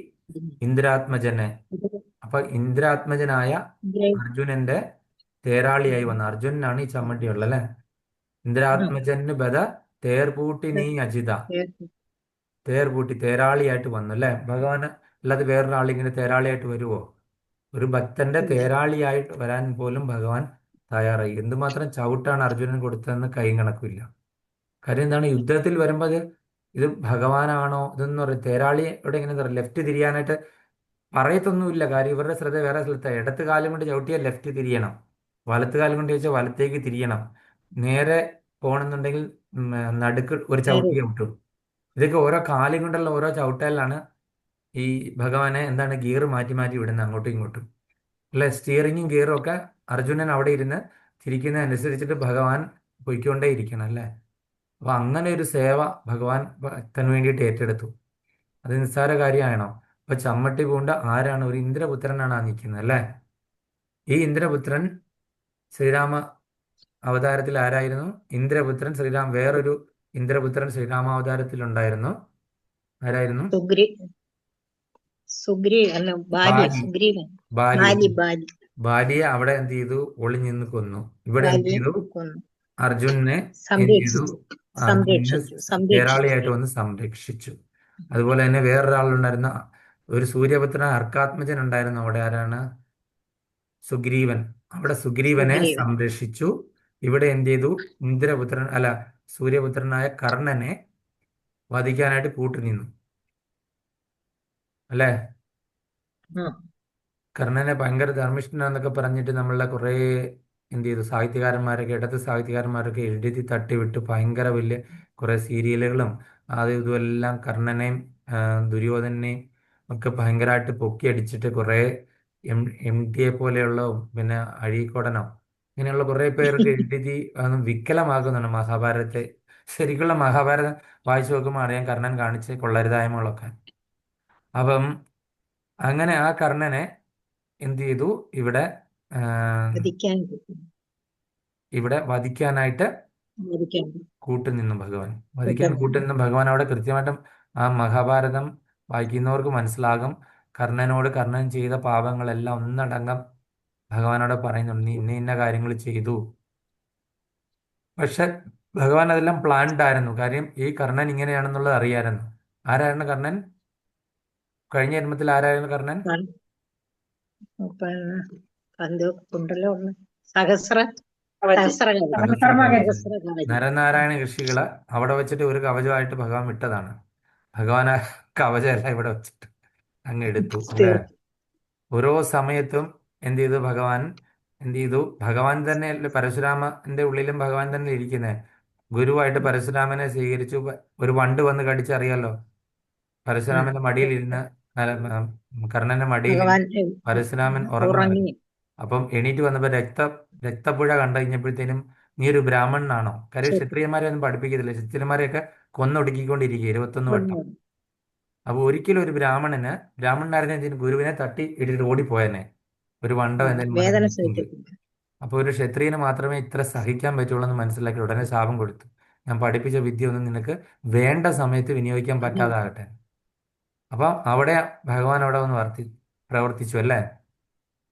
ഇന്ദ്രാത്മജനെ, അപ്പൊ ഇന്ദ്രാത്മജനായ അർജുനന്റെ തേരാളിയായി വന്ന അർജുനനാണ് ഈ ചമ്മട്ടി ഉള്ളത് അല്ലെ. ഇന്ദ്രാത്മജന് ബദ തേർപൂട്ടി നീ അജിത, തേർപൂട്ടി തേരാളിയായിട്ട് വന്നു അല്ലെ ഭഗവാന്. അല്ലാതെ വേറൊരാളിങ്ങനെ തേരാളിയായിട്ട് വരുവോ? ഒരു ഭക്തന്റെ തേരാളിയായിട്ട് വരാൻ പോലും ഭഗവാൻ തയ്യാറായി. എന്തുമാത്രം ചവിട്ടാണ് അർജുനൻ കൊടുത്തതെന്ന് കൈ കണക്കില്ല. കാര്യം എന്താണ്, യുദ്ധത്തിൽ വരുമ്പോൾ ഇത് ഭഗവാനാണോ ഇതെന്ന് പറയും. തേരാളിയോടെ ഇങ്ങനെ ലെഫ്റ്റ് തിരിയാനായിട്ട് പറയത്തൊന്നുമില്ല. കാര്യം ഇവരുടെ ശ്രദ്ധ വേറെ സ്ഥലത്താണ്. ഇടത്ത് കാലം കൊണ്ട് ചവിട്ടിയാൽ ലെഫ്റ്റ് തിരിയണം, വലത്ത് കാലം കൊണ്ട് ചോദിച്ചാൽ വലത്തേക്ക് തിരിയണം. നേരെ പോകണമെന്നുണ്ടെങ്കിൽ നടുക്ക് ഒരു ചവിട്ടി ചവിട്ടും. ഇതൊക്കെ ഓരോ കാലം കൊണ്ടുള്ള ഓരോ ചവിട്ടാലാണ് ഈ ഭഗവാനെ എന്താണ് ഗിയർ മാറ്റി മാറ്റി വിടുന്നത് അങ്ങോട്ടും ഇങ്ങോട്ടും അല്ലെ. സ്റ്റിയറിങ്ങും ഗിയറും ഒക്കെ അർജുനൻ അവിടെ ഇരുന്ന് തിരിക്കുന്നതനുസരിച്ചിട്ട് ഭഗവാൻ പൊയ്ക്കൊണ്ടേ ഇരിക്കണം അല്ലേ. അപ്പൊ അങ്ങനെ ഒരു സേവ ഭഗവാൻ ഭക്തന് വേണ്ടിയിട്ട് ഏറ്റെടുത്തു. അത് നിസ്സാര കാര്യമാണോ? അപ്പൊ ചമ്മട്ടി പൂണ്ട ആരാണ്? ഒരു ഇന്ദ്രപുത്രനാണ് ആ നിൽക്കുന്നത് അല്ലേ. ഈ ഇന്ദ്രപുത്രൻ ശ്രീരാമ അവതാരത്തിൽ ആരായിരുന്നു? ഇന്ദ്രപുത്രൻ ശ്രീരാം. വേറൊരു ഇന്ദ്രപുത്രൻ ശ്രീരാമാവതാരത്തിൽ ഉണ്ടായിരുന്നു. ആരായിരുന്നു? ബാലി. ബാലിയെ അവിടെ എന്ത് ചെയ്തു? ഒളിഞ്ഞു നിന്ന് കൊന്നു. ഇവിടെ എന്ത് ചെയ്തു? അർജുനെ എന്ത് ചെയ്തു? അർജുനെ തേരാളിയായിട്ട് വന്ന് സംരക്ഷിച്ചു. അതുപോലെ തന്നെ വേറൊരാളുണ്ടായിരുന്ന ഒരു സൂര്യപുത്രൻ അർക്കാത്മജൻ ഉണ്ടായിരുന്നു. അവിടെ ആരാണ്? സുഗ്രീവൻ. അവിടെ സുഗ്രീവനെ സംരക്ഷിച്ചു. ഇവിടെ എന്ത് ചെയ്തു? ഇന്ദ്രപുത്രൻ അല്ല സൂര്യപുത്രനായ കർണനെ വധിക്കാനായിട്ട് കൂട്ടുനിന്നു അല്ലേ. കർണനെ ഭയങ്കര ധർമ്മിഷ്ഠനാന്നൊക്കെ പറഞ്ഞിട്ട് നമ്മളെ കുറേ എന്ത് ചെയ്തു? സാഹിത്യകാരന്മാരൊക്കെ, ഇടത്ത് സാഹിത്യകാരന്മാരൊക്കെ എഴുതി തട്ടിവിട്ട് ഭയങ്കര വലിയ കുറേ സീരിയലുകളും അത് ഇതുമെല്ലാം കർണനെയും ദുര്യോധനെയും ഒക്കെ ഭയങ്കരമായിട്ട് പൊക്കിയടിച്ചിട്ട് കുറേ എം ടിയെ പോലെയുള്ള, പിന്നെ അഴീക്കോടനോ ഇങ്ങനെയുള്ള കുറേ പേരൊക്കെ എഴുതി വിക്കലമാക്കുന്നുണ്ട് മഹാഭാരതത്തെ. ശരിക്കുള്ള മഹാഭാരതം വായിച്ചു നോക്കുമ്പോൾ അറിയാം കർണൻ കാണിച്ച് കൊള്ളരുതായ്മകളൊക്കെ. അപ്പം അങ്ങനെ ആ കർണനെ എന്ത് ചെയ്തു? ഇവിടെ വധിക്കാനായിട്ട് കൂട്ടുനിന്നു ഭഗവാൻ. വധിക്കാൻ കൂട്ടുനിന്ന ഭഗവാൻ അവിടെ കൃത്യമായിട്ടും ആ മഹാഭാരതം വായിക്കുന്നവർക്ക് മനസ്സിലാകും കർണനോട് കർണൻ ചെയ്ത പാപങ്ങളെല്ലാം ഒന്നടങ്കം ഭഗവാനോട് പറയുന്നുണ്ട് നീ ഇന്ന ഇന്ന കാര്യങ്ങൾ ചെയ്തു. പക്ഷെ ഭഗവാൻ അതെല്ലാം പ്ലാൻഡ് ആയിരുന്നു. കാര്യം ഈ കർണൻ ഇങ്ങനെയാണെന്നുള്ളത് അറിയാമായിരുന്നു. ആരായിരുന്നു കർണൻ? കഴിഞ്ഞ ജന്മത്തിൽ ആരായിരുന്നു കർണൻ? ഉണ്ടല്ലോ ഒന്ന് സഹസ്ര സഹസ്രകവചം. സഹസ്രകവചം. നരനാരായണ ഋഷികളെ അവിടെ വെച്ചിട്ട് ഒരു കവചമായിട്ട് ഭഗവാൻ വിട്ടതാണ്. ഭഗവാൻ ആ കവചമെല്ലാം ഇവിടെ വെച്ചിട്ട് അങ്ങ് എടുത്തു അല്ലേ? ഓരോ സമയത്തും എന്ത് ചെയ്തു ഭഗവാൻ? എന്ത് ചെയ്തു? ഭഗവാൻ തന്നെ പരശുരാമന്റെ ഉള്ളിലും ഭഗവാൻ തന്നെ ഇരിക്കുന്നത്. ഗുരുവായിട്ട് പരശുരാമനെ സ്വീകരിച്ചു. ഒരു വണ്ട് വന്ന് കടിച്ചറിയാലോ. പരശുരാമന്റെ മടിയിലിരുന്ന് കർണന്റെ മടിയിലിരുന്ന് ഭഗവാൻ പരശുരാമൻ ഉറങ്ങുന്നത്. ഉറങ്ങി. അപ്പം എണീറ്റ് വന്നപ്പോൾ രക്തപ്പുഴ കണ്ടു കഴിഞ്ഞപ്പോഴത്തേനും നീ ഒരു ബ്രാഹ്മണനാണോ? കാര്യം ക്ഷത്രിയന്മാരെ ഒന്നും പഠിപ്പിക്കത്തില്ല. ക്ഷത്രിയന്മാരെയൊക്കെ കൊന്നൊടുക്കിക്കൊണ്ടിരിക്കുക 21 വട്ടം. അപ്പോൾ ഒരിക്കലും ഒരു ബ്രാഹ്മണനായിരുന്ന ഗുരുവിനെ തട്ടി ഇട്ടിട്ട് ഓടിപ്പോയനെ. ഒരു വണ്ടം എന്തെങ്കിലും വേദന വന്നെങ്കിൽ. സഹിക്കത്തില്ല. അപ്പോൾ ഒരു ക്ഷത്രിയന് മാത്രമേ ഇത്ര സഹിക്കാൻ പറ്റുള്ളൂ എന്ന് മനസ്സിലാക്കി ഉടനെ ശാപം കൊടുത്തു. ഞാൻ പഠിപ്പിച്ച വിദ്യ ഒന്നും നിനക്ക് വേണ്ട സമയത്ത് വിനിയോഗിക്കാൻ പറ്റാതാകട്ടെ. അപ്പം അവിടെ ഭഗവാൻ അവിടെ വന്ന് പ്രവർത്തിച്ചു അല്ലേ?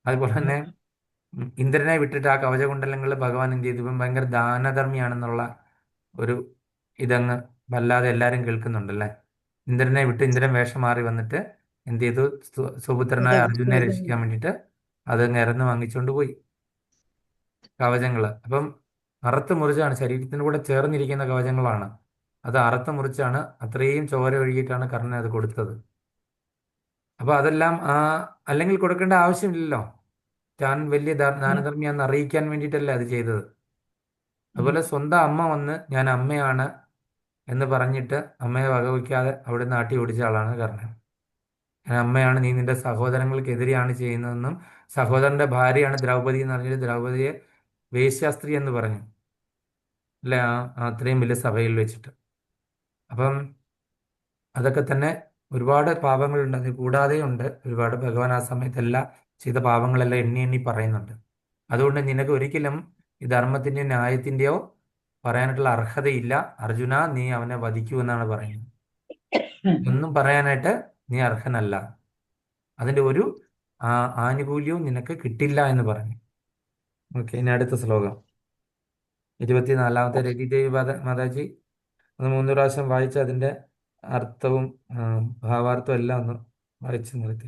അതുപോലെ തന്നെ ഇന്ദ്രനെ വിട്ടിട്ട് ആ കവചകുണ്ടലങ്ങൾ ഭഗവാൻ എന്ത് ചെയ്തു? ഇപ്പം ഭയങ്കര ദാനധർമ്മിയാണെന്നുള്ള ഒരു ഇതങ്ങ് വല്ലാതെ എല്ലാവരും കേൾക്കുന്നുണ്ടല്ലേ. ഇന്ദ്രനെ വിട്ട് ഇന്ദ്രൻ വേഷം മാറി വന്നിട്ട് എന്ത് ചെയ്തു? സുപുത്രനായ അർജുനെ രക്ഷിക്കാൻ വേണ്ടിയിട്ട് അത് നിരന്ന് വാങ്ങിച്ചുകൊണ്ട് പോയി കവചങ്ങള്. അപ്പം അറുത്ത് മുറിച്ചാണ്, ശരീരത്തിൻ്റെ കൂടെ ചേർന്നിരിക്കുന്ന കവചങ്ങളാണ്. അത് അറുത്ത് മുറിച്ചാണ്, അത്രയും ചോര ഒഴുകിയിട്ടാണ് കർണൻ അത് കൊടുത്തത്. അപ്പൊ അതെല്ലാം അല്ലെങ്കിൽ കൊടുക്കേണ്ട ആവശ്യമില്ലല്ലോ. താൻ വലിയ ദാനധർമ്മിയാന്ന് അറിയിക്കാൻ വേണ്ടിയിട്ടല്ലേ അത് ചെയ്തത്. അതുപോലെ സ്വന്തം അമ്മ വന്ന് ഞാൻ അമ്മയാണ് എന്ന് പറഞ്ഞിട്ട് അമ്മയെ വകവയ്ക്കാതെ അവിടെ നാട്ടി ഓടിച്ച ആളാണ് കർണൻ. ഞാൻ അമ്മയാണ്, നീ നിന്റെ സഹോദരങ്ങൾക്കെതിരെയാണ് ചെയ്യുന്നതെന്നും സഹോദരന്റെ ഭാര്യയാണ് ദ്രൗപദി എന്ന് പറഞ്ഞിട്ട് ദ്രൗപദിയെ വേശ്യാസ്ത്രീ എന്ന് പറഞ്ഞു അല്ലെ അത്രയും വലിയ സഭയിൽ വെച്ചിട്ട്. അപ്പം അതൊക്കെ തന്നെ ഒരുപാട് പാപങ്ങളുണ്ട്. അത് കൂടാതെ ഉണ്ട് ഒരുപാട്. ഭഗവാൻ ആ സമയത്തെല്ലാം ചെയ്ത പാപങ്ങളെല്ലാം എണ്ണി എണ്ണി പറയുന്നുണ്ട്. അതുകൊണ്ട് നിനക്ക് ഒരിക്കലും ഈ ധർമ്മത്തിൻ്റെയോ ന്യായത്തിൻ്റെയോ പറയാനായിട്ടുള്ള അർഹതയില്ല. അർജുന, നീ അവനെ വധിക്കൂ എന്നാണ് പറയുന്നത്. ഒന്നും പറയാനായിട്ട് നീ അർഹനല്ല. അതിൻ്റെ ഒരു ആനുകൂല്യവും നിനക്ക് കിട്ടില്ല എന്ന് പറഞ്ഞു. ഓക്കെ, ഇനി അടുത്ത ശ്ലോകം 24-ാമത്തെ രതിദേവി മാതാജി ഒന്ന് 3 പ്രാവശ്യം വായിച്ച് അതിൻ്റെ അർത്ഥവും ഭാവാർത്ഥവും എല്ലാം ഒന്ന് വായിച്ച് നിർത്തി.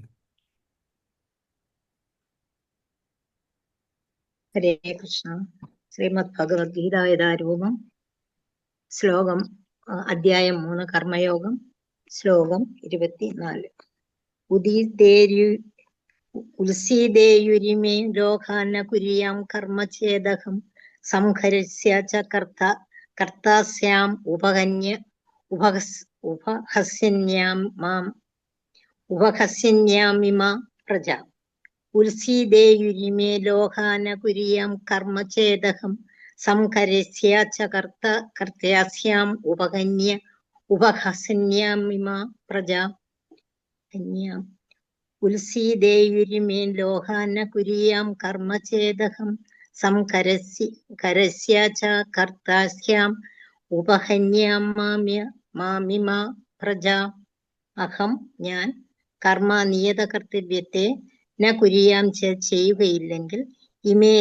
ഹരേ കൃഷ്ണ. ശ്രീമദ് ഭഗവത്ഗീത യഥാരൂപം. ശ്ലോകം അധ്യായം 3 കർമ്മയോഗം. ശ്ലോകം 24. ഉത്സീദേയുരിമേ ലോകാന കുര്യാം കർമ്മചേദകം സംഹരസ്യ ച കർത്താസ്യാം ഉപഹസ്യന്യാമിമാ പ്രജ. ഉത്സീദേയുരിമേ ലോകാന കുര്യാം കർമ്മചേദകം സംഹരസ്യ ച കർത്താസ്യാം ഉപഹസ്യന്യാമിമാ പ്രജ. ഉത്സീദേയുരിമേ ലോകാന കുര്യാം കർമ്മചേദകം സംഹരസ്യ ച കർത്താസ്യാം ഉപഹന്യാമിമാ പ്രജ. അഹം ഞാൻ കർമ്മ നിയത കർത്തവ്യത്തെ ന കുര്യാം ചെയ്യുകയില്ലെങ്കിൽ ഇമേ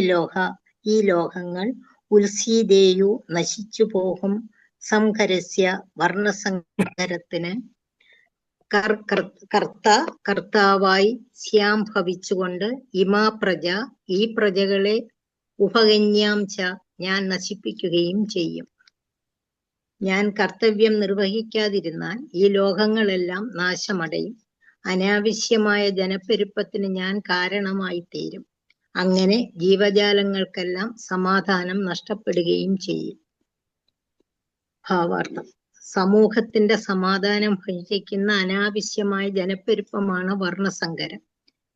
ഈ ലോകങ്ങൾ ഉത്സീദേയു നശിച്ചു പോകും. സംഹരസ്യ വർണ്ണസങ്കരത്തിന് കർത്താവായി ശ്യാം ഭവിച്ചുകൊണ്ട് ഇമാ പ്രജ ഈ പ്രജകളെ ഉപഗന്യാം ച ഞാൻ നശിപ്പിക്കുകയും ചെയ്യും. ഞാൻ കർത്തവ്യം നിർവഹിക്കാതിരുന്നാൽ ഈ ലോകങ്ങളെല്ലാം നാശമടയും. അനാവശ്യമായ ജനപ്പെരുപ്പത്തിന് ഞാൻ കാരണമായി തീരും. അങ്ങനെ ജീവജാലങ്ങൾക്കെല്ലാം സമാധാനം നഷ്ടപ്പെടുകയും ചെയ്യും. ഭാവാർത്ഥം: സമൂഹത്തിന്റെ സമാധാനം ഭഞ്ജിക്കുന്ന അനാവശ്യമായ ജനപ്പെരുപ്പമാണ് വർണ്ണസങ്കരം.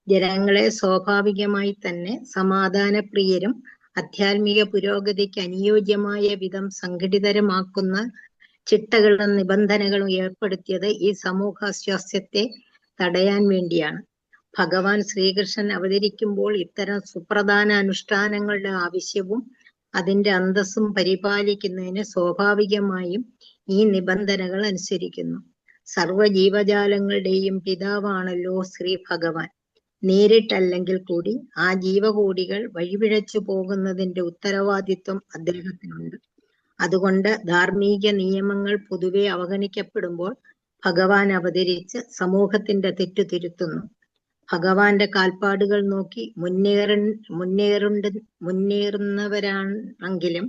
ജനങ്ങളെ സ്വാഭാവികമായി തന്നെ സമാധാനപ്രിയരും ആധ്യാത്മിക പുരോഗതിക്ക് അനുയോജ്യമായ വിധം സംഘടിതരമാക്കുന്ന ചിട്ടകളും നിബന്ധനകളും ഏർപ്പെടുത്തിയത് ഈ സമൂഹാസ്വാസ്ഥ്യത്തെ തടയാൻ വേണ്ടിയാണ്. ഭഗവാൻ ശ്രീകൃഷ്ണൻ അവതരിക്കുമ്പോൾ ഇത്തരം സുപ്രധാന അനുഷ്ഠാനങ്ങളുടെ ആവശ്യവും അതിന്റെ അന്തസ്സും പരിപാലിക്കുന്നതിന് സ്വാഭാവികമായും ഈ നിബന്ധനകൾ അനുസരിക്കുന്നു. സർവ്വജീവജാലങ്ങളുടെയും പിതാവാണല്ലോ ശ്രീ ഭഗവാൻ. നേരിട്ടല്ലെങ്കിൽ കൂടി ആ ജീവകോടികൾ വഴിപിഴച്ചു പോകുന്നതിന്റെ ഉത്തരവാദിത്വം അദ്ദേഹത്തിനുണ്ട്. അതുകൊണ്ട് ധാർമ്മിക നിയമങ്ങൾ പൊതുവെ അവഗണിക്കപ്പെടുമ്പോൾ ഭഗവാൻ അവതരിച്ച് സമൂഹത്തിന്റെ തെറ്റു തിരുത്തുന്നു. ഭഗവാന്റെ കാൽപ്പാടുകൾ നോക്കി മുന്നേറുന്നവരാണെങ്കിലും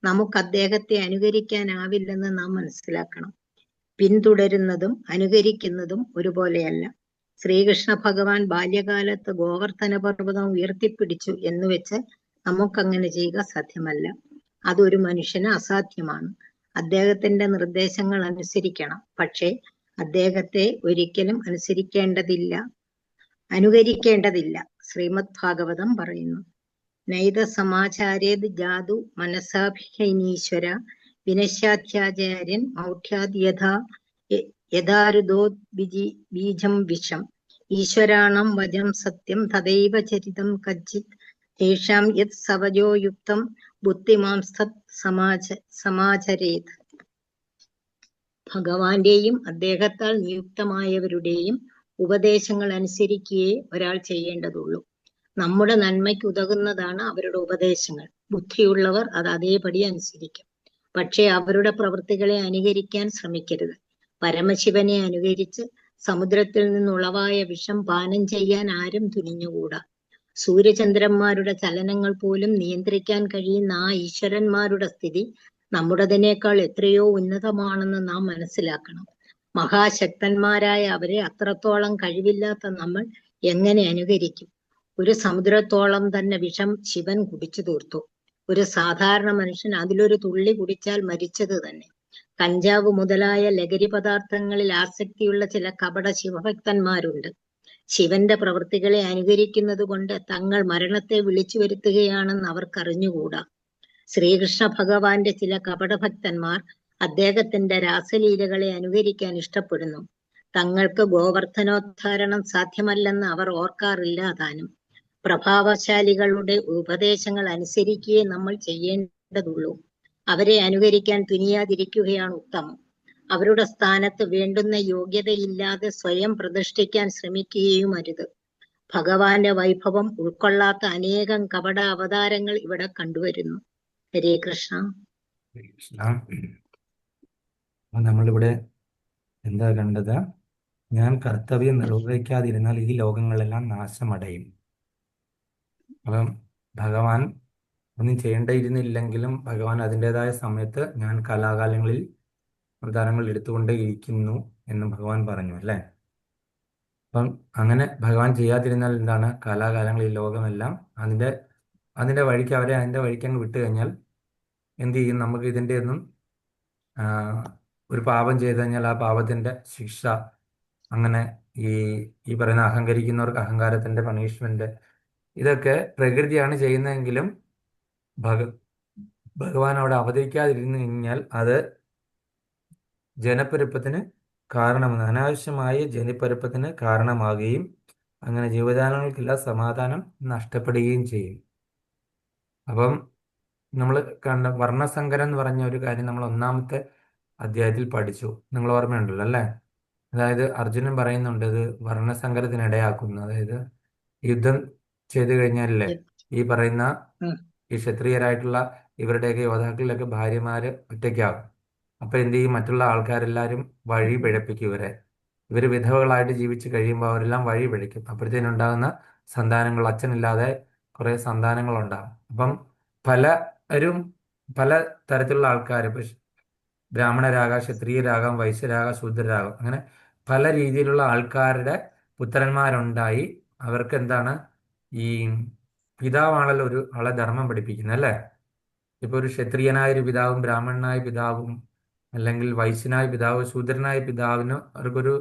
നമുക്ക് അദ്ദേഹത്തെ അനുകരിക്കാനാവില്ലെന്ന് നാം മനസ്സിലാക്കണം. പിന്തുടരുന്നതും അനുകരിക്കുന്നതും ഒരുപോലെയല്ല. ശ്രീകൃഷ്ണ ഭഗവാൻ ബാല്യകാലത്ത് ഗോവർദ്ധന പർവ്വതം ഉയർത്തിപ്പിടിച്ചു എന്ന് വെച്ച് നമുക്കങ്ങനെ ചെയ്യുക സാധ്യമല്ല. അതൊരു മനുഷ്യന് അസാധ്യമാണ്. അദ്ദേഹത്തിന്റെ നിർദ്ദേശങ്ങൾ അനുസരിക്കണം, പക്ഷേ അദ്ദേഹത്തെ ഒരിക്കലും അനുകരിക്കേണ്ടതില്ല. ശ്രീമദ് ഭാഗവതം പറയുന്നു, നൈത സമാചാരേത് ജാതു മനസാഭിഹൈനീശ്വര വിനശ്യാധ്യാചാര്യൻ മൗഢ്യാദ് യഥാരുദോ ബീജം വിഷം ഈശ്വരാണം വചം സത്യം തദൈവ ചരിതം കച്ചിത് തേഷാം യത് സവജോ യുക്തം ബുദ്ധിമാംസ്തത് സമാചരേത്. ഭഗവാന്റെയും അദ്ദേഹത്താൽ നിയുക്തമായവരുടെയും ഉപദേശങ്ങൾ അനുസരിക്കുകയേ ഒരാൾ ചെയ്യേണ്ടതുള്ളൂ. നമ്മുടെ നന്മയ്ക്ക് ഉതകുന്നതാണ് അവരുടെ ഉപദേശങ്ങൾ. ബുദ്ധിയുള്ളവർ അത് അതേപടി അനുസരിക്കും. പക്ഷേ അവരുടെ പ്രവൃത്തികളെ അനുകരിക്കാൻ ശ്രമിക്കരുത്. പരമശിവനെ അനുകരിച്ച് സമുദ്രത്തിൽ നിന്നുളവായ വിഷം പാനം ചെയ്യാൻ ആരും തുനിഞ്ഞുകൂടാ. സൂര്യചന്ദ്രന്മാരുടെ ചലനങ്ങൾ പോലും നിയന്ത്രിക്കാൻ കഴിയുന്ന ആ ഈശ്വരന്മാരുടെ സ്ഥിതി നമ്മുടേതിനേക്കാൾ എത്രയോ ഉന്നതമാണെന്ന് നാം മനസ്സിലാക്കണം. മഹാശക്തന്മാരായ അവരെ അത്രത്തോളം കഴിവില്ലാത്ത നമ്മൾ എങ്ങനെ അനുകരിക്കും? ഒരു സമുദ്രത്തോളം തന്നെ വിഷം ശിവൻ കുടിച്ചു തീർത്തു. ഒരു സാധാരണ മനുഷ്യൻ അതിലൊരു തുള്ളി കുടിച്ചാൽ മരിച്ചത് തന്നെ. കഞ്ചാവ് മുതലായ ലഹരി പദാർത്ഥങ്ങളിൽ ആസക്തിയുള്ള ചില കപട ശിവഭക്തന്മാരുണ്ട്. ശിവന്റെ പ്രവൃത്തികളെ അനുകരിക്കുന്നത് കൊണ്ട് തങ്ങൾ മരണത്തെ വിളിച്ചു വരുത്തുകയാണെന്ന് അവർക്കറിഞ്ഞുകൂടാ. ശ്രീകൃഷ്ണ ഭഗവാന്റെ ചില കപടഭക്തന്മാർ അദ്ദേഹത്തിന്റെ രാസലീലകളെ അനുകരിക്കാൻ ഇഷ്ടപ്പെടുന്നു. തങ്ങൾക്ക് ഗോവർദ്ധനോദ്ധാരണം സാധ്യമല്ലെന്ന് അവർ ഓർക്കാറില്ല താനും. പ്രഭാവശാലികളുടെ ഉപദേശങ്ങൾ അനുസരിക്കുകയേ നമ്മൾ ചെയ്യേണ്ടതുള്ളൂ. അവരെ അനുകരിക്കാൻ തുനിയാതിരിക്കുകയാണ് ഉത്തമം. അവരുടെ സ്ഥാനത്ത് വേണ്ടുന്ന യോഗ്യതയില്ലാതെ സ്വയം പ്രതിഷ്ഠിക്കാൻ ശ്രമിക്കുകയും അരുത്. ഭഗവാന്റെ വൈഭവം ഉൾക്കൊള്ളാത്ത അനേകം കപട അവതാരങ്ങൾ ഇവിടെ കണ്ടുവരുന്നു. ഹരേ കൃഷ്ണ. കൃഷ്ണ. നമ്മളിവിടെ എന്താ കണ്ടത്? ഞാൻ കർത്തവ്യം നിർവഹിക്കാതിരുന്നാൽ ഈ ലോകങ്ങളെല്ലാം നാശമടയും. അപ്പം ഭഗവാൻ ഒന്നും ചെയ്യേണ്ടിയിരുന്നില്ലെങ്കിലും ഭഗവാൻ അതിൻ്റെതായ സമയത്ത് ഞാൻ കലാകാലങ്ങളിൽ അവതാരങ്ങൾ എടുത്തുകൊണ്ടേ ഇരിക്കുന്നു എന്നും ഭഗവാൻ പറഞ്ഞു, അല്ലേ? അപ്പം അങ്ങനെ ഭഗവാൻ ചെയ്യാതിരുന്നാൽ എന്താണ്? കാലാകാലങ്ങളിൽ ലോകമെല്ലാം അതിൻ്റെ വഴിക്ക് അവരെ അതിൻ്റെ വഴിക്ക് അങ്ങ് വിട്ടു കഴിഞ്ഞാൽ എന്ത് ചെയ്യും? നമുക്ക് ഇതിൻ്റെ ഒന്നും ഒരു പാപം ചെയ്തു കഴിഞ്ഞാൽ ആ പാപത്തിൻ്റെ ശിക്ഷ, അങ്ങനെ ഈ പറയുന്ന അഹങ്കരിക്കുന്നവർക്ക് അഹങ്കാരത്തിൻ്റെ പണിഷ്മെന്റ്, ഇതൊക്കെ പ്രകൃതിയാണ് ചെയ്യുന്നതെങ്കിലും ഭഗവാൻ അവിടെ അവതരിക്കാതിരുന്നു കഴിഞ്ഞാൽ അത് ജനപ്പെരുപ്പത്തിന് അനാവശ്യമായ ജനപ്പെരുപ്പത്തിന് കാരണമാകുകയും അങ്ങനെ ജീവജാലങ്ങൾക്കെല്ലാം സമാധാനം നഷ്ടപ്പെടുകയും ചെയ്യും. അപ്പം നമ്മൾ കണ്ട വർണ്ണസങ്കരം എന്ന് പറഞ്ഞ ഒരു കാര്യം നമ്മൾ 1-ാമത്തെ അധ്യായത്തിൽ പഠിച്ചു. നിങ്ങൾ ഓർമ്മയുണ്ടല്ലോ, അല്ലേ? അതായത് അർജുനൻ പറയുന്നുണ്ട് ഇത് വർണ്ണസങ്കരത്തിനിടയാക്കുന്നു. അതായത് യുദ്ധം ചെയ്തു കഴിഞ്ഞാലല്ലേ ഈ പറയുന്ന ഈ ക്ഷത്രിയരായിട്ടുള്ള ഇവരുടെയൊക്കെ യോദ്ധാക്കളിലൊക്കെ ഭാര്യമാര് ഒറ്റയ്ക്കാകും. അപ്പൊ എന്ത് ചെയ്യും? മറ്റുള്ള ആൾക്കാരെല്ലാവരും വഴി പിഴപ്പിക്കും ഇവർ വിധവകളായിട്ട് ജീവിച്ച് കഴിയുമ്പോൾ അവരെല്ലാം വഴി പിഴയ്ക്കും. അപ്പോഴത്തേനുണ്ടാകുന്ന സന്താനങ്ങൾ, അച്ഛനില്ലാതെ കുറെ സന്താനങ്ങളുണ്ടാകും. അപ്പം പലരും പല തരത്തിലുള്ള ആൾക്കാർ, ഇപ്പൊ ബ്രാഹ്മണരാകാം, ക്ഷത്രിയരാകാം, വൈശ്യരാകാം, ശൂദ്രരാകാം, അങ്ങനെ പല രീതിയിലുള്ള ആൾക്കാരുടെ പുത്രന്മാരുണ്ടായി. അവർക്ക് എന്താണ്? ഈ പിതാവാണല്ലോ ഒരു ആളെ ധർമ്മം പഠിപ്പിക്കുന്നത്, അല്ലേ? ഇപ്പൊ ഒരു ക്ഷത്രിയനായ ഒരു പിതാവും ബ്രാഹ്മണനായ പിതാവും അല്ലെങ്കിൽ വൈശ്യനായ പിതാവ് ശൂദ്രനായ പിതാവിന് അവർക്കൊരു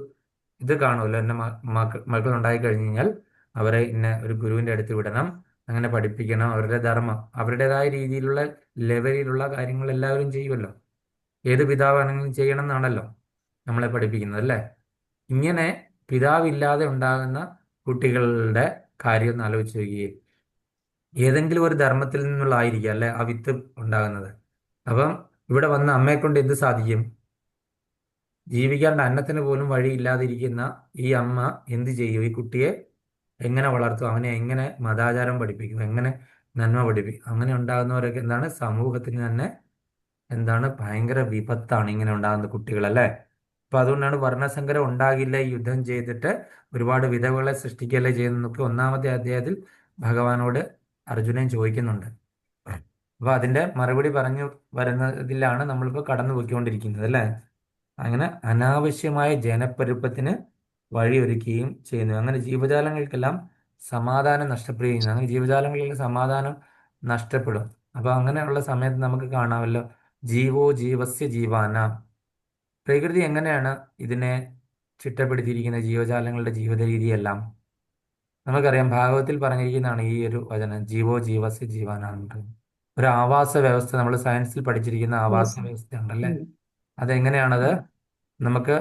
ഇത് കാണുമല്ലോ, എന്നെ മക്കൾ ഉണ്ടായി കഴിഞ്ഞു കഴിഞ്ഞാൽ അവരെ ഇന്ന ഒരു ഗുരുവിന്റെ അടുത്ത് വിടണം, അങ്ങനെ പഠിപ്പിക്കണം, അവരുടെ ധർമ്മം, അവരുടേതായ രീതിയിലുള്ള ലെവലിലുള്ള കാര്യങ്ങൾ എല്ലാവരും ചെയ്യുമല്ലോ. ഏത് പിതാവാണെങ്കിലും ചെയ്യണം എന്നാണല്ലോ നമ്മളെ പഠിപ്പിക്കുന്നത്, അല്ലേ? ഇങ്ങനെ പിതാവില്ലാതെ ഉണ്ടാകുന്ന കുട്ടികളുടെ കാര്യം ഒന്ന് ആലോചിച്ച് നോക്കിയേ. ഏതെങ്കിലും ഒരു ധർമ്മത്തിൽ നിന്നുള്ളതായിരിക്കും, അല്ലെ, ആ വിത്ത് ഉണ്ടാകുന്നത്. അപ്പം ഇവിടെ വന്ന അമ്മയെ കൊണ്ട് എന്ത് സാധിക്കും? ജീവിക്കാണ്ട് അന്നത്തിന് പോലും വഴിയില്ലാതിരിക്കുന്ന ഈ അമ്മ എന്ത് ചെയ്യും? ഈ കുട്ടിയെ എങ്ങനെ വളർത്തും, അവനെ എങ്ങനെ മതാചാരം പഠിപ്പിക്കും, എങ്ങനെ നന്മ പഠിപ്പിക്കും, അങ്ങനെ ഉണ്ടാകുന്നവരൊക്കെ എന്താണ് സമൂഹത്തിന് തന്നെ എന്താണ് ഭയങ്കര വിപത്താണ് ഇങ്ങനെ ഉണ്ടാകുന്ന കുട്ടികളല്ലേ. അപ്പൊ അതുകൊണ്ടാണ് വർണ്ണസങ്കരം ഉണ്ടാകില്ല, ഈ യുദ്ധം ചെയ്തിട്ട് ഒരുപാട് വിധവകളെ സൃഷ്ടിക്കുകയല്ലേ ചെയ്യുന്നതൊക്കെ ഒന്നാമത്തെ അധ്യായത്തിൽ ഭഗവാനോട് അർജുനൻ ചോദിക്കുന്നുണ്ട്. അപ്പൊ അതിന്റെ മറുപടി പറഞ്ഞു വരുന്നതിലാണ് നമ്മളിപ്പോൾ കടന്നു പോയിക്കൊണ്ടിരിക്കുന്നത് അല്ലേ. അങ്ങനെ അനാവശ്യമായ ജനപ്പെരുപ്പത്തിന് വഴിയൊരുക്കുകയും ചെയ്യുന്നു. അങ്ങനെ ജീവജാലങ്ങൾക്കെല്ലാം സമാധാനം നഷ്ടപ്പെടുകയും, അങ്ങനെ ജീവജാലങ്ങളിലെ സമാധാനം നഷ്ടപ്പെടും. അപ്പൊ അങ്ങനെയുള്ള സമയത്ത് നമുക്ക് കാണാമല്ലോ, ജീവോ ജീവസ്യ ജീവാന. പ്രകൃതി എങ്ങനെയാണ് ഇതിനെ ചിട്ടപ്പെടുത്തിയിരിക്കുന്ന ജീവജാലങ്ങളുടെ ജീവിത രീതിയെല്ലാം നമുക്കറിയാം. ഭാഗവത്തിൽ പറഞ്ഞിരിക്കുന്നതാണ് ഈ ഒരു വചനം, ജീവോ ജീവസ്യ ജീവാനാണ്. ഒരു ആവാസ വ്യവസ്ഥ നമ്മൾ സയൻസിൽ പഠിച്ചിരിക്കുന്ന ആവാസ ദിവസം. വ്യവസ്ഥ ഉണ്ടല്ലേ. ഉം. അതെങ്ങനെയാണത്? ഉം. നമുക്ക്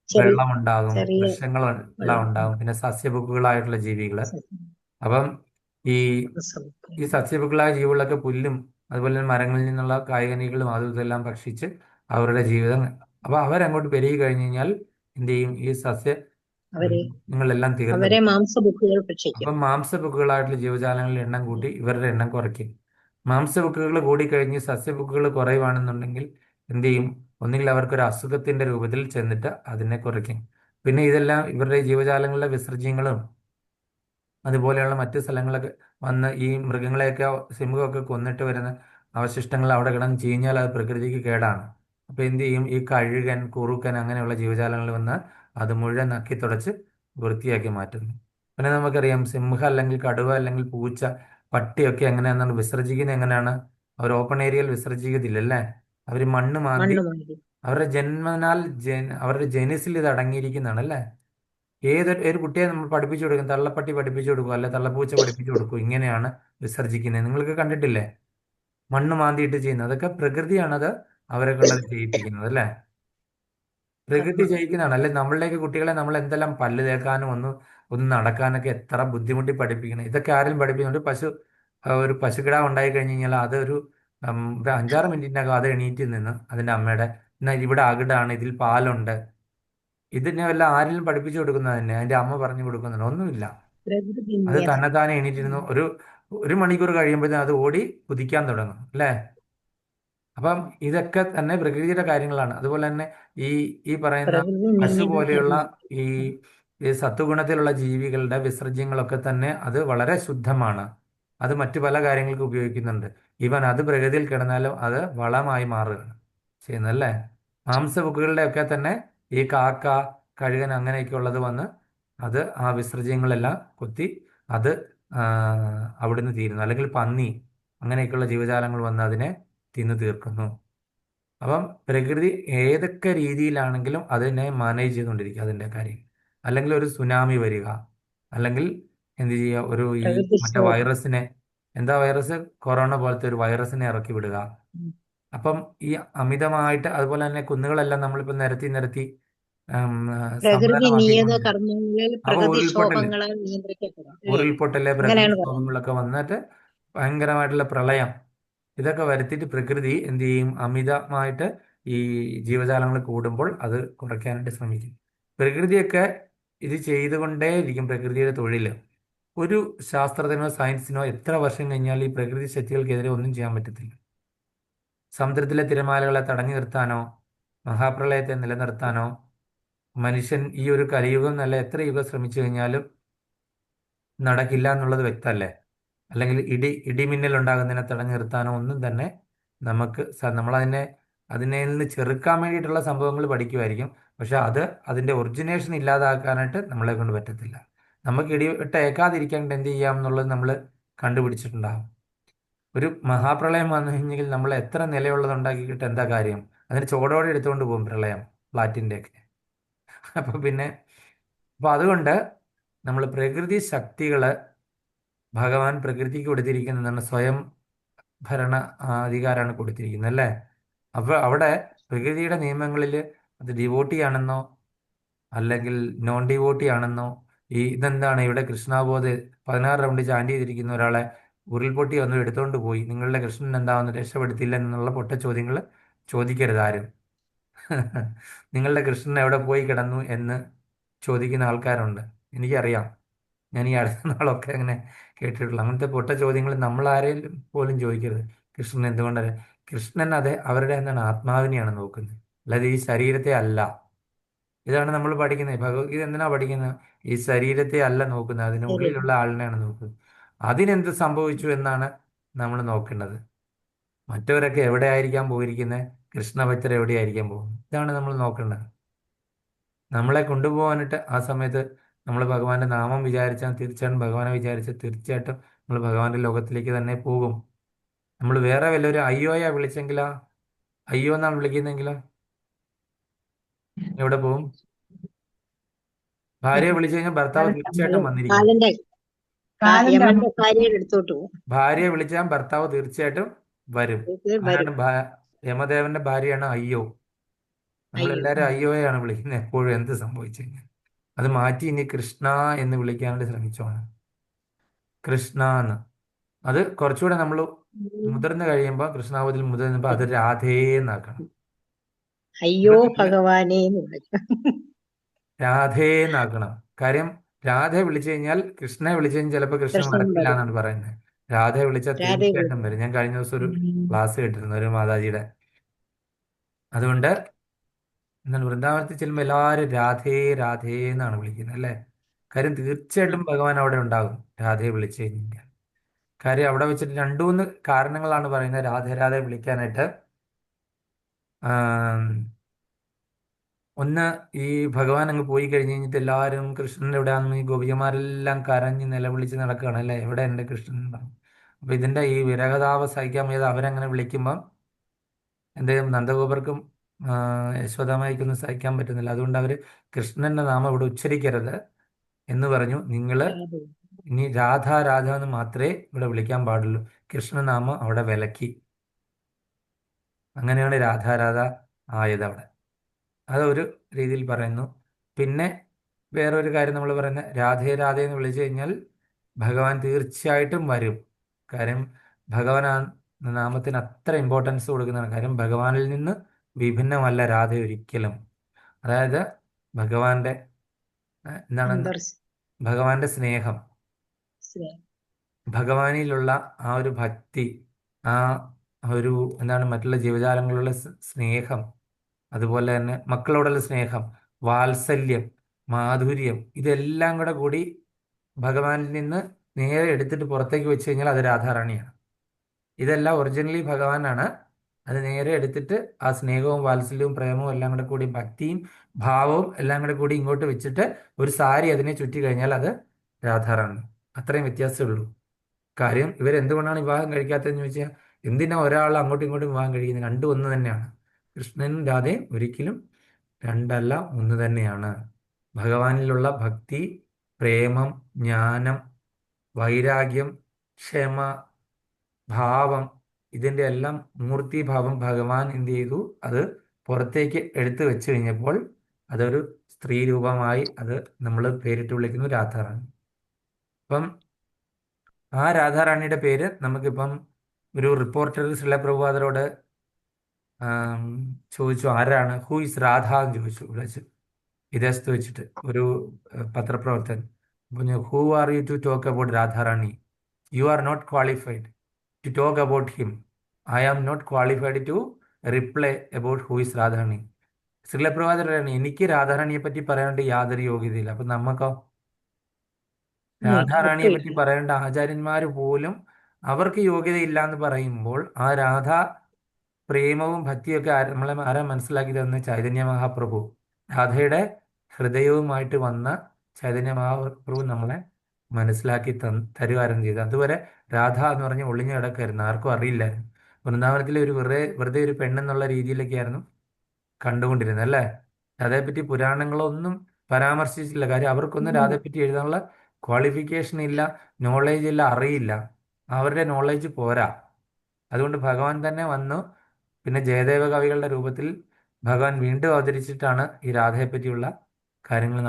ചെറിയ വെള്ളമുണ്ടാകും, ചെറിയ വൃക്ഷങ്ങളെല്ലാം വെള്ളം. ഉണ്ടാകും, പിന്നെ സസ്യഭുക്കുകളായിട്ടുള്ള ജീവികൾ. അപ്പം ഈ ഈ സസ്യഭുക്കുകളായ ജീവികളൊക്കെ പുല്ലും അതുപോലെ തന്നെ മരങ്ങളിൽ നിന്നുള്ള കായ്കനികളും അതും ഇതെല്ലാം ഭക്ഷിച്ച് അവരുടെ ജീവിതം, അപ്പൊ അവരങ്ങോട്ട് പെരുകി കഴിഞ്ഞ് കഴിഞ്ഞാൽ എന്ത് ചെയ്യും, ഈ അവരെ നിങ്ങളെല്ലാം തീർന്നു അവരെ പോകും. മാംസബുക്കുകൾ ഭക്ഷിക്കും. അപ്പം മാംസബുക്കുകളായിട്ടുള്ള ജീവജാലങ്ങളുടെ എണ്ണം കൂട്ടി ഇവരുടെ എണ്ണം കുറയ്ക്കും. മാംസബുക്കുകൾ കൂടിക്കഴിഞ്ഞ് സസ്യബുക്കുകൾ കുറയുവാണെന്നുണ്ടെങ്കിൽ എന്ത് ചെയ്യും, ഒന്നുകിൽ അവർക്കൊരു അസുഖത്തിന്റെ രൂപത്തിൽ ചെന്നിട്ട് അതിനെ കുറയ്ക്കും. പിന്നെ ഇതെല്ലാം ഇവരുടെ ജീവജാലങ്ങളുടെ വിസർജ്യങ്ങളും അതുപോലെയുള്ള മറ്റു സ്ഥലങ്ങളൊക്കെ വന്ന് ഈ മൃഗങ്ങളെയൊക്കെ സിംഹമൊക്കെ കൊന്നിട്ട് വരുന്ന അവശിഷ്ടങ്ങൾ അവിടെ കിടന്ന് ചീഞ്ഞാൽ അത് പ്രകൃതിക്ക് കേടാണ്. അപ്പൊ എന്ത് ചെയ്യും, ഈ കഴുകൻ, കുറുക്കൻ അങ്ങനെയുള്ള ജീവജാലങ്ങൾ വന്ന് അത് മുഴുവൻ നക്കി തുടച്ച് വൃത്തിയാക്കി മാറ്റുന്നു. പിന്നെ നമുക്കറിയാം സിംഹം അല്ലെങ്കിൽ കടുവ അല്ലെങ്കിൽ പൂച്ച, പട്ടിയൊക്കെ എങ്ങനെയാണെന്നാണ് വിസർജിക്കുന്നത്, എങ്ങനെയാണ്? അവർ ഓപ്പൺ ഏരിയയിൽ വിസർജിക്കത്തില്ലല്ലേ. അവർ മണ്ണ് മാന്തി മണ്ണ് മാന്തി. അവരുടെ ജന്മനാൽ അവരുടെ ജനിസിൽ ഇത് അടങ്ങിയിരിക്കുന്നതാണ് അല്ലേ. ഒരു കുട്ടിയെ നമ്മൾ പഠിപ്പിച്ചു കൊടുക്കും, തള്ളപ്പട്ടി പഠിപ്പിച്ചു കൊടുക്കും, അല്ലെ തള്ളപ്പൂച്ച പഠിപ്പിച്ചു കൊടുക്കും, ഇങ്ങനെയാണ് വിസർജിക്കുന്നത്. നിങ്ങൾക്ക് കണ്ടിട്ടില്ലേ മണ്ണ് മാന്തിയിട്ട് ചെയ്യുന്നത്? അതൊക്കെ പ്രകൃതിയാണത് അവരെ കൊണ്ടത് ചെയ്യിപ്പിക്കുന്നത് അല്ലേ. പ്രകൃതി ചെയ്യിക്കുന്നതാണ്. അല്ലെ നമ്മളുടെയൊക്കെ കുട്ടികളെ നമ്മൾ എന്തെല്ലാം പല്ല് തേക്കാനും ഒന്ന് നടക്കാനൊക്കെ എത്ര ബുദ്ധിമുട്ടി പഠിപ്പിക്കണം. ഇതൊക്കെ ആരെങ്കിലും പഠിപ്പിക്കുന്നുണ്ട്? ഒരു പശുക്കിടാവ് ഉണ്ടായി കഴിഞ്ഞ് കഴിഞ്ഞാൽ അതൊരു ഒരു 5-6 മിനിറ്റിനകം അത് എണീറ്റ് നിന്ന് അതിന്റെ അമ്മയുടെ, എന്നാ ഇവിടെ അകിടാണ്, ഇതിൽ പാലുണ്ട്, ഇതിനെ വല്ല ആരെങ്കിലും പഠിപ്പിച്ചു കൊടുക്കുന്നത് തന്നെ? അതിന്റെ അമ്മ പറഞ്ഞു കൊടുക്കുന്നുണ്ട്? ഒന്നുമില്ല. പ്രകൃതി അത് നിയത. തന്നെത്താനെ എണീറ്റിരുന്നു ഒരു മണിക്കൂർ കഴിയുമ്പോഴത്തേനും അത് ഓടി കുതിക്കാൻ തുടങ്ങും അല്ലേ. അപ്പം ഇതൊക്കെ തന്നെ പ്രകൃതിയുടെ കാര്യങ്ങളാണ്. അതുപോലെ തന്നെ ഈ ഈ പറയുന്ന പ്രകൃതി പശു നിയത പോലെയുള്ള ധർമ്മം. ഈ ഈ സത്വഗുണത്തിലുള്ള ജീവികളുടെ വിസർജ്യങ്ങളൊക്കെ തന്നെ അത് വളരെ ശുദ്ധമാണ്. അത് മറ്റു പല കാര്യങ്ങൾക്ക് ഉപയോഗിക്കുന്നുണ്ട്. ഈവൻ അത് പ്രകൃതിയിൽ കിടന്നാലും അത് വളമായി മാറുകയാണ് ചെയ്യുന്നതല്ലേ. മാംസബുക്കുകളുടെ ഒക്കെ തന്നെ ഈ കാക്ക, കഴുകൻ അങ്ങനെയൊക്കെ ഉള്ളത് വന്ന് അത് ആ വിസർജ്യങ്ങളെല്ലാം കൊത്തി അത് ആ, അവിടുന്ന് തീരുന്നു. അല്ലെങ്കിൽ പന്നി അങ്ങനെയൊക്കെയുള്ള ജീവജാലങ്ങൾ വന്ന് അതിനെ തിന്നു തീർക്കുന്നു. അപ്പം പ്രകൃതി ഏതൊക്കെ രീതിയിലാണെങ്കിലും അതിനെ മാനേജ് ചെയ്തുകൊണ്ടിരിക്കുക അതിൻ്റെ കാര്യം. അല്ലെങ്കിൽ ഒരു സുനാമി വരിക, അല്ലെങ്കിൽ എന്ത് ചെയ്യുക, ഈ മറ്റേ പ്രകൃതിക്ഷോഭം. വൈറസിനെ, എന്താ വൈറസ്, കൊറോണ പോലത്തെ ഒരു വൈറസിനെ ഇറക്കി വിടുക. ഉം. അപ്പം ഈ അമിതമായിട്ട് അതുപോലെ തന്നെ കുന്നുകളെല്ലാം നമ്മളിപ്പോൾ നിരത്തി നിരത്തി പ്രകൃതി നിയത സംവരണമാക്കിക്കൊണ്ട് കർമ്മങ്ങളിൽ അപ്പോൾ ഉരുൾപൊട്ടല് പ്രകൃതിക്ഷോഭങ്ങളാൽ നിയന്ത്രിക്കപ്പെടാം അല്ലേ? ഉരുൾപൊട്ടല് അങ്ങനെയാണ് പറയുന്നത്. പ്രകൃതിക്ഷോഭങ്ങളൊക്കെ വന്നിട്ട് ഭയങ്കരമായിട്ടുള്ള പ്രളയം ഇതൊക്കെ വരുത്തിയിട്ട് പ്രകൃതി എന്ത് ചെയ്യും, അമിതമായിട്ട് ഈ ജീവജാലങ്ങൾ കൂടുമ്പോൾ അത് കുറയ്ക്കാനായിട്ട് ശ്രമിക്കും. പ്രകൃതിയൊക്കെ ഇത് ചെയ്തുകൊണ്ടേയിരിക്കും. പ്രകൃതിയുടെ തൊഴിൽ ഒരു ശാസ്ത്രജ്ഞനോ സയൻസിനോ എത്ര വർഷം കഴിഞ്ഞാൽ ഈ പ്രകൃതി ശക്തികൾക്കെതിരെ ഒന്നും ചെയ്യാൻ പറ്റത്തില്ല. സമുദ്രത്തിലെ തിരമാലകളെ തടഞ്ഞു നിർത്താനോ മഹാപ്രളയത്തെ നിലനിർത്താനോ മനുഷ്യൻ ഈ ഒരു കലിയുഗം നല്ല എത്ര യുഗം ശ്രമിച്ചു കഴിഞ്ഞാലും നടക്കില്ല എന്നുള്ളത് വ്യക്തമല്ലേ. അല്ലെങ്കിൽ ഇടിമിന്നൽ ഉണ്ടാകുന്നതിനെ തടഞ്ഞു നിർത്താനോ ഒന്നും തന്നെ നമുക്ക് അതിനെ നിന്ന് ചെറുക്കാൻ വേണ്ടിയിട്ടുള്ള സംഭവങ്ങൾ പഠിക്കുമായിരിക്കും. പക്ഷെ അതിന്റെ ഒറിജിനേഷൻ ഇല്ലാതാക്കാനായിട്ട് നമ്മളെ കൊണ്ട് പറ്റത്തില്ല. നമുക്ക് ഇടിവെട്ട് ഏക്കാതിരിക്കാൻ എന്ത് ചെയ്യാം എന്നുള്ളത് നമ്മൾ കണ്ടുപിടിച്ചിട്ടുണ്ടാകും. ഒരു മഹാപ്രളയം വന്നു കഴിഞ്ഞെങ്കിൽ നമ്മൾ എത്ര നിലയുള്ളത് ഉണ്ടാക്കിയിട്ട് എന്താ കാര്യം? അതിന് ചോടോടെ എടുത്തുകൊണ്ട് പോകും പ്രളയം, ഫ്ലാറ്റിൻ്റെ ഒക്കെ. അപ്പൊ അതുകൊണ്ട് നമ്മൾ പ്രകൃതി ശക്തികള് ഭഗവാൻ പ്രകൃതിക്ക് കൊടുത്തിരിക്കുന്നതാണ്, സ്വയം ഭരണ അധികാരമാണ് കൊടുത്തിരിക്കുന്നത് അല്ലേ. അപ്പൊ അവിടെ പ്രകൃതിയുടെ നിയമങ്ങളിൽ അത് ഡിവോട്ടി ആണെന്നോ അല്ലെങ്കിൽ നോൺ ഡിവോട്ടി ആണെന്നോ, ഇതെന്താണ് ഇവിടെ കൃഷ്ണാബോധ് 16 റൗണ്ട് ചാൻഡ് ചെയ്തിരിക്കുന്ന ഒരാളെ ഉരുൾപൊട്ടി വന്ന് എടുത്തുകൊണ്ട് പോയി, നിങ്ങളുടെ കൃഷ്ണൻ എന്താണെന്ന് രക്ഷപ്പെടുത്തില്ല എന്നുള്ള പൊട്ട ചോദ്യങ്ങൾ ചോദിക്കരുത് ആരും. നിങ്ങളുടെ കൃഷ്ണൻ എവിടെ പോയി കിടന്നു എന്ന് ചോദിക്കുന്ന ആൾക്കാരുണ്ട്, എനിക്കറിയാം. ഞാൻ ഈ അടുത്ത നാളൊക്കെ അങ്ങനെ കേട്ടിട്ടുള്ളൂ. അങ്ങനത്തെ പൊട്ട ചോദ്യങ്ങൾ നമ്മൾ ആരെയും പോലും ചോദിക്കരുത്. കൃഷ്ണൻ എന്തുകൊണ്ടല്ല? കൃഷ്ണൻ അതെ അവരുടെ എന്താണ് ആത്മാവിനെയാണ് നോക്കുന്നത്, അല്ലാതെ ഈ ശരീരത്തെ അല്ല. ഇതാണ് നമ്മൾ പഠിക്കുന്നത്. ഭഗവത്ഗീത എന്തിനാ പഠിക്കുന്നത്? ഈ ശരീരത്തെ അല്ല നോക്കുന്നത്, ശരി. അതിനുള്ളിലുള്ള ആളിനെയാണ് നോക്കുന്നത്. അതിനെന്ത് സംഭവിച്ചു എന്നാണ് നമ്മൾ നോക്കേണ്ടത്. മറ്റവരൊക്കെ എവിടെ ആയിരിക്കാൻ പോയിരിക്കുന്നത്? കൃഷ്ണഭക്തർ എവിടെയായിരിക്കാൻ പോകുന്നത്? ഇതാണ് നമ്മൾ നോക്കേണ്ടത്. നമ്മളെ കൊണ്ടുപോകാനായിട്ട് ആ സമയത്ത് നമ്മൾ ഭഗവാന്റെ നാമം വിചാരിച്ചാൽ തീർച്ചയായിട്ടും, ഭഗവാനെ വിചാരിച്ചാൽ തീർച്ചയായിട്ടും നമ്മൾ ഭഗവാന്റെ ലോകത്തിലേക്ക് തന്നെ പോകും. നമ്മൾ വേറെ വല്ലൊരു അയ്യോയാ വിളിച്ചെങ്കിലോ, അയ്യോ എന്നാണ് വിളിക്കുന്നെങ്കിലോ എവിടെ പോകും? ഭാര്യയെ വിളിച്ചു കഴിഞ്ഞാൽ ഭർത്താവ് തീർച്ചയായിട്ടും വന്നിരിക്കും. കാലന്റെ കാലന്റെ അമ്മ. യമന്റെ ഭാര്യയുടെ അടുത്തോട്ട് പോകും. ഭാര്യയെ വിളിച്ചാൽ ഭർത്താവ് തീർച്ചയായിട്ടും വരും. ഇത് ആരാണ്? വരും. യമദേവന്റെ ഭാര്യയാണ് അയ്യോ. അയ്യോ. നമ്മളെല്ലാവരും അയ്യോയാണ് വിളിക്കുന്നത് എപ്പോഴും, എന്ത് സംഭവിച്ചു കഴിഞ്ഞാൽ. അത് മാറ്റി ഇനി കൃഷ്ണ എന്ന് വിളിക്കാനായിട്ട് ശ്രമിച്ചോണം. കൃഷ്ണ എന്ന്. അത് കുറച്ചുകൂടെ നമ്മൾ മുതിർന്നു കഴിയുമ്പോൾ, കൃഷ്ണാവതിൽ മുതിർന്നപ്പോൾ അത് രാധേ എന്നാക്കണം. അയ്യോ ഭഗവാനേ എന്ന് വിളിക്കും. രാധേ എന്നാക്കണം. കാര്യം രാധെ വിളിച്ചു കഴിഞ്ഞാൽ, കൃഷ്ണനെ വിളിച്ചു കഴിഞ്ഞാൽ ചിലപ്പോൾ കൃഷ്ണൻ കൃഷ്ണൻ വരത്തില്ല വരും. എന്നാണ് പറയുന്നത്. രാധയെ വിളിച്ചാൽ രാധേ തീർച്ചയായിട്ടും വരും. ഞാൻ കഴിഞ്ഞ ദിവസം ഒരു ക്ലാസ് കേട്ടിരുന്നു ഒരു മാതാജിയുടെ. അതുകൊണ്ട് എന്താണ്, വൃന്ദാവനത്തിൽ ചെല്ലുമ്പോൾ എല്ലാവരും രാധേ രാധേ എന്നാണ് വിളിക്കുന്നത് അല്ലേ? കാര്യം തീർച്ചയായിട്ടും ഭഗവാൻ അവിടെ ഉണ്ടാകും രാധയെ വിളിച്ചു കഴിഞ്ഞാൽ. കാര്യം അവിടെ വെച്ചിട്ട് രണ്ടു മൂന്ന് കാരണങ്ങളാണ് പറയുന്നത് രാധേ രാധെ വിളിക്കാനായിട്ട്. ആം, ഒന്ന്, ഈ ഭഗവാൻ അങ്ങ് പോയി കഴിഞ്ഞ് കഴിഞ്ഞിട്ട് എല്ലാവരും കൃഷ്ണൻ്റെ എവിടെയാണെന്ന് ഈ ഗോപികമാരെല്ലാം കരഞ്ഞ് നിലവിളിച്ച് നടക്കുകയാണ് അല്ലേ, എവിടെ എൻ്റെ കൃഷ്ണൻ എന്ന് പറഞ്ഞു. അപ്പൊ ഇതിന്റെ ഈ വിരഹതാപ സഹിക്കാൻ വയ്യാതെ അവരങ്ങനെ വിളിക്കുമ്പം എന്ത് ചെയ്യും? നന്ദഗോപർക്കും യശോദാമയ്ക്കൊന്നും സഹിക്കാൻ പറ്റുന്നില്ല. അതുകൊണ്ട് അവര് കൃഷ്ണന്റെ നാമം ഇവിടെ ഉച്ചരിക്കരുത് എന്ന് പറഞ്ഞു. നിങ്ങൾ രാധേ. ഇനി രാധ രാധ എന്ന് മാത്രമേ ഇവിടെ വിളിക്കാൻ പാടുള്ളൂ. കൃഷ്ണനാമം അവിടെ വിലക്കി. അങ്ങനെയാണ് രാധ രാധ ആയത് അവിടെ. അതൊരു രീതിയിൽ പറയുന്നു. പിന്നെ വേറൊരു കാര്യം നമ്മൾ പറയുന്നത്, രാധേ രാധേ എന്ന് വിളിച്ചു കഴിഞ്ഞാൽ ഭഗവാൻ തീർച്ചയായിട്ടും വരും. കാര്യം ഭഗവാൻ ആ നാമത്തിന് അത്ര ഇമ്പോർട്ടൻസ് കൊടുക്കുന്നതാണ്. കാര്യം ഭഗവാനിൽ നിന്ന് വിഭിന്നമല്ല രാധ ഒരിക്കലും. അതായത് ഭഗവാന്റെ എന്താണ്, അന്തർ- ഭഗവാന്റെ സ്നേഹം, സ്നേഹം. ഭഗവാനിലുള്ള ആ ഒരു ഭക്തി, ആ ഒരു എന്താണ് മറ്റുള്ള ജീവജാലങ്ങളുള്ള സ്നേഹം, അതുപോലെ തന്നെ മക്കളോടുള്ള സ്നേഹം, വാത്സല്യം, മാധുര്യം, ഇതെല്ലാം കൂടെ കൂടി ഭഗവാനിൽ നിന്ന് നേരെ എടുത്തിട്ട് പുറത്തേക്ക് വെച്ച് കഴിഞ്ഞാൽ അത് രാധാറാണിയാണ്. ഇതെല്ലാം ഒറിജിനലി ഭഗവാനാണ്. അത് നേരെ എടുത്തിട്ട് ആ സ്നേഹവും വാത്സല്യവും പ്രേമവും എല്ലാം കൂടെ കൂടി, ഭക്തിയും ഭാവവും എല്ലാം കൂടെ കൂടി ഇങ്ങോട്ട് വെച്ചിട്ട് ഒരു സാരി അതിനെ ചുറ്റി കഴിഞ്ഞാൽ അത് രാധാറാണി. അത്രയും വ്യത്യാസമേ ഉള്ളൂ. കാര്യം ഇവരെന്തുകൊണ്ടാണ് വിവാഹം കഴിക്കാത്തതെന്ന് ചോദിച്ചാൽ, എന്തിനാ ഒരാൾ അങ്ങോട്ടും ഇങ്ങോട്ടും വിവാഹം കഴിക്കുന്നത്? രണ്ടും ഒന്ന് തന്നെയാണ്. കൃഷ്ണനും രാധയും ഒരിക്കലും രണ്ടല്ല, ഒന്ന് തന്നെയാണ്. ഭഗവാനിലുള്ള ഭക്തി, പ്രേമം, ജ്ഞാനം, വൈരാഗ്യം, ക്ഷമ, ഭാവം, ഇതിൻ്റെ എല്ലാം മൂർത്തിഭാവം ഭഗവാൻ എന്ത് ചെയ്തു? അത് പുറത്തേക്ക് എടുത്തു വെച്ച് കഴിഞ്ഞപ്പോൾ അതൊരു സ്ത്രീ രൂപമായി അത് നമ്മൾ പേരിട്ട് വിളിക്കുന്നു രാധാറാണി. അപ്പം ആ രാധാറാണിയുടെ പേര് നമുക്കിപ്പം ഒരു റിപ്പോർട്ടർ ശ്രീല പ്രഭുപാദരോട് ചോദിച്ചു, ആരാണ്, ഹൂ ഇസ് രാധ എന്ന് ചോദിച്ചു വിളിച്ച് വിദേശത്ത് വെച്ചിട്ട് ഒരു പത്രപ്രവർത്തകൻ പറഞ്ഞു, who are you to talk about Radharani? You are not qualified to talk about him. I am not qualified to reply about who is Radharani. Srila Prabhupada പറയാണ്, എനിക്ക് രാധാറാണിയെ പറ്റി പറയാണ്ട് യാതൊരു യോഗ്യതയില്ല. അപ്പൊ നമുക്കോ? രാധാറാണിയെ പറ്റി ഒട്ടുമില്ല. പറയേണ്ട ആചാര്യന്മാർ പോലും അവർക്ക് യോഗ്യതയില്ല എന്ന് പറയുമ്പോൾ, ആ രാധ പ്രേമവും ഭക്തിയൊക്കെ നമ്മളെ ആരാ മനസ്സിലാക്കി തന്ന? ചൈതന്യ മഹാപ്രഭു. രാധയുടെ ഹൃദയവുമായിട്ട് വന്ന ചൈതന്യ മഹാപ്രഭു നമ്മളെ മനസ്സിലാക്കി തരുവാരം ചെയ്തു. അതുവരെ രാധ എന്ന് പറഞ്ഞ് ഒളിഞ്ഞു കിടക്കായിരുന്നു, ആർക്കും അറിയില്ലായിരുന്നു. വൃന്ദാവനത്തിലെ ഒരു വെറുതെ ഒരു പെണ്ണെന്നുള്ള രീതിയിലൊക്കെയായിരുന്നു കണ്ടുകൊണ്ടിരുന്നത് അല്ലേ. രാധയെപ്പറ്റി പുരാണങ്ങളൊന്നും പരാമർശിച്ചില്ല. കാര്യം അവർക്കൊന്നും രാധയെപ്പറ്റി എഴുതാനുള്ള ക്വാളിഫിക്കേഷൻ ഇല്ല, നോളേജ് ഇല്ല, അറിയില്ല. അവരുടെ നോളേജ് പോരാ. അതുകൊണ്ട് ഭഗവാൻ തന്നെ വന്നു. പിന്നെ ജയദേവ കവികളുടെ രൂപത്തിൽ ഭഗവാൻ വീണ്ടും അവതരിച്ചിട്ടാണ് ഈ രാധയെപ്പറ്റിയുള്ള കാര്യങ്ങൾ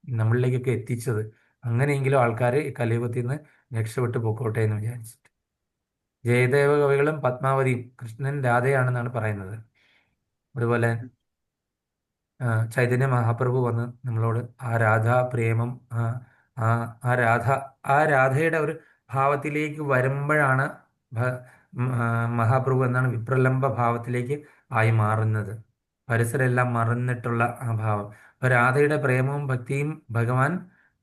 നമ്മളിലേക്കൊക്കെ എത്തിച്ചത്. അങ്ങനെയെങ്കിലും ആൾക്കാർ ഈ കലിയുഗത്തിൽ നിന്ന് രക്ഷപ്പെട്ടു പൊക്കോട്ടെ എന്ന് വിചാരിച്ചിട്ട്. ജയദേവ കവികളും പത്മാവതിയും കൃഷ്ണൻ രാധയാണെന്നാണ് പറയുന്നത്. അതുപോലെ ചൈതന്യ മഹാപ്രഭു വന്ന് നമ്മളോട് ആ രാധാ പ്രേമം, ആ ആ രാധ ആ രാധയുടെ ഒരു ഭാവത്തിലേക്ക് വരുമ്പോഴാണ് മഹാപ്രഭു എന്നാണ് വിപ്രലംബ ഭാവത്തിലേക്ക് ആയി മാറുന്നത്. പരിസരെല്ലാം മറന്നിട്ടുള്ള ആ ഭാവം. അപ്പൊ രാധയുടെ പ്രേമവും ഭക്തിയും ഭഗവാൻ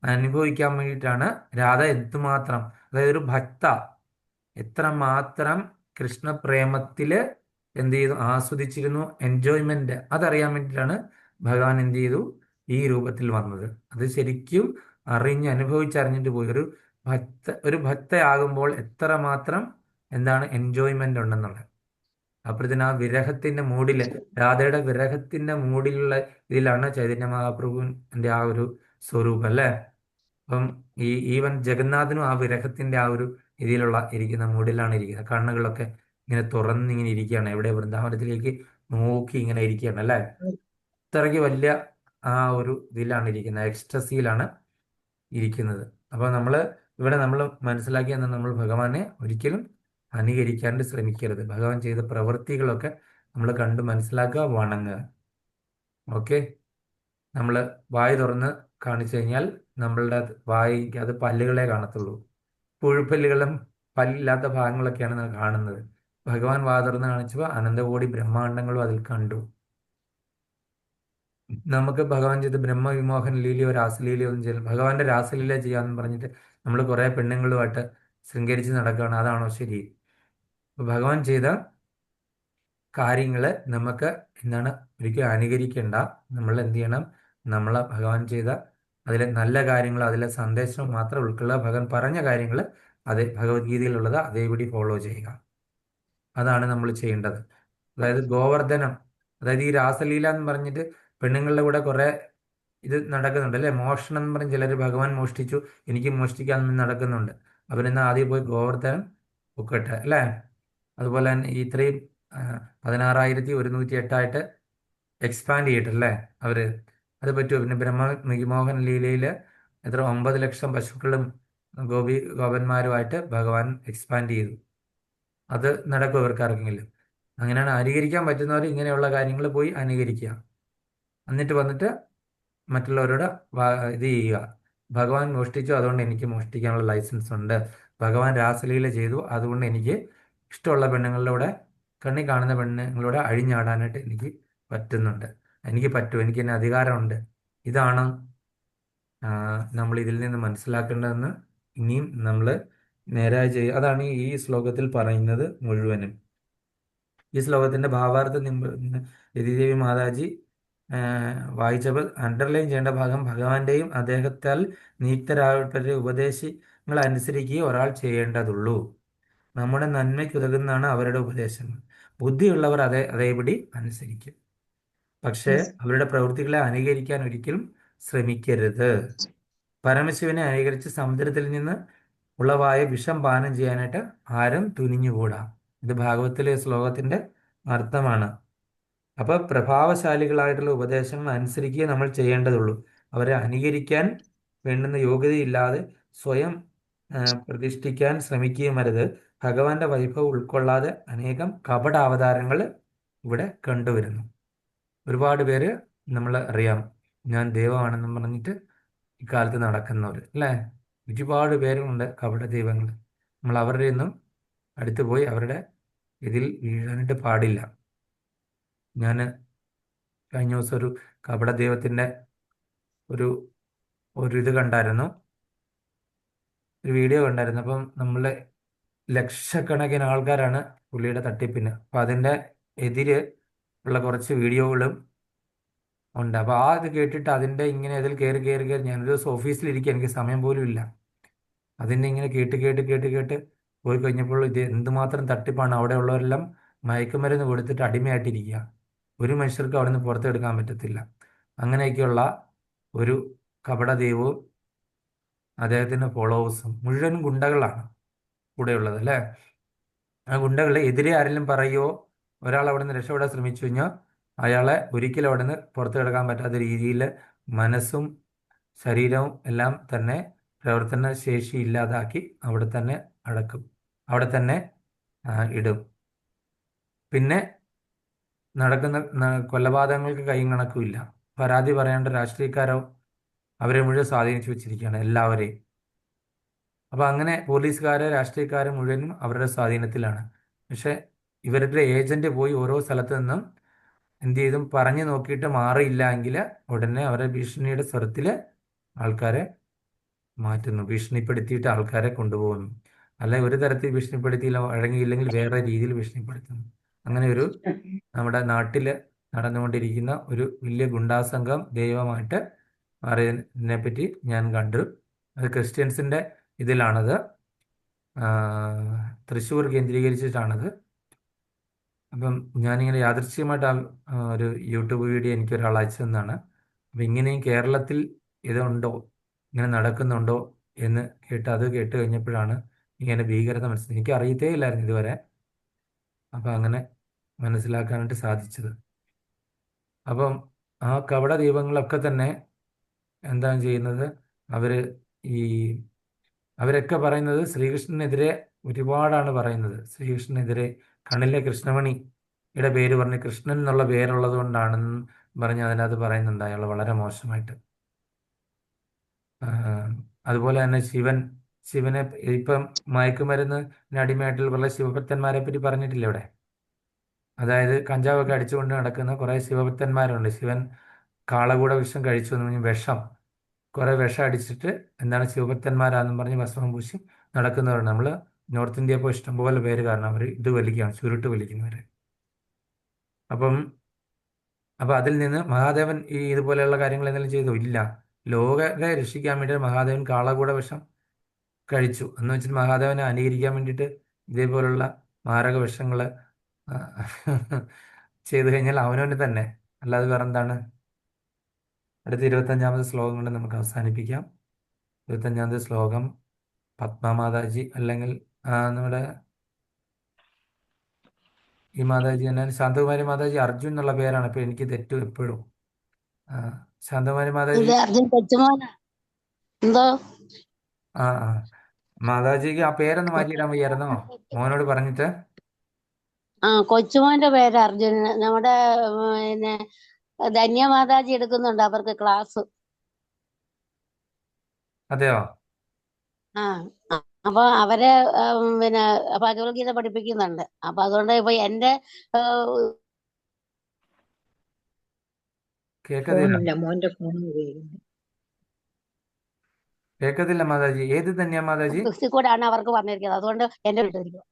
അനുഭവിക്കാൻ വേണ്ടിയിട്ടാണ് രാധ എന്തുമാത്രം, അതായത് ഒരു ഭക്ത എത്രമാത്രം കൃഷ്ണപ്രേമത്തില് എന്ത് ചെയ്തു, ആസ്വദിച്ചിരുന്നു, എൻജോയ്മെന്റ് അതറിയാൻ വേണ്ടിയിട്ടാണ് ഭഗവാൻ എന്ത് ചെയ്തു, ഈ രൂപത്തിൽ വന്നത്. അത് ശരിക്കും അറിഞ്ഞ് അനുഭവിച്ചറിഞ്ഞിട്ട് പോയി. ഒരു ഭക്തയാകുമ്പോൾ എത്രമാത്രം എന്താണ് എൻജോയ്മെന്റ് ഉണ്ടെന്നുള്ളത്. അപ്പോഴത്തേന് ആ വിരഹത്തിന്റെ മൂഡില്, രാധയുടെ വിരഹത്തിന്റെ മൂഡിലുള്ള ഇതിലാണ് ചൈതന്യ മഹാപ്രഭുവിന്റെ ആ ഒരു സ്വരൂപം അല്ലേ. അപ്പം ഈവൻ ജഗന്നാഥനും ആ വിരഹത്തിന്റെ ആ ഒരു ഇരിക്കുന്ന മൂഡിലാണ് ഇരിക്കുന്നത്. കണ്ണുകളൊക്കെ ഇങ്ങനെ തുറന്നിങ്ങനെ ഇരിക്കുകയാണ്, എവിടെ വൃന്ദാവനത്തിലേക്ക് നോക്കി ഇങ്ങനെ ഇരിക്കുകയാണ് അല്ലേ. ഇത്രയ്ക്ക് വലിയ ആ ഒരു ഇതിലാണ് ഇരിക്കുന്നത്, എക്സ്റ്റസിയിലാണ് ഇരിക്കുന്നത്. അപ്പോൾ നമ്മൾ മനസ്സിലാക്കിയ നമ്മൾ ഭഗവാനെ ഒരിക്കലും അനുകരിക്കാണ്ട് ശ്രമിക്കരുത്. ഭഗവാൻ ചെയ്ത പ്രവൃത്തികളൊക്കെ നമ്മൾ കണ്ട് മനസ്സിലാക്കുക, വണങ്ങുക. ഓക്കെ. നമ്മൾ വായ തുറന്ന് കാണിച്ചു കഴിഞ്ഞാൽ നമ്മളുടെ വായിക്ക് അത് പല്ലുകളെ കാണത്തുള്ളൂ. പുഴുപ്പല്ലുകളും പല്ലില്ലാത്ത ഭാഗങ്ങളൊക്കെയാണ് നാം കാണുന്നത്. ഭഗവാൻ വാ തുറന്ന് കാണിച്ചപ്പോൾ അനന്തകോടി ബ്രഹ്മാണ്ടങ്ങളും അതിൽ കണ്ടു. നമുക്ക് ഭഗവാൻ ചെയ്ത് ബ്രഹ്മവിമോഹൻ ലീലയോ രാസലീലയോ ഒന്നും ചെയ്യില്ല. ഭഗവാന്റെ രാസലീല ചെയ്യാന്ന് പറഞ്ഞിട്ട് നമ്മൾ കുറെ പെണ്ണുങ്ങളുമായിട്ട് ശൃംഗരിച്ച് നടക്കുകയാണ്. അതാണോ ശരി? ഭഗവാൻ ചെയ്ത കാര്യങ്ങള് നമുക്ക് എന്താണ് ഒരിക്കലും അനുകരിക്കേണ്ട. നമ്മൾ എന്ത് ചെയ്യണം? ഭഗവാൻ ചെയ്ത അതിലെ നല്ല കാര്യങ്ങൾ, അതിലെ സന്ദേശം മാത്രം ഉൾക്കൊള്ളുക. ഭഗവാൻ പറഞ്ഞ കാര്യങ്ങൾ അത് ഭഗവത്ഗീതയിലുള്ളത് അതേപടി ഫോളോ ചെയ്യുക. അതാണ് നമ്മൾ ചെയ്യേണ്ടത്. അതായത് ഗോവർദ്ധനം, അതായത് ഈ രാസലീല എന്ന് പറഞ്ഞിട്ട് പെണ്ണുങ്ങളുടെ കൂടെ കുറെ ഇത് നടക്കുന്നുണ്ട് അല്ലേ. മോഷണം എന്ന് പറഞ്ഞ് ചിലർ ഭഗവാൻ മോഷ്ടിച്ചു എനിക്ക് മോഷ്ടിക്കാൻ നടക്കുന്നുണ്ട്. അവരെന്നാ ആദ്യം പോയി ഗോവർദ്ധനം ഒക്കട്ടെ അല്ലേ. അതുപോലെ തന്നെ ഇത്രയും 16,108 എക്സ്പാൻഡ് ചെയ്തിട്ടല്ലേ അവര്. അത് പറ്റുമോ? പിന്നെ ബ്രഹ്മവിമോഹൻ ലീലയിൽ എത്ര 9 ലക്ഷം പശുക്കളും ഗോപന്മാരുമായിട്ട് ഭഗവാൻ എക്സ്പാൻഡ് ചെയ്തു. അത് നടക്കും ഇവർക്കാർക്കെങ്കിലും? അങ്ങനെയാണ് അനുകരിക്കാൻ പറ്റുന്നവർ ഇങ്ങനെയുള്ള കാര്യങ്ങൾ പോയി അനുകരിക്കുക. എന്നിട്ട് വന്നിട്ട് മറ്റുള്ളവരോട് ഇത് ചെയ്യുക. ഭഗവാൻ മോഷ്ടിച്ചു അതുകൊണ്ട് എനിക്ക് മോഷ്ടിക്കാനുള്ള ലൈസൻസ് ഉണ്ട്. ഭഗവാൻ രാസലീല ചെയ്തു അതുകൊണ്ട് എനിക്ക് ഇഷ്ടമുള്ള പെണ്ണുങ്ങളിലൂടെ, കണ്ണി കാണുന്ന പെണ്ണുങ്ങളോട് അഴിഞ്ഞാടാനായിട്ട് എനിക്ക് പറ്റുന്നുണ്ട്, എനിക്ക് പറ്റും, എനിക്ക് തന്നെ അധികാരമുണ്ട്. ഇതാണ് നമ്മൾ ഇതിൽ നിന്ന് മനസ്സിലാക്കേണ്ടതെന്ന് ഇനിയും നമ്മൾ നേരായി ചെയ്യുക. അതാണ് ഈ ശ്ലോകത്തിൽ പറയുന്നത് മുഴുവനും. ഈ ശ്ലോകത്തിന്റെ ഭാവാർത്ഥം രതിദേവി മാതാജി വായിച്ചപ്പോൾ അണ്ടർലൈൻ ചെയ്യേണ്ട ഭാഗം, ഭഗവാന്റെയും അദ്ദേഹത്താൽ നിയുക്തരായവരുടെ ഉപദേശങ്ങൾ അനുസരിക്കുകയും ഒരാൾ ചെയ്യേണ്ടതുള്ളൂ. നമ്മുടെ നന്മയ്ക്കുതകുന്നതാണ് അവരുടെ ഉപദേശങ്ങൾ. ബുദ്ധിയുള്ളവർ അതേപടി അനുസരിക്കും. പക്ഷേ അവരുടെ പ്രവൃത്തികളെ അനുകരിക്കാൻ ഒരിക്കലും ശ്രമിക്കരുത്. പരമശിവനെ അനുകരിച്ച് സമുദ്രത്തിൽ നിന്ന് ഉളവായ വിഷം പാനം ചെയ്യാനായിട്ട് ആരും തുനിഞ്ഞുകൂടാ. ഇത് ഭാഗവത്തിലെ ശ്ലോകത്തിന്റെ അർത്ഥമാണ്. അപ്പൊ പ്രഭാവശാലികളായിട്ടുള്ള ഉപദേശങ്ങൾ അനുസരിക്കുക നമ്മൾ ചെയ്യേണ്ടതുള്ളൂ. അവരെ അനുകരിക്കാൻ വേണ്ടുന്ന യോഗ്യതയില്ലാതെ സ്വയം പ്രതിഷ്ഠിക്കാൻ ശ്രമിക്കുകയും അരുത്. ഭഗവാന്റെ വൈഭവം ഉൾക്കൊള്ളാതെ അനേകം കപട അവതാരങ്ങൾ ഇവിടെ കണ്ടുവരുന്നു. ഒരുപാട് പേര് നമ്മൾ അറിയാം, ഞാൻ ദൈവമാണെന്നും പറഞ്ഞിട്ട് ഇക്കാലത്ത് നടക്കുന്നവർ അല്ലേ. ഒരുപാട് പേരുണ്ട് കപട ദൈവങ്ങൾ. നമ്മൾ അവരുടെ ഒന്നും അടുത്ത് പോയി അവരുടെ ഇതിൽ വീഴാനായിട്ട് പാടില്ല. ഞാൻ കഴിഞ്ഞ ദിവസം ഒരു കപട ദൈവത്തിൻ്റെ ഒരു ഇത് കണ്ടായിരുന്നു, ഒരു വീഡിയോ കണ്ടായിരുന്നു. അപ്പം നമ്മളെ ലക്ഷക്കണക്കിന് ആൾക്കാരാണ് പുള്ളിയുടെ തട്ടിപ്പിന്. അപ്പം അതിൻ്റെ എതിര് ഉള്ള കുറച്ച് വീഡിയോകളും ഉണ്ട്. അപ്പോൾ ഇത് കേട്ടിട്ട് അതിൻ്റെ ഇങ്ങനെ അതിൽ കയറി ഞാനൊരു ദിവസം ഓഫീസിലിരിക്കുക, എനിക്ക് സമയം പോലും ഇല്ല. അതിൻ്റെ ഇങ്ങനെ കേട്ട് പോയി കഴിഞ്ഞപ്പോൾ ഇത് എന്തുമാത്രം തട്ടിപ്പാണ്. അവിടെ ഉള്ളവരെല്ലാം മയക്കുമരുന്ന് കൊടുത്തിട്ട് അടിമയായിട്ടിരിക്കുക. ഒരു മനുഷ്യർക്ക് അവിടെ നിന്ന് പുറത്തെടുക്കാൻ പറ്റത്തില്ല. അങ്ങനെയൊക്കെയുള്ള ഒരു കപട ദൈവവും അദ്ദേഹത്തിൻ്റെ ഫോളോവേഴ്സും മുഴുവൻ ഗുണ്ടകളാണ് കൂടെയുള്ളത് അല്ലേ. ആ ഗുണ്ടകളെ എതിരെ ആരെങ്കിലും പറയുമോ, ഒരാൾ അവിടെ നിന്ന് രക്ഷപ്പെടാൻ ശ്രമിച്ചു കഴിഞ്ഞാൽ അയാളെ ഒരിക്കലും അവിടെ നിന്ന് പുറത്തു കിടക്കാൻ പറ്റാത്ത രീതിയിൽ മനസ്സും ശരീരവും എല്ലാം തന്നെ പ്രവർത്തന ശേഷി ഇല്ലാതാക്കി അവിടെ തന്നെ അടക്കും, അവിടെ തന്നെ ഇടും. പിന്നെ നടക്കുന്ന കൊലപാതകങ്ങൾക്ക് കൈയും കണക്കുമില്ല. പരാതി പറയേണ്ട രാഷ്ട്രീയക്കാരോ അവരെ മുഴുവൻ സ്വാധീനിച്ചു വെച്ചിരിക്കുകയാണ് എല്ലാവരെയും. അപ്പോൾ അങ്ങനെ പോലീസുകാരെ രാഷ്ട്രീയക്കാരെ മുഴുവനും അവരുടെ സ്വാധീനത്തിലാണ്. പക്ഷേ ഇവരുടെ ഏജന്റ് പോയി ഓരോ സ്ഥലത്ത് നിന്നും എന്ത് ചെയ്തും പറഞ്ഞു നോക്കിയിട്ട് മാറിയില്ല എങ്കിൽ ഉടനെ അവരുടെ ഭീഷണിയുടെ സ്വരത്തിൽ ആൾക്കാരെ മാറ്റുന്നു, ഭീഷണിപ്പെടുത്തിയിട്ട് ആൾക്കാരെ കൊണ്ടുപോകുന്നു. അല്ല ഒരു തരത്തിൽ ഭീഷണിപ്പെടുത്തിയില്ല വഴങ്ങിയില്ലെങ്കിൽ വേറെ രീതിയിൽ ഭീഷണിപ്പെടുത്തുന്നു. അങ്ങനെ ഒരു നമ്മുടെ നാട്ടിൽ നടന്നുകൊണ്ടിരിക്കുന്ന ഒരു വലിയ ഗുണ്ടാസംഘം ദൈവമായിട്ട് മാറിയതിനെ പറ്റി ഞാൻ കണ്ടു. അത് ക്രിസ്ത്യൻസിൻ്റെ ഇതിലാണത്, തൃശ്ശൂർ കേന്ദ്രീകരിച്ചിട്ടാണത്. അപ്പം ഞാനിങ്ങനെ യാദൃശ്ചികമായിട്ട് ഒരു യൂട്യൂബ് വീഡിയോ എനിക്കൊരാൾ അയച്ചു തന്നാണ്. അപ്പം ഇങ്ങനെയും കേരളത്തിൽ ഇതുണ്ടോ, ഇങ്ങനെ നടക്കുന്നുണ്ടോ എന്ന് അത് കേട്ട് കഴിഞ്ഞപ്പോഴാണ് ഇങ്ങനെ ഭീകരത മനസ്സിലായി. എനിക്ക് അറിയത്തേ ഇല്ലായിരുന്നു ഇതുവരെ. അപ്പം അങ്ങനെ മനസ്സിലാക്കാനായിട്ട് സാധിച്ചത്. അപ്പം ആ കപട ദൈവങ്ങളൊക്കെ തന്നെ എന്താണ് ചെയ്യുന്നത്, അവർ ഈ അവരൊക്കെ പറയുന്നത് ശ്രീകൃഷ്ണനെതിരെ ഒരുപാടാണ് പറയുന്നത്. ശ്രീകൃഷ്ണനെതിരെ കണ്ണിലെ കൃഷ്ണമണിയുടെ പേര് പറഞ്ഞ് കൃഷ്ണൻ എന്നുള്ള പേരുള്ളത് കൊണ്ടാണെന്ന് പറഞ്ഞ് അതിനകത്ത് പറയുന്നുണ്ട് അയാൾ വളരെ മോശമായിട്ട്. അതുപോലെ തന്നെ ശിവനെ ഇപ്പം മയക്കുമരുന്ന് അടിമയായിട്ടുള്ള കുറേ ശിവഭക്തന്മാരെ പറ്റി പറഞ്ഞിട്ടില്ല ഇവിടെ. അതായത് കഞ്ചാവൊക്കെ അടിച്ചുകൊണ്ട് നടക്കുന്ന കുറേ ശിവഭക്തന്മാരുണ്ട്. ശിവൻ കാളകൂട വിഷം കഴിച്ചു എന്ന് പറഞ്ഞ് കുറേ വിഷം അടിച്ചിട്ട് എന്താണ് ശിവഭക്തന്മാരാണെന്നും പറഞ്ഞ് ഭസ്മം പൂശി നടക്കുന്നവരുണ്ട്. നമ്മൾ നോർത്ത് ഇന്ത്യ ഇപ്പോൾ ഇഷ്ടംപോലെ പേര് കാരണം അവർ ഇത് വലിക്കുകയാണ്, ചുരുട്ട് വലിക്കുന്നവർ. അപ്പം അതിൽ നിന്ന് മഹാദേവൻ ഈ ഇതുപോലെയുള്ള കാര്യങ്ങൾ എന്തെങ്കിലും ചെയ്തോ? ഇല്ല. ലോകരെ രക്ഷിക്കാൻ വേണ്ടി മഹാദേവൻ കാളകൂട വിഷം കഴിച്ചു എന്ന് വെച്ചിട്ട് മഹാദേവനെ അനുകരിക്കാൻ വേണ്ടിയിട്ട് ഇതേപോലുള്ള മാരക വിഷങ്ങൾ ചെയ്തു കഴിഞ്ഞാൽ അവനവന് തന്നെ, അല്ലാതെ വേറെ എന്താണ്. അടുത്ത 25ാമത്തെ ശ്ലോകം കൊണ്ട് നമുക്ക് അവസാനിപ്പിക്കാം. 25ാമത്തെ ശ്ലോകം പത്മമാതാജി അല്ലെങ്കിൽ നമ്മുടെ ഈ മാതാജി തന്നെ ശാന്തകുമാരി മാതാജി അർജുൻ എന്നുള്ള പേരാണ്. ഇപ്പൊ എനിക്ക് തെറ്റും എപ്പോഴും. ശാന്തകുമാരി മാതാജി ഇത് അർജുൻ കൊച്ചുമോനാ എന്തോ ആ മാതാജിക്ക് ആ പേരൊന്ന് മാറ്റിയിടാൻ വയ്യായിരുന്നോ മോനോട് പറഞ്ഞിട്ട്? കൊച്ചുമോന്റെ പേര് അർജുൻ. നമ്മുടെ പിന്നെ ധന്യമാതാജി എടുക്കുന്നുണ്ട് അവർക്ക് ക്ലാസ്. അതെയോ? ആ ആ, അപ്പൊ അവരെ പിന്നെ ഭഗവത്ഗീത പഠിപ്പിക്കുന്നുണ്ട്. അപ്പൊ അതുകൊണ്ട് ഇപ്പൊ എന്റെ കേക്കത്തില്ല ഫോണില്ല, മോന്റെ ഫോൺ ഉപയോഗിക്കുന്നു. കേക്കത്തില്ല മാതാജി. ഏത് തന്നെയാ മാതാജി? ക്രിസ്തി കൂടാണ് അവർക്ക് പറഞ്ഞിരിക്കുന്നത്. അതുകൊണ്ട് എന്റെ വീട്ടിലിരിക്കും.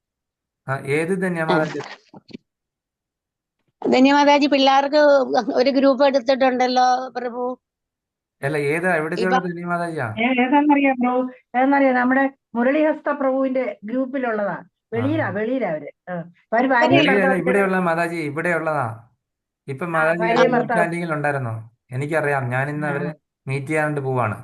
ഏത് തന്നെയാ മാതാജി? ധന്യമാതാജി പിള്ളേർക്ക് ഒരു ഗ്രൂപ്പ് എടുത്തിട്ടുണ്ടല്ലോ പ്രഭു. അല്ല ഏതാ, എവിടുത്തെ ഇപ്പൊ തന്നെയാ മാതാജിയാ? ഏതാന്നറിയാം പ്രഭു, ഏതാന്നറിയാം, നമ്മുടെ മുരളീഹസ്ത പ്രഭുവിന്റെ ഗ്രൂപ്പിലുള്ളതാ. ആ വെളിയിലാ അവര്. അവര് ഭാര്യയും വെളിയിലല്ല, ഭർത്താവും ഇവിടെയുള്ള മാതാജി, ഇവിടെയുള്ളതാ. ഇപ്പൊ മാതാജി ഭാര്യയും യൂത്ത് ഭർത്താവും. ക്യാൻറ്റീനിൽ ഉണ്ടായിരുന്നോ? എനിക്കറിയാം, ഞാൻ ഇന്ന് അവരെ മീറ്റ് ചെയ്യാണ്ട് പോവാണ്.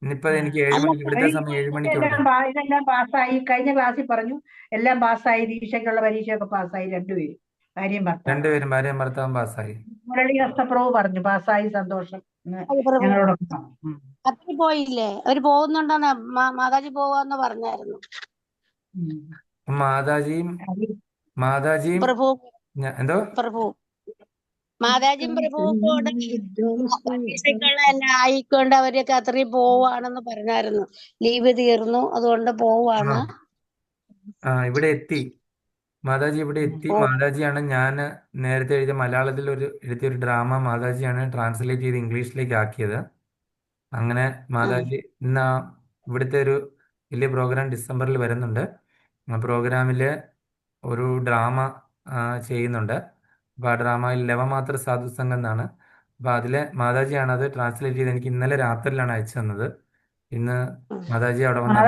ഇന്നിപ്പോ എനിക്ക് 7 അല്ല മണിക്ക്, ഇവിടുത്തെ സമയം 7 മണിക്കുണ്ട്. ഇതെല്ലാം പാസ്സായി. കഴിഞ്ഞ ക്ലാസ്സിൽ പറഞ്ഞു എല്ലാം പാസ്സായി. പരീക്ഷയ്ക്കുള്ള പരീക്ഷയൊക്കെ പാസ്സായി രണ്ടുപേരും, ഭാര്യയും ഭർത്താവും. രണ്ടുപേരും ഭാര്യയും ഭർത്താവും പാസ്സായി. മുരളീഹസ്ത പ്രഭു പറഞ്ഞു പാസ്സായി, സന്തോഷം എന്ന് പ്രഭു ഞങ്ങളോടൊക്കെ പറഞ്ഞു. അവര് പോയില്ലേ? അവര് പോകുന്നുണ്ടെന്ന് മാതാജി പോവാന്ന് പറഞ്ഞായിരുന്നു. മാതാജിയും പ്രഭു എന്തോ പ്രഭു മാതാജിയും പ്രഭുവും കൂടെ പരീക്ഷയ്ക്കുള്ള എല്ലാം ആയിക്കൊണ്ട് അവരൊക്കെ അത്രയും പോവാണെന്ന് പറഞ്ഞായിരുന്നു. ലീവ് തീർന്നു, അതുകൊണ്ട് പോവാണ്. ഇവിടെ എത്തി. മാതാജി ഇവിടെ എത്തി. മാതാജിയാണ് ഞാൻ നേരത്തെ എഴുതിയ മലയാളത്തിൽ എഴുതിയ ഒരു ഡ്രാമ മാതാജിയാണ് ട്രാൻസ്ലേറ്റ് ചെയ്ത് ഇംഗ്ലീഷിലേക്ക് ആക്കിയത്. അങ്ങനെ മാതാജി ഇന്ന് ഇവിടുത്തെ ഒരു വലിയ പ്രോഗ്രാം ഡിസംബറിൽ വരുന്നുണ്ട്. ആ പ്രോഗ്രാമിൽ ഒരു ഡ്രാമ ചെയ്യുന്നുണ്ട്. അപ്പോൾ ആ ഡ്രാമയിൽ ലവമാത്ര സാധുസംഘം എന്നാണ്. അപ്പോൾ അതിലെ മാതാജിയാണ് അത് ട്രാൻസ്ലേറ്റ് ചെയ്ത് എനിക്ക് ഇന്നലെ രാത്രിയിലാണ് അയച്ചു തന്നത്. ഇന്ന് മാതാജി അവിടെ വന്നത്.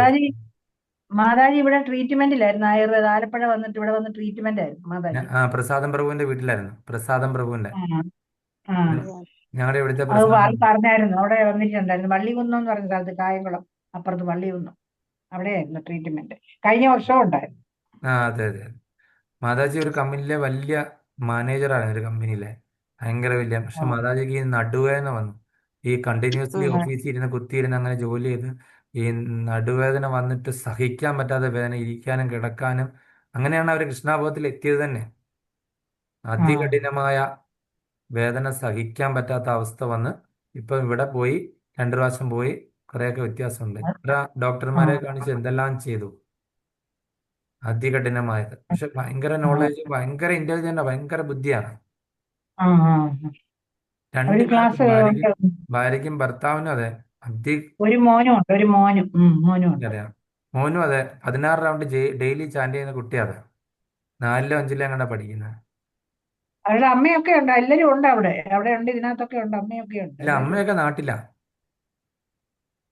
മാതാജി ഇവിടെ ട്രീറ്റ്മെന്റിലായിരുന്നു. ആയുർവേദ ആലപ്പുഴ വന്നിട്ട് ഇവിടെ വന്ന് ട്രീറ്റ്മെന്റ് ആയിരുന്നു മാതാജി. പ്രസാദം പ്രഭുവിന്റെ വീട്ടിലായിരുന്നു. പ്രസാദം പ്രഭുവിന്റെ, ആ ഞങ്ങളുടെ ഇവിടുത്തെ അത് പ്രസാദം. പറഞ്ഞായിരുന്നു. അവിടെ വന്നിട്ടുണ്ടായിരുന്നു. വള്ളികുന്നം എന്ന് പറഞ്ഞ സ്ഥലത്ത്, കായംകുളം അപ്പുറത്ത് വള്ളികുന്നം, അവിടെയായിരുന്നു ട്രീറ്റ്മെന്റ്. കഴിഞ്ഞ വർഷവും ഉണ്ടായിരുന്നു. അതെ അതെ. മാതാജി ഒരു കമ്പനിയിലെ വലിയ മാനേജറാണ്, ഒരു കമ്പനിയിലെ ഭയങ്കര വലിയ. പക്ഷെ മാതാജിക്ക് ഈ നടുവേദന വന്നു. ഈ കണ്ടിന്യൂസ്ലി ഓഫീസിൽ ഇരുന്ന് കുത്തിയിരുന്ന് അങ്ങനെ ജോലി ചെയ്ത് ഈ നടുവേദന വന്നിട്ട് സഹിക്കാൻ പറ്റാത്ത വേദന, ഇരിക്കാനും കിടക്കാനും. അങ്ങനെയാണ് അവർ കൃഷ്ണാപുരത്തിൽ എത്തിയത് തന്നെ. അതികഠിനമായ വേദന സഹിക്കാൻ പറ്റാത്ത അവസ്ഥ വന്ന് ഇപ്പം ഇവിടെ പോയി 2 പ്രാവശ്യം പോയി, കുറേയൊക്കെ വ്യത്യാസമുണ്ട്. ഡോക്ടർമാരെ കാണിച്ച് എന്തെല്ലാം ചെയ്തു, അതികഠിനമായത്. പക്ഷെ ഭയങ്കര നോളേജ്, ഭയങ്കര ഇന്റലിജന്റ്, ഭയങ്കര ബുദ്ധിയാണ്. ഒരു 2 ക്ലാസ് പേർക്കും, ഭാര്യയ്ക്കും ഭർത്താവിനും അതെ. ഒരു മോനും ഉണ്ട്, ഒരു മോനും ഉണ്ട്. അറിയാം. മോനും അതെ. 16 റൗണ്ട് ഡെയിലി ചാൻഡ് ചെയ്യുന്ന കുട്ടിയാ അതെ. 4-ലോ 5-ലോ എങ്ങനെ പഠിക്കുന്നത്. അവരുടെ അമ്മയൊക്കെ ഉണ്ട്, എല്ലാരും ഉണ്ട് അവിടെ ഉണ്ട്, ഇതിനകത്തൊക്കെ ഉണ്ട്, അമ്മയൊക്കെ ഉണ്ട്, ഇല്ല, എല്ലാരും ഉണ്ട്. അമ്മയൊക്കെ നാട്ടിലാ,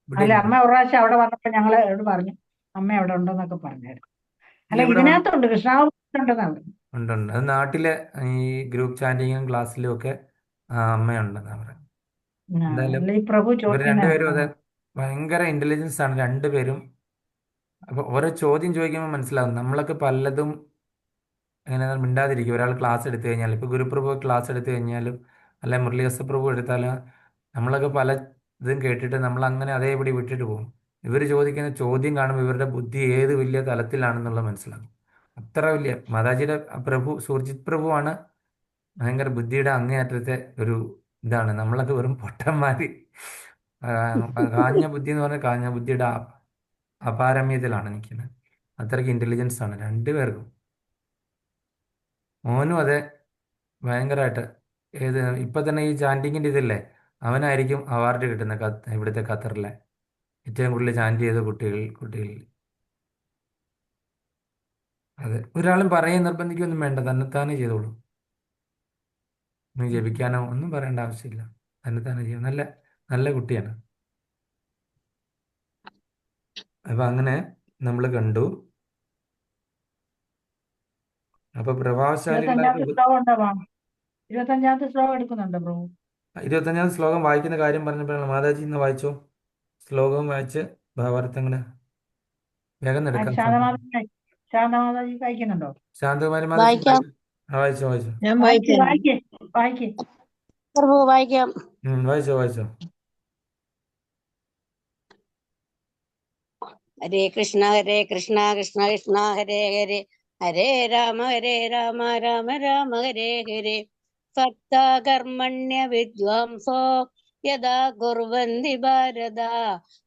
ഇവിടെ അല്ല, ഇല്ല. അമ്മ ഒരു പ്രാവശ്യം അവിടെ വന്നപ്പോ ഞങ്ങളോട് പറഞ്ഞു അമ്മ അവിടെ ഉണ്ടെന്നൊക്കെ പറഞ്ഞായിരുന്നു. ഇല്ല, അല്ല, ഇവിടെ ഇതിനകത്തുണ്ട്, കൃഷ്ണാവുണ്ടെന്നാ പറഞ്ഞു. ഉണ്ട്. അത് നാട്ടിലെ ഈ ഗ്രൂപ്പ് ചാൻഡിങ്ങും ക്ലാസ്സിലും ഒക്കെ അമ്മയുണ്ടെന്നാ പറയാം. എന്തായാലും അല്ല, ഈ പ്രഭു ഇവർ രണ്ടുപേരും ചോദിക്കുന്ന അതെ, ഭയങ്കര ഇന്റലിജൻസ് ആണ് രണ്ടുപേരും. അപ്പൊ ഓരോ ചോദ്യം ചോദിക്കുമ്പോൾ മനസ്സിലാവും. നമ്മളൊക്കെ പലതും അങ്ങനെ മിണ്ടാതിരിക്കും. ഒരാൾ ക്ലാസ് എടുത്തു കഴിഞ്ഞാൽ, ഇപ്പൊ ഗുരുപ്രഭു ക്ലാസ് എടുത്തു കഴിഞ്ഞാലും, അല്ലെ മുരളീദാസ പ്രഭു എടുത്താലും, നമ്മളൊക്കെ പല ഇതും കേട്ടിട്ട് നമ്മൾ അങ്ങനെ അതേപടി വിട്ടിട്ട് പോകും. ഇവർ ചോദിക്കുന്ന ചോദ്യം കാണുമ്പോൾ ഇവരുടെ ബുദ്ധി ഏത് വലിയ തലത്തിലാണെന്നുള്ളത് മനസ്സിലാകും. അത്ര വലിയ മാതാജിയുടെ സുർജിത് പ്രഭുവാണ് ഭയങ്കര ബുദ്ധിയുടെ അങ്ങേയറ്റത്തെ ഒരു ഇതാണ്. നമ്മളൊക്കെ വെറും പൊട്ടന്മാര്. ആ, കാഞ്ഞ ബുദ്ധി എന്ന് പറഞ്ഞാൽ കാഞ്ഞ ബുദ്ധിയുടെ അപാരമ്യത്തിലാണ് നിൽക്കുന്നത്. അത്രയ്ക്ക് ഇന്റലിജൻസ് ആണ് രണ്ടുപേർക്കും. മോനും അതെ, ഭയങ്കരമായിട്ട്. ഇപ്പൊ തന്നെ ഈ ചാൻഡിങ്ങിന്റെ ഇതില്ലേ, അവനായിരിക്കും അവാർഡ് കിട്ടുന്ന ഇവിടുത്തെ ഖത്തറിലെ ഏറ്റവും കൂടുതൽ ചാൻഡ് ചെയ്ത കുട്ടികളിൽ. അതെ, ഒരാളും പറയാൻ നിർബന്ധിക്കൊന്നും വേണ്ട, തന്നെത്താനെ ചെയ്തോളൂ. നീ ജപിക്കാനോ ഒന്നും പറയേണ്ട ആവശ്യമില്ല, തന്നെത്താനെ ചെയ്യും. നല്ല നല്ല കുട്ടിയാണ്. അപ്പൊ അങ്ങനെ നമ്മൾ കണ്ടു. അപ്പൊ പ്രഭാവശാലികളായിട്ട് 25ാമത്തെ ശ്ലോകം ഉണ്ടോ? 25ാമത്തെ ശ്ലോകം എടുക്കുന്നുണ്ടോ പ്രഭു? 25ാം ശ്ലോകം വായിക്കുന്ന കാര്യം പറഞ്ഞപ്പോഴാണ് മാതാജി ഇന്ന് വായിച്ചോ. ശ്ലോകവും വായിച്ച് ഭാവാർത്ഥങ്ങള് വേഗം എടുക്കാൻ സാധിക്കും. ശാന്തമാതാജി വായിക്കുന്നുണ്ടോ? ശാന്തകുമാരി മാതാജി വായിക്കാം വായിച്ചോ. ഞാൻ വായിക്ക് വായിക്കാം. വായിക്ക്. പ്രഭു, വായിക്കാം. വായിച്ചോ. ഹരേ കൃഷ്ണ കൃഷ്ണ കൃഷ്ണ ഹരേ ഹരേ, ഹരേ രാമ രാമ രാമ ഹരേ ഹരേ. സക്ത കർമ്മണ്യ വിദ്വാംസോ യഥാ കുർവന്തി ഭാരത,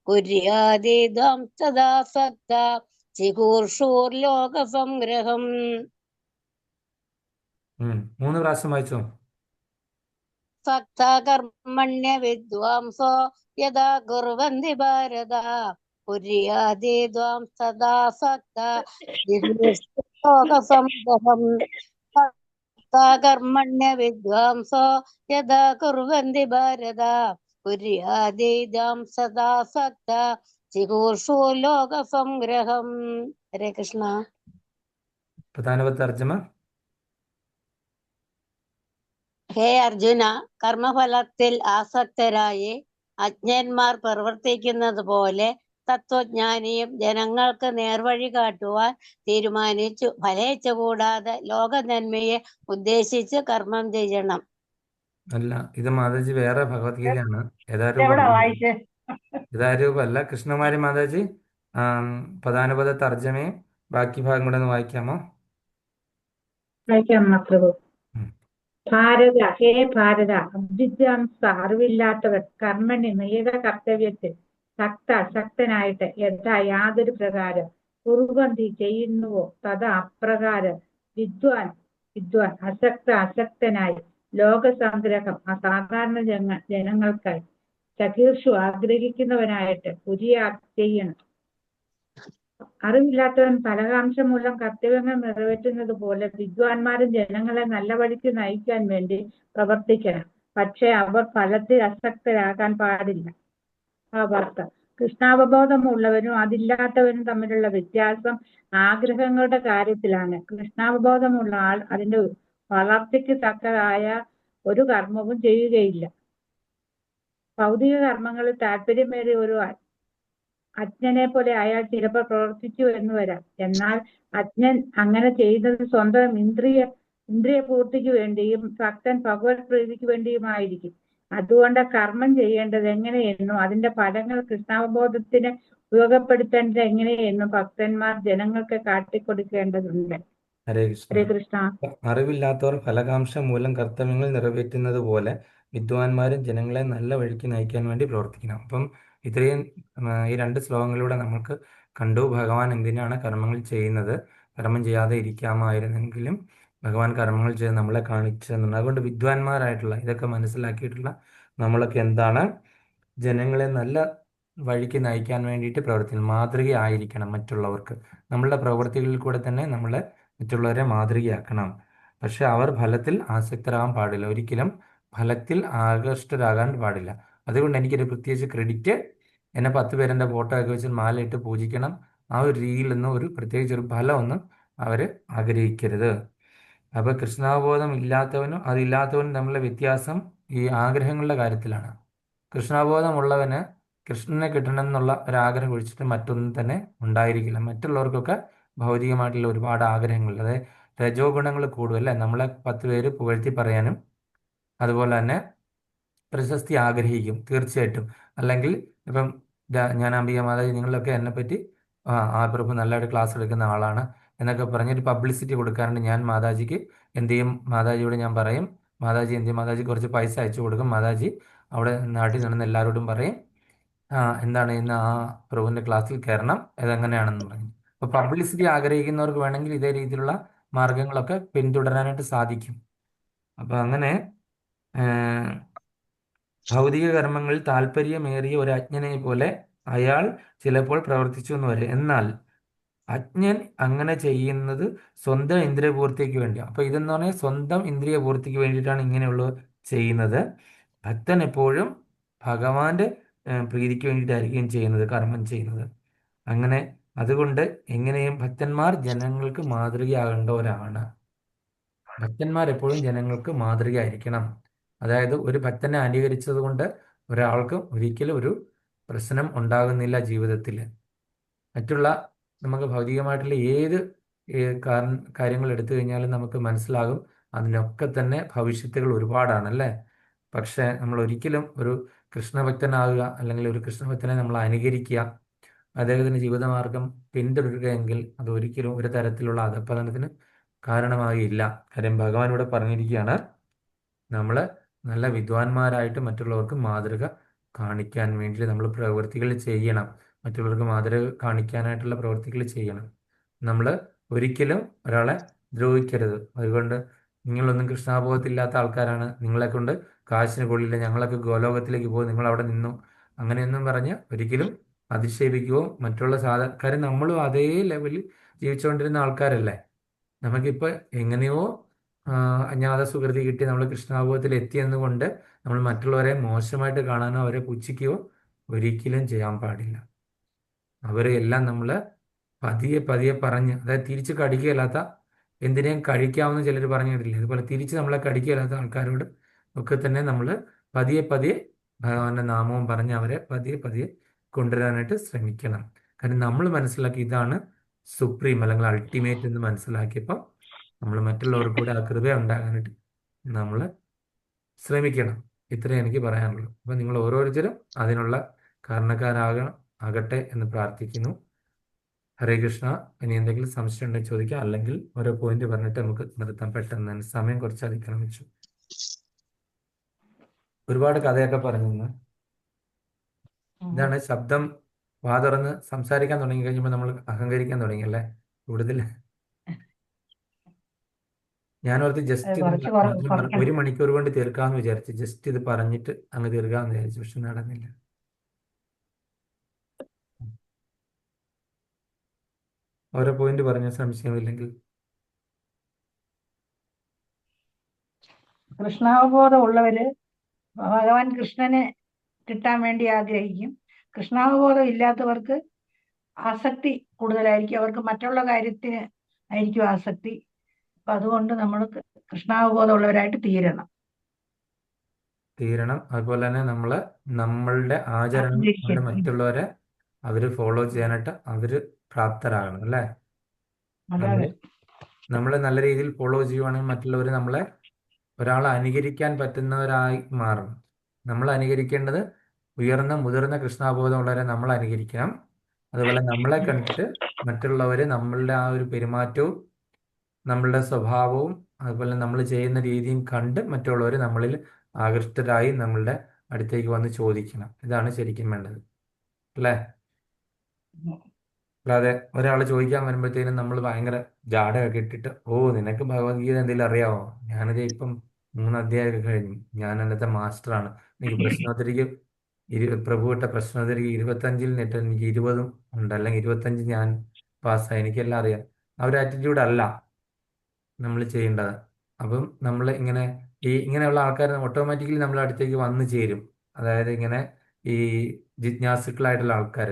കുര്യാദിദ്വാം സദാ സക്ത ചികൂർഷൂർലോക സംഗ്രഹം. 3 പ്രാവശ്യം വായിച്ചോ. സക്ത കർമ്മണ്യ വിദ്വാംസോ യഥാ കുർവന്തി ഭാരത, കുര്യാദിദ്വാം സദാ സക്ത ചികൂർഷൂർലോക സംഗ്രഹം. കർമ്മണ്യ വിദ്വാംസോ യഥാ കുർവന്തി ഭാരത, കുര്യാദിദാം സദാ സക്ത ചികൂർഷു ലോക സംഗ്രഹം. ഹരേ കൃഷ്ണ. പ്രധാനപ്പെട്ട തർജ്ജമ. ഹേ അർജുന, കർമ്മഫലത്തിൽ ആസക്തരായി അജ്ഞന്മാർ പ്രവർത്തിക്കുന്നത് പോലെ തത്വജ്ഞാനിയും ജനങ്ങൾക്ക് നേർവഴി കാട്ടുവാൻ തീരുമാനിച്ചു. ഫലേച്ഛ കൂടാതെ ലോക നന്മയെ ഉദ്ദേശിച്ച് കർമ്മം ചെയ്യണം. അല്ല, ഇത് മാതാജി വേറെ ഭഗവത്ഗീതയാണ്. എവിടെ വായിച്ചേ? യഥാരൂപല്ല. കൃഷ്ണകുമാരി മാതാജി പ്രധാനപദ തർജ്ജമയും ബാക്കി ഭാഗം കൂടെ ഒന്ന് വായിക്കാമോ? വായിക്കാം പ്രഭു. ഭാരത, ഹേ ഭാരത, അവിദ്യാംസ അറിവില്ലാത്തവർ കർമ്മണി നിയത കർത്തവ്യത്തിൽ ശക്തനായിട്ട് യഥാ യാതൊരു പ്രകാരം കുർവന്തി ചെയ്യുന്നുവോ തഥാ അപ്രകാരം വിദ്വാൻ അശക്തനായി ലോകസംഗ്രഹം അസാധാരണ ജനങ്ങൾക്കായി ചകീർഷു ആഗ്രഹിക്കുന്നവനായിട്ട് ചെയ്യണം. അറിവില്ലാത്തവൻ ഫലകാംക്ഷ മൂലം കർത്തവ്യങ്ങൾ നിറവേറ്റുന്നത് പോലെ വിദ്വാൻമാരും ജനങ്ങളെ നല്ല വഴിക്ക് നയിക്കാൻ വേണ്ടി പ്രവർത്തിക്കണം. പക്ഷെ അവർ ഫലത്തിൽ അശക്തരാകാൻ പാടില്ല. ആ വാർത്ത കൃഷ്ണാവബോധമുള്ളവരും അതില്ലാത്തവരും തമ്മിലുള്ള വ്യത്യാസം ആഗ്രഹങ്ങളുടെ കാര്യത്തിലാണ്. കൃഷ്ണാവബോധമുള്ള ആൾ അതിന്റെ വളർച്ചയ്ക്ക് തക്കതായ ഒരു കർമ്മവും ചെയ്യുകയില്ല. ഭൗതിക കർമ്മങ്ങളിൽ താല്പര്യമേറിയ ഒരു അജ്ഞനെ പോലെ അയാൾ ചിലപ്പോൾ പ്രവർത്തിച്ചു എന്ന് വരാം. എന്നാൽ അജ്ഞൻ അങ്ങനെ ചെയ്യുന്നത് സ്വന്തം ഇന്ദ്രിയ പൂർത്തിക്ക് വേണ്ടിയും ഭക്തൻ ഭഗവത് പ്രീതിക്ക് വേണ്ടിയുമായിരിക്കും. അതുകൊണ്ട് കർമ്മം ചെയ്യേണ്ടത് എങ്ങനെയെന്നും അതിന്റെ ഫലങ്ങൾ കൃഷ്ണാവബോധത്തിന് ഉപയോഗപ്പെടുത്തേണ്ടത് എങ്ങനെയെന്നും ഭക്തന്മാർ ജനങ്ങൾക്ക് കാട്ടിക്കൊടുക്കേണ്ടതുണ്ട്. ഹരേ ഹരേ കൃഷ്ണ. അറിവില്ലാത്തവർ ഫലകാംക്ഷ മൂലം കർത്തവ്യങ്ങൾ നിറവേറ്റുന്നത് പോലെ വിദ്വാൻമാരും ജനങ്ങളെ നല്ല വഴിക്ക് നയിക്കാൻ വേണ്ടി പ്രവർത്തിക്കണം. അപ്പം ഇത്രയും ഈ രണ്ട് ശ്ലോകങ്ങളിലൂടെ നമുക്ക് കണ്ടു ഭഗവാൻ എന്തിനാണ് കർമ്മങ്ങൾ ചെയ്യുന്നത്. കർമ്മം ചെയ്യാതെ ഇരിക്കാമായിരുന്നെങ്കിലും ഭഗവാൻ കർമ്മങ്ങൾ ചെയ്ത് നമ്മളെ കാണിച്ചു തന്നുണ്ട്. അതുകൊണ്ട് വിദ്വാൻമാരായിട്ടുള്ള ഇതൊക്കെ മനസ്സിലാക്കിയിട്ടുള്ള നമ്മളൊക്കെ എന്താണ് ജനങ്ങളെ നല്ല വഴിക്ക് നയിക്കാൻ വേണ്ടിയിട്ട് പ്രവർത്തിക്കണം. മാതൃകയായിരിക്കണം മറ്റുള്ളവർക്ക്. നമ്മളുടെ പ്രവൃത്തികളിൽ കൂടെ തന്നെ നമ്മളെ മറ്റുള്ളവരെ മാതൃകയാക്കണം. പക്ഷെ അവർ ഫലത്തിൽ ആസക്തരാകാൻ പാടില്ല. ഒരിക്കലും ഫലത്തിൽ ആകൃഷ്ടരാകാൻ പാടില്ല. അതുകൊണ്ട് എനിക്കൊരു പ്രത്യേകിച്ച് ക്രെഡിറ്റ്, എന്നെ 10 പേരെൻ്റെ ഫോട്ടോ ഒക്കെ വെച്ച് മാലയിട്ട് പൂജിക്കണം, ആ ഒരു രീതിയിൽ നിന്ന് ഒരു പ്രത്യേകിച്ച് ഒരു ഫലമൊന്നും അവർ ആഗ്രഹിക്കരുത്. അപ്പോൾ കൃഷ്ണാവബോധം ഇല്ലാത്തവനും അതില്ലാത്തവനും തമ്മിലുള്ള വ്യത്യാസം ഈ ആഗ്രഹങ്ങളുടെ കാര്യത്തിലാണ്. കൃഷ്ണാബോധമുള്ളവന് കൃഷ്ണനെ കിട്ടണം എന്നുള്ള ഒരാഗ്രഹം ഒഴിച്ചിട്ട് മറ്റൊന്നും തന്നെ ഉണ്ടായിരിക്കില്ല. മറ്റുള്ളവർക്കൊക്കെ ഭൗതികമായിട്ടുള്ള ഒരുപാട് ആഗ്രഹങ്ങൾ, അതായത് രജോ ഗുണങ്ങൾ കൂടുതലല്ലേ, നമ്മളെ 10 പേര് പുകഴ്ത്തി പറയാനും അതുപോലെ തന്നെ പ്രശസ്തി ആഗ്രഹിക്കും തീർച്ചയായിട്ടും. അല്ലെങ്കിൽ ഇപ്പം ഞാൻ അംബിക മാതാജി നിങ്ങളിലൊക്കെ എന്നെപ്പറ്റി ആ പ്രഭു നല്ലതായിട്ട് ക്ലാസ് എടുക്കുന്ന ആളാണ് എന്നൊക്കെ പറഞ്ഞൊരു പബ്ലിസിറ്റി കൊടുക്കാറുണ്ട്. ഞാൻ മാതാജിക്ക് എന്ത് ചെയ്യും, മാതാജിയോട് ഞാൻ പറയും, മാതാജി എന്ത് ചെയ്യും, മാതാജി കുറച്ച് പൈസ അയച്ചു കൊടുക്കും. മാതാജി അവിടെ നാട്ടിൽ നടന്ന് എല്ലാവരോടും പറയും എന്താണ് ഇന്ന് ആ പ്രഭുവിൻ്റെ ക്ലാസ്സിൽ കയറണം, ഇതെങ്ങനെയാണെന്ന് പറഞ്ഞു. അപ്പോൾ പബ്ലിസിറ്റി ആഗ്രഹിക്കുന്നവർക്ക് വേണമെങ്കിൽ ഇതേ രീതിയിലുള്ള മാർഗങ്ങളൊക്കെ പിന്തുടരാനായിട്ട് സാധിക്കും. അപ്പോൾ അങ്ങനെ ഭൗതിക കർമ്മങ്ങളിൽ താല്പര്യമേറിയ ഒരു അജ്ഞനെ പോലെ അയാൾ ചിലപ്പോൾ പ്രവർത്തിച്ചു എന്ന് വരും. എന്നാൽ അജ്ഞൻ അങ്ങനെ ചെയ്യുന്നത് സ്വന്തം ഇന്ദ്രിയപൂർത്തിക്ക് വേണ്ടിയാണ്. അപ്പോൾ ഇതെന്ന് പറഞ്ഞാൽ സ്വന്തം ഇന്ദ്രിയപൂർത്തിക്ക് വേണ്ടിയിട്ടാണ് ഇങ്ങനെയുള്ള ചെയ്യുന്നത്. ഭക്തൻ എപ്പോഴും ഭഗവാന്റെ പ്രീതിക്ക് വേണ്ടിയിട്ടായിരിക്കും ചെയ്യുന്നത്, കർമ്മം ചെയ്യുന്നത്. അങ്ങനെ അതുകൊണ്ട് എങ്ങനെയും ഭക്തന്മാർ ജനങ്ങൾക്ക് മാതൃകയാകേണ്ടവരാണ്. ഭക്തന്മാർ എപ്പോഴും ജനങ്ങൾക്ക് മാതൃകയായിരിക്കണം. അതായത് ഒരു ഭക്തനെ അനുകരിച്ചത് കൊണ്ട് ഒരാൾക്ക് ഒരിക്കലും ഒരു പ്രശ്നം ഉണ്ടാകുന്നില്ല ജീവിതത്തിൽ. മറ്റുള്ള നമുക്ക് ഭൗതികമായിട്ടുള്ള ഏത് കാര്യങ്ങൾ എടുത്തു കഴിഞ്ഞാലും നമുക്ക് മനസ്സിലാകും അതിനൊക്കെ തന്നെ ഭവിഷ്യത്തുകൾ ഒരുപാടാണല്ലേ. പക്ഷേ നമ്മൾ ഒരിക്കലും ഒരു കൃഷ്ണഭക്തനാകുക അല്ലെങ്കിൽ ഒരു കൃഷ്ണഭക്തനെ നമ്മൾ അനുകരിക്കുക, അദ്ദേഹത്തിൻ്റെ ജീവിതമാർഗം പിന്തുടരുകയെങ്കിൽ അത് ഒരിക്കലും ഒരു തരത്തിലുള്ള അധപ്പതനത്തിന് കാരണമാകില്ല. കാര്യം ഭഗവാൻ ഇവിടെ പറഞ്ഞിരിക്കുകയാണ്, നമ്മൾ നല്ല വിദ്വാൻമാരായിട്ട് മറ്റുള്ളവർക്ക് മാതൃക കാണിക്കാൻ വേണ്ടി നമ്മൾ പ്രവൃത്തികൾ ചെയ്യണം. മറ്റുള്ളവർക്ക് മാതൃക കാണിക്കാനായിട്ടുള്ള പ്രവൃത്തികൾ ചെയ്യണം. നമ്മൾ ഒരിക്കലും ഒരാളെ ദ്രോഹിക്കരുത്. അതുകൊണ്ട് നിങ്ങളൊന്നും കൃഷ്ണാബോധത്തില്ലാത്ത ആൾക്കാരാണ്, നിങ്ങളെ കൊണ്ട് കാശിന് കൊള്ളില്ല, ഞങ്ങളൊക്കെ ഗോലോകത്തിലേക്ക് പോകും, നിങ്ങൾ അവിടെ നിന്നു, അങ്ങനെയൊന്നും പറഞ്ഞ് ഒരിക്കലും അധിക്ഷേപിക്കുകയോ മറ്റുള്ള കാര്യം നമ്മളും അതേ ലെവലിൽ ജീവിച്ചുകൊണ്ടിരുന്ന ആൾക്കാരല്ലേ. നമുക്കിപ്പോൾ എങ്ങനെയോ അജ്ഞാത സുകൃതി കിട്ടി നമ്മൾ കൃഷ്ണാബോധത്തിൽ എത്തിയെന്നുകൊണ്ട് നമ്മൾ മറ്റുള്ളവരെ മോശമായിട്ട് കാണാനോ അവരെ പുച്ഛിക്കുകയോ ഒരിക്കലും ചെയ്യാൻ പാടില്ല. അവരെ എല്ലാം നമ്മൾ പതിയെ പതിയെ പറഞ്ഞ്, അതായത് തിരിച്ച് കടിക്കുകയില്ലാത്ത എന്തിനേയും കഴിക്കാമെന്ന് ചിലർ പറഞ്ഞിട്ടില്ലേ, അതുപോലെ തിരിച്ച് നമ്മളെ കടിക്കുകയില്ലാത്ത ആൾക്കാരോട് ഒക്കെ തന്നെ നമ്മൾ പതിയെ പതിയെ ഭഗവാന്റെ നാമവും പറഞ്ഞ് അവരെ പതിയെ പതിയെ കൊണ്ടുവരാനായിട്ട് ശ്രമിക്കണം. കാരണം നമ്മൾ മനസ്സിലാക്കി ഇതാണ് സുപ്രീം അല്ലെങ്കിൽ അൾട്ടിമേറ്റ് എന്ന് മനസ്സിലാക്കിയപ്പോൾ നമ്മൾ മറ്റുള്ളവർക്ക് കൂടെ ആ കൃപ ഉണ്ടാകാനായിട്ട് നമ്മൾ ശ്രമിക്കണം. ഇത്രയും എനിക്ക് പറയാനുള്ളൂ. അപ്പം നിങ്ങൾ ഓരോരുത്തരും അതിനുള്ള ആകട്ടെ എന്ന് പ്രാർത്ഥിക്കുന്നു. ഹരേ കൃഷ്ണ. ഇനി എന്തെങ്കിലും സംശയം ഉണ്ടെങ്കിൽ ചോദിക്കാം, അല്ലെങ്കിൽ ഓരോ പോയിന്റ് പറഞ്ഞിട്ട് നമുക്ക് നിർത്താം. പെട്ടെന്ന് തന്നെ സമയം കുറച്ച് അതിക്രമിച്ചു. ഒരുപാട് കഥയൊക്കെ പറഞ്ഞു. ഇതാണ് ശബ്ദം വാ തുറന്ന് സംസാരിക്കാൻ തുടങ്ങി കഴിയുമ്പോൾ നമ്മൾ അഹങ്കരിക്കാൻ തുടങ്ങി അല്ലേ കൂടുതൽ. ഞാനോർത്ത് ജസ്റ്റ് 1 മണിക്കൂർ കൊണ്ട് തീർക്കാമെന്ന് വിചാരിച്ചു. ജസ്റ്റ് ഇത് പറഞ്ഞിട്ട് അങ്ങ് തീർക്കാമെന്ന് വിചാരിച്ചു, പക്ഷെ നടന്നില്ല. ഓരോ പോയിന്റ് പറഞ്ഞ സംശയമില്ലെങ്കിൽ. കൃഷ്ണാവബോധം ഉള്ളവര് ഭഗവാൻ കൃഷ്ണനെ കിട്ടാൻ വേണ്ടി ആഗ്രഹിക്കും. കൃഷ്ണാവബോധം ഇല്ലാത്തവർക്ക് ആസക്തി കൂടുതലായിരിക്കും, അവർക്ക് മറ്റുള്ള കാര്യത്തിന് ആയിരിക്കും ആസക്തി. അപ്പൊ അതുകൊണ്ട് നമ്മൾ കൃഷ്ണാവബോധം ഉള്ളവരായിട്ട് തീരണം. അതുപോലെ തന്നെ നമ്മളുടെ ആചരണം മറ്റുള്ളവരെ അവര് ഫോളോ ചെയ്യാനായിട്ട് അവര് പ്രാപ്തരാകണം അല്ലേ. നമ്മൾ നല്ല രീതിയിൽ ഫോളോ ചെയ്യുവാണെങ്കിൽ മറ്റുള്ളവർ ഒരാളെ അനുകരിക്കാൻ പറ്റുന്നവരായി മാറണം. നമ്മൾ അനുകരിക്കേണ്ടത് മുതിർന്ന കൃഷ്ണാബോധമുള്ളവരെ നമ്മൾ അനുകരിക്കണം. അതുപോലെ നമ്മളെ കണ്ടിട്ട് മറ്റുള്ളവർ നമ്മളുടെ ആ ഒരു പെരുമാറ്റവും നമ്മളുടെ സ്വഭാവവും അതുപോലെ നമ്മൾ ചെയ്യുന്ന രീതിയും കണ്ട് മറ്റുള്ളവർ നമ്മളിൽ ആകൃഷ്ടരായി നമ്മളുടെ അടുത്തേക്ക് വന്ന് ചോദിക്കണം. ഇതാണ് ശരിക്കും വേണ്ടത്, അല്ലേ? അല്ലാതെ ഒരാൾ ചോദിക്കാൻ വരുമ്പോഴത്തേനും നമ്മൾ ഭയങ്കര ജാടയൊക്കെ ഇട്ടിട്ട്, ഓ നിനക്ക് ഭഗവത്ഗീത എന്തെങ്കിലും അറിയാവോ, ഞാനിത് ഇപ്പം 3 അധ്യായമൊക്കെ കഴിഞ്ഞു, ഞാൻ അന്നത്തെ മാസ്റ്ററാണ്, എനിക്ക് പ്രശ്നോത്തരിക്ക് പ്രഭു ഇട്ട പ്രശ്നോത്തരിക്ക് 25-ൽ നിന്നിട്ട് എനിക്ക് 20 ഉണ്ട്, അല്ലെങ്കിൽ 25 ഞാൻ പാസ്സായി, എനിക്കെല്ലാം അറിയാം. ആ ഒരു ആറ്റിറ്റ്യൂഡ് അല്ല നമ്മൾ ചെയ്യേണ്ടത്. അപ്പം നമ്മൾ ഇങ്ങനെയുള്ള ആൾക്കാർ ഓട്ടോമാറ്റിക്കലി നമ്മുടെ അടുത്തേക്ക് വന്നു ചേരും. അതായത് ഇങ്ങനെ ഈ ജിജ്ഞാസുക്കളായിട്ടുള്ള ആൾക്കാർ.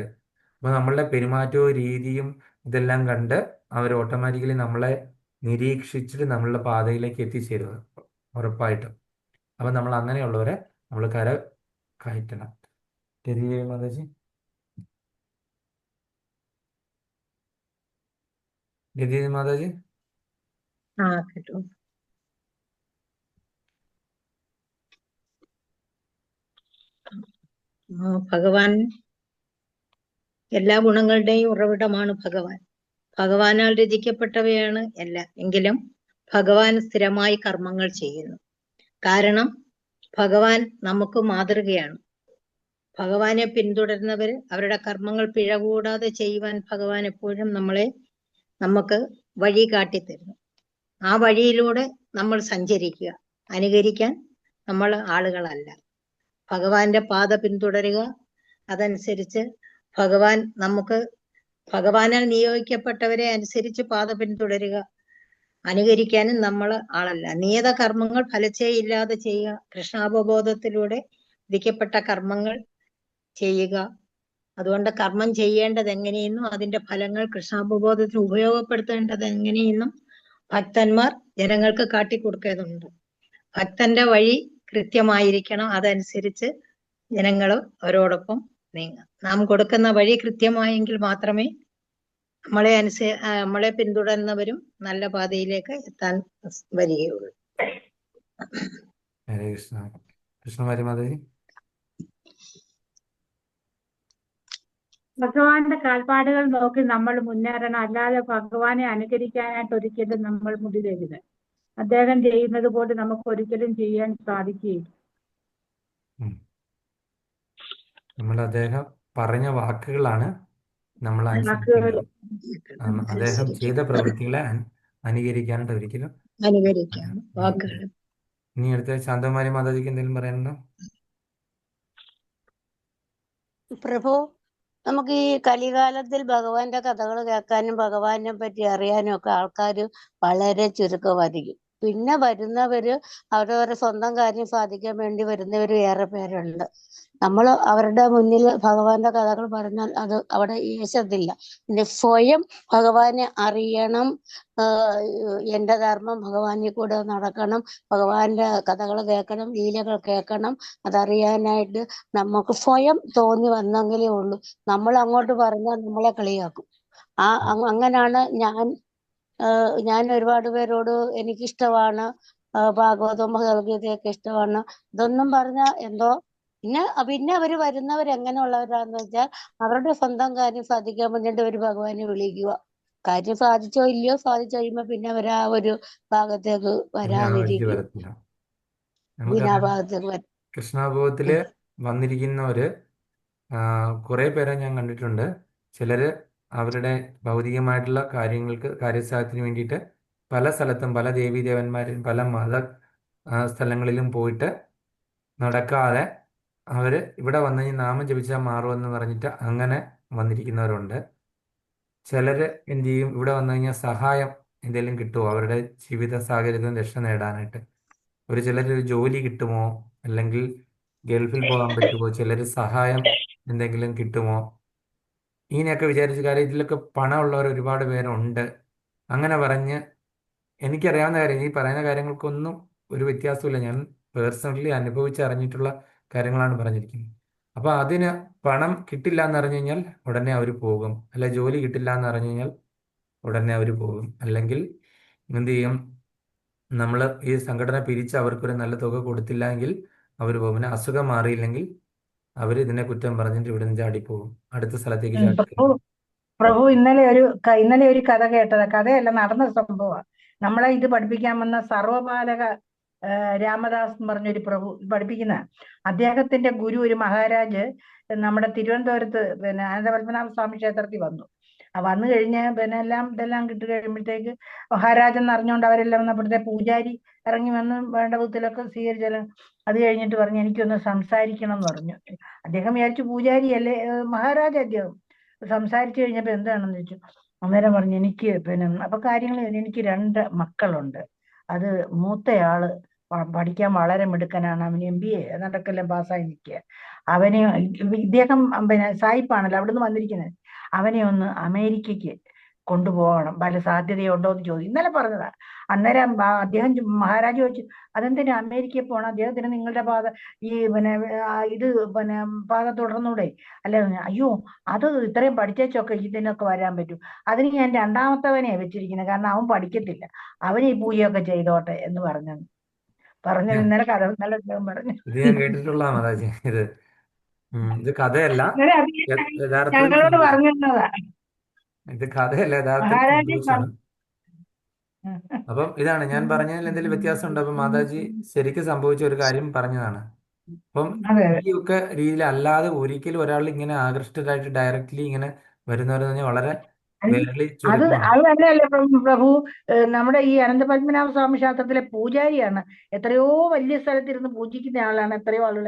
അപ്പോൾ നമ്മളുടെ പെരുമാറ്റവും രീതിയും ഇതെല്ലാം കണ്ട് അവർ ഓട്ടോമാറ്റിക്കലി നമ്മളെ നിരീക്ഷിച്ചിട്ട് നമ്മളുടെ പാതയിലേക്ക് എത്തിച്ചേരുക ഉറപ്പായിട്ടും. അപ്പം നമ്മൾ അങ്ങനെയുള്ളവരെ നമ്മൾ കയറ്റണം. രതി മാതാജി, രതി മാതാജി. ആ കേട്ടോ. ഭഗവാൻ എല്ലാ ഗുണങ്ങളുടെയും ഉറവിടമാണ് ഭഗവാൻ. ഭഗവാനാൽ രചിക്കപ്പെട്ടവയാണ് എല്ലാം. എങ്കിലും ഭഗവാൻ സ്ഥിരമായി കർമ്മങ്ങൾ ചെയ്യുന്നു. കാരണം ഭഗവാൻ നമുക്ക് മാതൃകയാണ്. ഭഗവാനെ പിന്തുടരുന്നവർ അവരുടെ കർമ്മങ്ങൾ പിഴ കൂടാതെ ചെയ്യുവാൻ ഭഗവാൻ എപ്പോഴും നമുക്ക് വഴി കാട്ടിത്തരുന്നു. ആ വഴിയിലൂടെ നമ്മൾ സഞ്ചരിക്കുക. അനുകരിക്കാൻ നമ്മൾ ആളുകളല്ല. ഭഗവാന്റെ പാത പിന്തുടരുക. അതനുസരിച്ച് ഭഗവാനാൽ നിയോഗിക്കപ്പെട്ടവരെ അനുസരിച്ച് പാത പിന്തുടരുക. അനുകരിക്കാനും നമ്മൾ ആളല്ല. നിയത കർമ്മങ്ങൾ ഫലച്ചയില്ലാതെ ചെയ്യുക. കൃഷ്ണാവബോധത്തിലൂടെ വിധിക്കപ്പെട്ട കർമ്മങ്ങൾ ചെയ്യുക. അതുകൊണ്ട് കർമ്മം ചെയ്യേണ്ടത് എങ്ങനെയെന്നും അതിന്റെ ഫലങ്ങൾ കൃഷ്ണാവബോധത്തിന് ഉപയോഗപ്പെടുത്തേണ്ടത് എങ്ങനെയെന്നും ഭക്തന്മാർ ജനങ്ങൾക്ക് കാട്ടിക്കൊടുക്കേണ്ടതുണ്ട്. ഭക്തന്റെ വഴി കൃത്യമായിരിക്കണം. അതനുസരിച്ച് ജനങ്ങൾ അവരോടൊപ്പം നീങ്ങുക. നാം കൊടുക്കുന്ന വഴി കൃത്യമായെങ്കിൽ മാത്രമേ നമ്മളെ പിന്തുടരുന്നവരും നല്ല പാതയിലേക്ക് എത്താൻ വരികയുള്ളൂ. ഹരേ കൃഷ്ണ. കൃഷ്ണകുമാരി മാതാജി. ഭഗവാന്റെ കാൽപ്പാടുകൾ നോക്കി നമ്മൾ മുന്നേറണം. അല്ലാതെ ഭഗവാനെ അനുകരിക്കാനായിട്ട് ഒരിക്കലും നമ്മൾ മുതിരരുത്. അദ്ദേഹം ചെയ്യുന്നത് പോലെ നമുക്ക് ഒരിക്കലും ചെയ്യാൻ സാധിക്കുകയില്ല. നമ്മൾ അദ്ദേഹം പറഞ്ഞ വാക്കുകളാണ് നമ്മൾ അനുസരിക്കേണ്ടത്. അദ്ദേഹം ചെയ്ത പ്രവൃത്തികളെ അനുകരിക്കാനായിട്ട് ഒരിക്കലും അനുകരിക്കാം വാക്കുകൾ. ഇനി അടുത്ത ശാന്തകുമാരി മാതാജിക്ക് എന്തെങ്കിലും പറയാനുണ്ടോ? പ്രഭു, നമുക്ക് ഈ കലികാലത്തിൽ ഭഗവാന്റെ കഥകൾ കേൾക്കാനും ഭഗവാനെ പറ്റി അറിയാനും ഒക്കെ ആൾക്കാർ വളരെ ചുരുക്കമായിരിക്കും. പിന്നെ വരുന്നവര് അവരവരുടെ സ്വന്തം കാര്യം സാധിക്കാൻ വേണ്ടി വരുന്നവര് ഏറെ പേരുണ്ട്. നമ്മൾ അവരുടെ മുന്നിൽ ഭഗവാന്റെ കഥകൾ പറഞ്ഞാൽ അത് അവിടെ യേശത്തില്ല. പിന്നെ സ്വയം ഭഗവാനെ അറിയണം. എന്റെ ധർമ്മം ഭഗവാനിൽ കൂടെ നടക്കണം, ഭഗവാന്റെ കഥകൾ കേൾക്കണം, ലീലകൾ കേൾക്കണം. അതറിയാനായിട്ട് നമുക്ക് സ്വയം തോന്നി വന്നെങ്കിലേ ഉള്ളൂ. നമ്മൾ അങ്ങോട്ട് പറഞ്ഞാൽ നമ്മളെ കളിയാക്കും. അങ്ങനാണ് ഞാൻ ഒരുപാട് പേരോട് എനിക്കിഷ്ടമാണ് ഭാഗവതം ഭഗവത്ഗീതയൊക്കെ ഇഷ്ടമാണ് ഇതൊന്നും പറഞ്ഞ എന്തോ. പിന്നെ അവര് വരുന്നവരെങ്ങനെയുള്ളവരാന്ന് വെച്ചാൽ അവരുടെ സ്വന്തം കാര്യം സാധിക്കാൻ വേണ്ടിയിട്ട് അവര് ഭഗവാനെ വിളിക്കുക. കാര്യം സാധിച്ചോ ഇല്ലയോ, സാധിച്ചു കഴിയുമ്പോ പിന്നെ അവർ ആ ഒരു ഭാഗത്തേക്ക് വരാതിരിക്കും. ഭാഗത്തേക്ക് കൃഷ്ണാഭോഗത്തില് വന്നിരിക്കുന്നവര് കുറെ പേരെ ഞാൻ കണ്ടിട്ടുണ്ട്. ചിലര് അവരുടെ ഭൗതികമായിട്ടുള്ള കാര്യസാധ്യത്തിന് വേണ്ടിയിട്ട് പല സ്ഥലത്തും പല ദേവീദേവന്മാരും പല മത സ്ഥലങ്ങളിലും പോയിട്ട് നടക്കാതെ അവര് ഇവിടെ വന്നു കഴിഞ്ഞാൽ നാമം ജപിച്ചാൽ മാറുമെന്ന് പറഞ്ഞിട്ട് അങ്ങനെ വന്നിരിക്കുന്നവരുണ്ട്. ചിലര് എന്ത് ചെയ്യും, ഇവിടെ വന്നു കഴിഞ്ഞാൽ സഹായം എന്തെങ്കിലും കിട്ടുമോ അവരുടെ ജീവിത സാഹചര്യത്തിൽ രക്ഷ നേടാനായിട്ട്, ചിലർ ജോലി കിട്ടുമോ, അല്ലെങ്കിൽ ഗൾഫിൽ പോകാൻ പറ്റുമോ, ചിലർ സഹായം എന്തെങ്കിലും കിട്ടുമോ, ഇങ്ങനെയൊക്കെ വിചാരിച്ച കാര്യം. ഇതിലൊക്കെ പണമുള്ളവർ ഒരുപാട് പേരുണ്ട്. അങ്ങനെ പറഞ്ഞ് എനിക്കറിയാവുന്ന കാര്യം, ഈ പറയുന്ന കാര്യങ്ങൾക്കൊന്നും ഒരു വ്യത്യാസമില്ല. ഞാൻ പേഴ്സണലി അനുഭവിച്ചറിഞ്ഞിട്ടുള്ള കാര്യങ്ങളാണ് പറഞ്ഞിരിക്കുന്നത്. അപ്പോൾ അതിന് പണം കിട്ടില്ല എന്ന് അറിഞ്ഞു കഴിഞ്ഞാൽ ഉടനെ അവർ പോകും, അല്ല ജോലി കിട്ടില്ല എന്ന് അറിഞ്ഞു കഴിഞ്ഞാൽ ഉടനെ അവർ പോകും. അല്ലെങ്കിൽ എന്ത് ചെയ്യും, നമ്മൾ ഈ സംഘടന പിരിച്ച് അവർക്കൊരു നല്ല തുക കൊടുത്തില്ല എങ്കിൽ അവർ പോകും. പിന്നെ അസുഖം മാറിയില്ലെങ്കിൽ അവർ ഇതിനെ കുറ്റം പറഞ്ഞിട്ട് ഇവിടെ നിന്ന് ചാടിപ്പോകും, അടുത്ത സ്ഥലത്തേക്ക് ചാടിപ്പോകും. പ്രഭു ഇന്നലെ ഒരു കഥ കേട്ടത്, കഥയല്ല നടന്ന സംഭവമാണ്. നമ്മളെ ഇത് പഠിപ്പിക്കാൻ വന്ന സർവപാലക രാമദാസ് എന്ന് പറഞ്ഞൊരു പ്രഭു പഠിപ്പിക്കുന്ന അദ്ദേഹത്തിന്റെ ഗുരു ഒരു മഹാരാജ് നമ്മുടെ തിരുവനന്തപുരത്ത് പിന്നെ അനന്തപത്മനാഭ സ്വാമി ക്ഷേത്രത്തിൽ വന്നു. വന്നു കഴിഞ്ഞ് പിന്നെ ഇതെല്ലാം കിട്ടി കഴിയുമ്പോഴത്തേക്ക് മഹാരാജൻ എന്ന് അറിഞ്ഞുകൊണ്ട് അവരെല്ലാം വന്നപ്പോഴത്തെ പൂജാരി ഇറങ്ങി വന്ന് വേണ്ട വിധത്തിലൊക്കെ സ്വീകരിച്ചാലും അത് കഴിഞ്ഞിട്ട് പറഞ്ഞു എനിക്കൊന്ന് സംസാരിക്കണം എന്ന് പറഞ്ഞു. അദ്ദേഹം വിചാരിച്ചു പൂജാരിയല്ലേ, മഹാരാജ അദ്ദേഹം. സംസാരിച്ചു കഴിഞ്ഞപ്പോ എന്താണെന്ന് ചോദിച്ചു. അന്നേരം പറഞ്ഞു എനിക്ക് പിന്നെ അപ്പൊ കാര്യങ്ങൾ എനിക്ക് 2 മക്കളുണ്ട്. അത് മൂത്തയാള് പഠിക്കാൻ വളരെ മിടുക്കനാണ്. അവന് MBA എന്നിട്ടൊക്കെല്ലാം പാസ്സായി നിൽക്കുക. അവനെ ഇദ്ദേഹം പിന്നെ സായിപ്പാണല്ലോ അവിടുന്ന് വന്നിരിക്കുന്നത്. അവനെ ഒന്ന് അമേരിക്കയ്ക്ക് കൊണ്ടുപോകണം, വല്ല സാധ്യതയുണ്ടോ എന്ന് ചോദിച്ചു. ഇന്നലെ പറഞ്ഞതാ. അന്നേരം അദ്ദേഹം മഹാരാജ് ചോദിച്ചു അതെന്തിനാ അമേരിക്കയിൽ പോകണം, അദ്ദേഹത്തിന് നിങ്ങളുടെ പാത ഈ പിന്നെ ഇത് പിന്നെ പാത തുടർന്നൂടെ അല്ലെ? അയ്യോ അത് ഇത്രയും പഠിച്ചൊക്കെ ഇതിനൊക്കെ വരാൻ പറ്റും. അതിന് ഞാൻ 2ാമത്തവനെ വെച്ചിരിക്കുന്നത്, കാരണം അവൻ പഠിക്കത്തില്ല, അവന് ഈ പൂജയൊക്കെ ചെയ്തോട്ടെ എന്ന് പറഞ്ഞത് ഇന്നലെ കഥ ഇന്നലെ അദ്ദേഹം പറഞ്ഞു. ഇത് ഞാൻ കേട്ടിട്ടുള്ള മാതാജി. ഇത് കഥയല്ല, ഇന്നലെ അത് യഥാർത്ഥത്തിൽ ഞങ്ങളോട് സംഭവിച്ചു. പറഞ്ഞിരുന്നതാ ഇത് കഥയല്ല, യഥാർത്ഥത്തിൽ മഹാരാജ്. സംഭവിച്ചാണ്. അപ്പം ഇതാണ് ഞാൻ പറഞ്ഞതിൽ എന്തെങ്കിലും വ്യത്യാസം ഉണ്ട്. അപ്പം മാതാജി ശരിക്കും സംഭവിച്ച ഒരു കാര്യം പറഞ്ഞതാണ്. അപ്പം അതെ ഈ ഒക്കെ രീതിയിൽ അല്ലാതെ ഒരിക്കലും ഒരാൾ ഇങ്ങനെ ആകൃഷ്ടരായിട്ട് ഡയറക്റ്റ്ലി ഇങ്ങനെ വരുന്നവരെന്ന് പറഞ്ഞാൽ വളരെ വിരളി അത് ചുരുക്കമാണ്. അത് തന്നെയല്ലേ പ്രഭു, നമ്മുടെ ഈ അനന്തപത്മനാഭ സ്വാമി ക്ഷേത്രത്തിലെ പൂജാരിയാണ്. എത്രയോ വലിയ സ്ഥലത്തിരുന്ന് പൂജിക്കുന്ന ആളാണ്, എത്രയോ ആളുകൾ.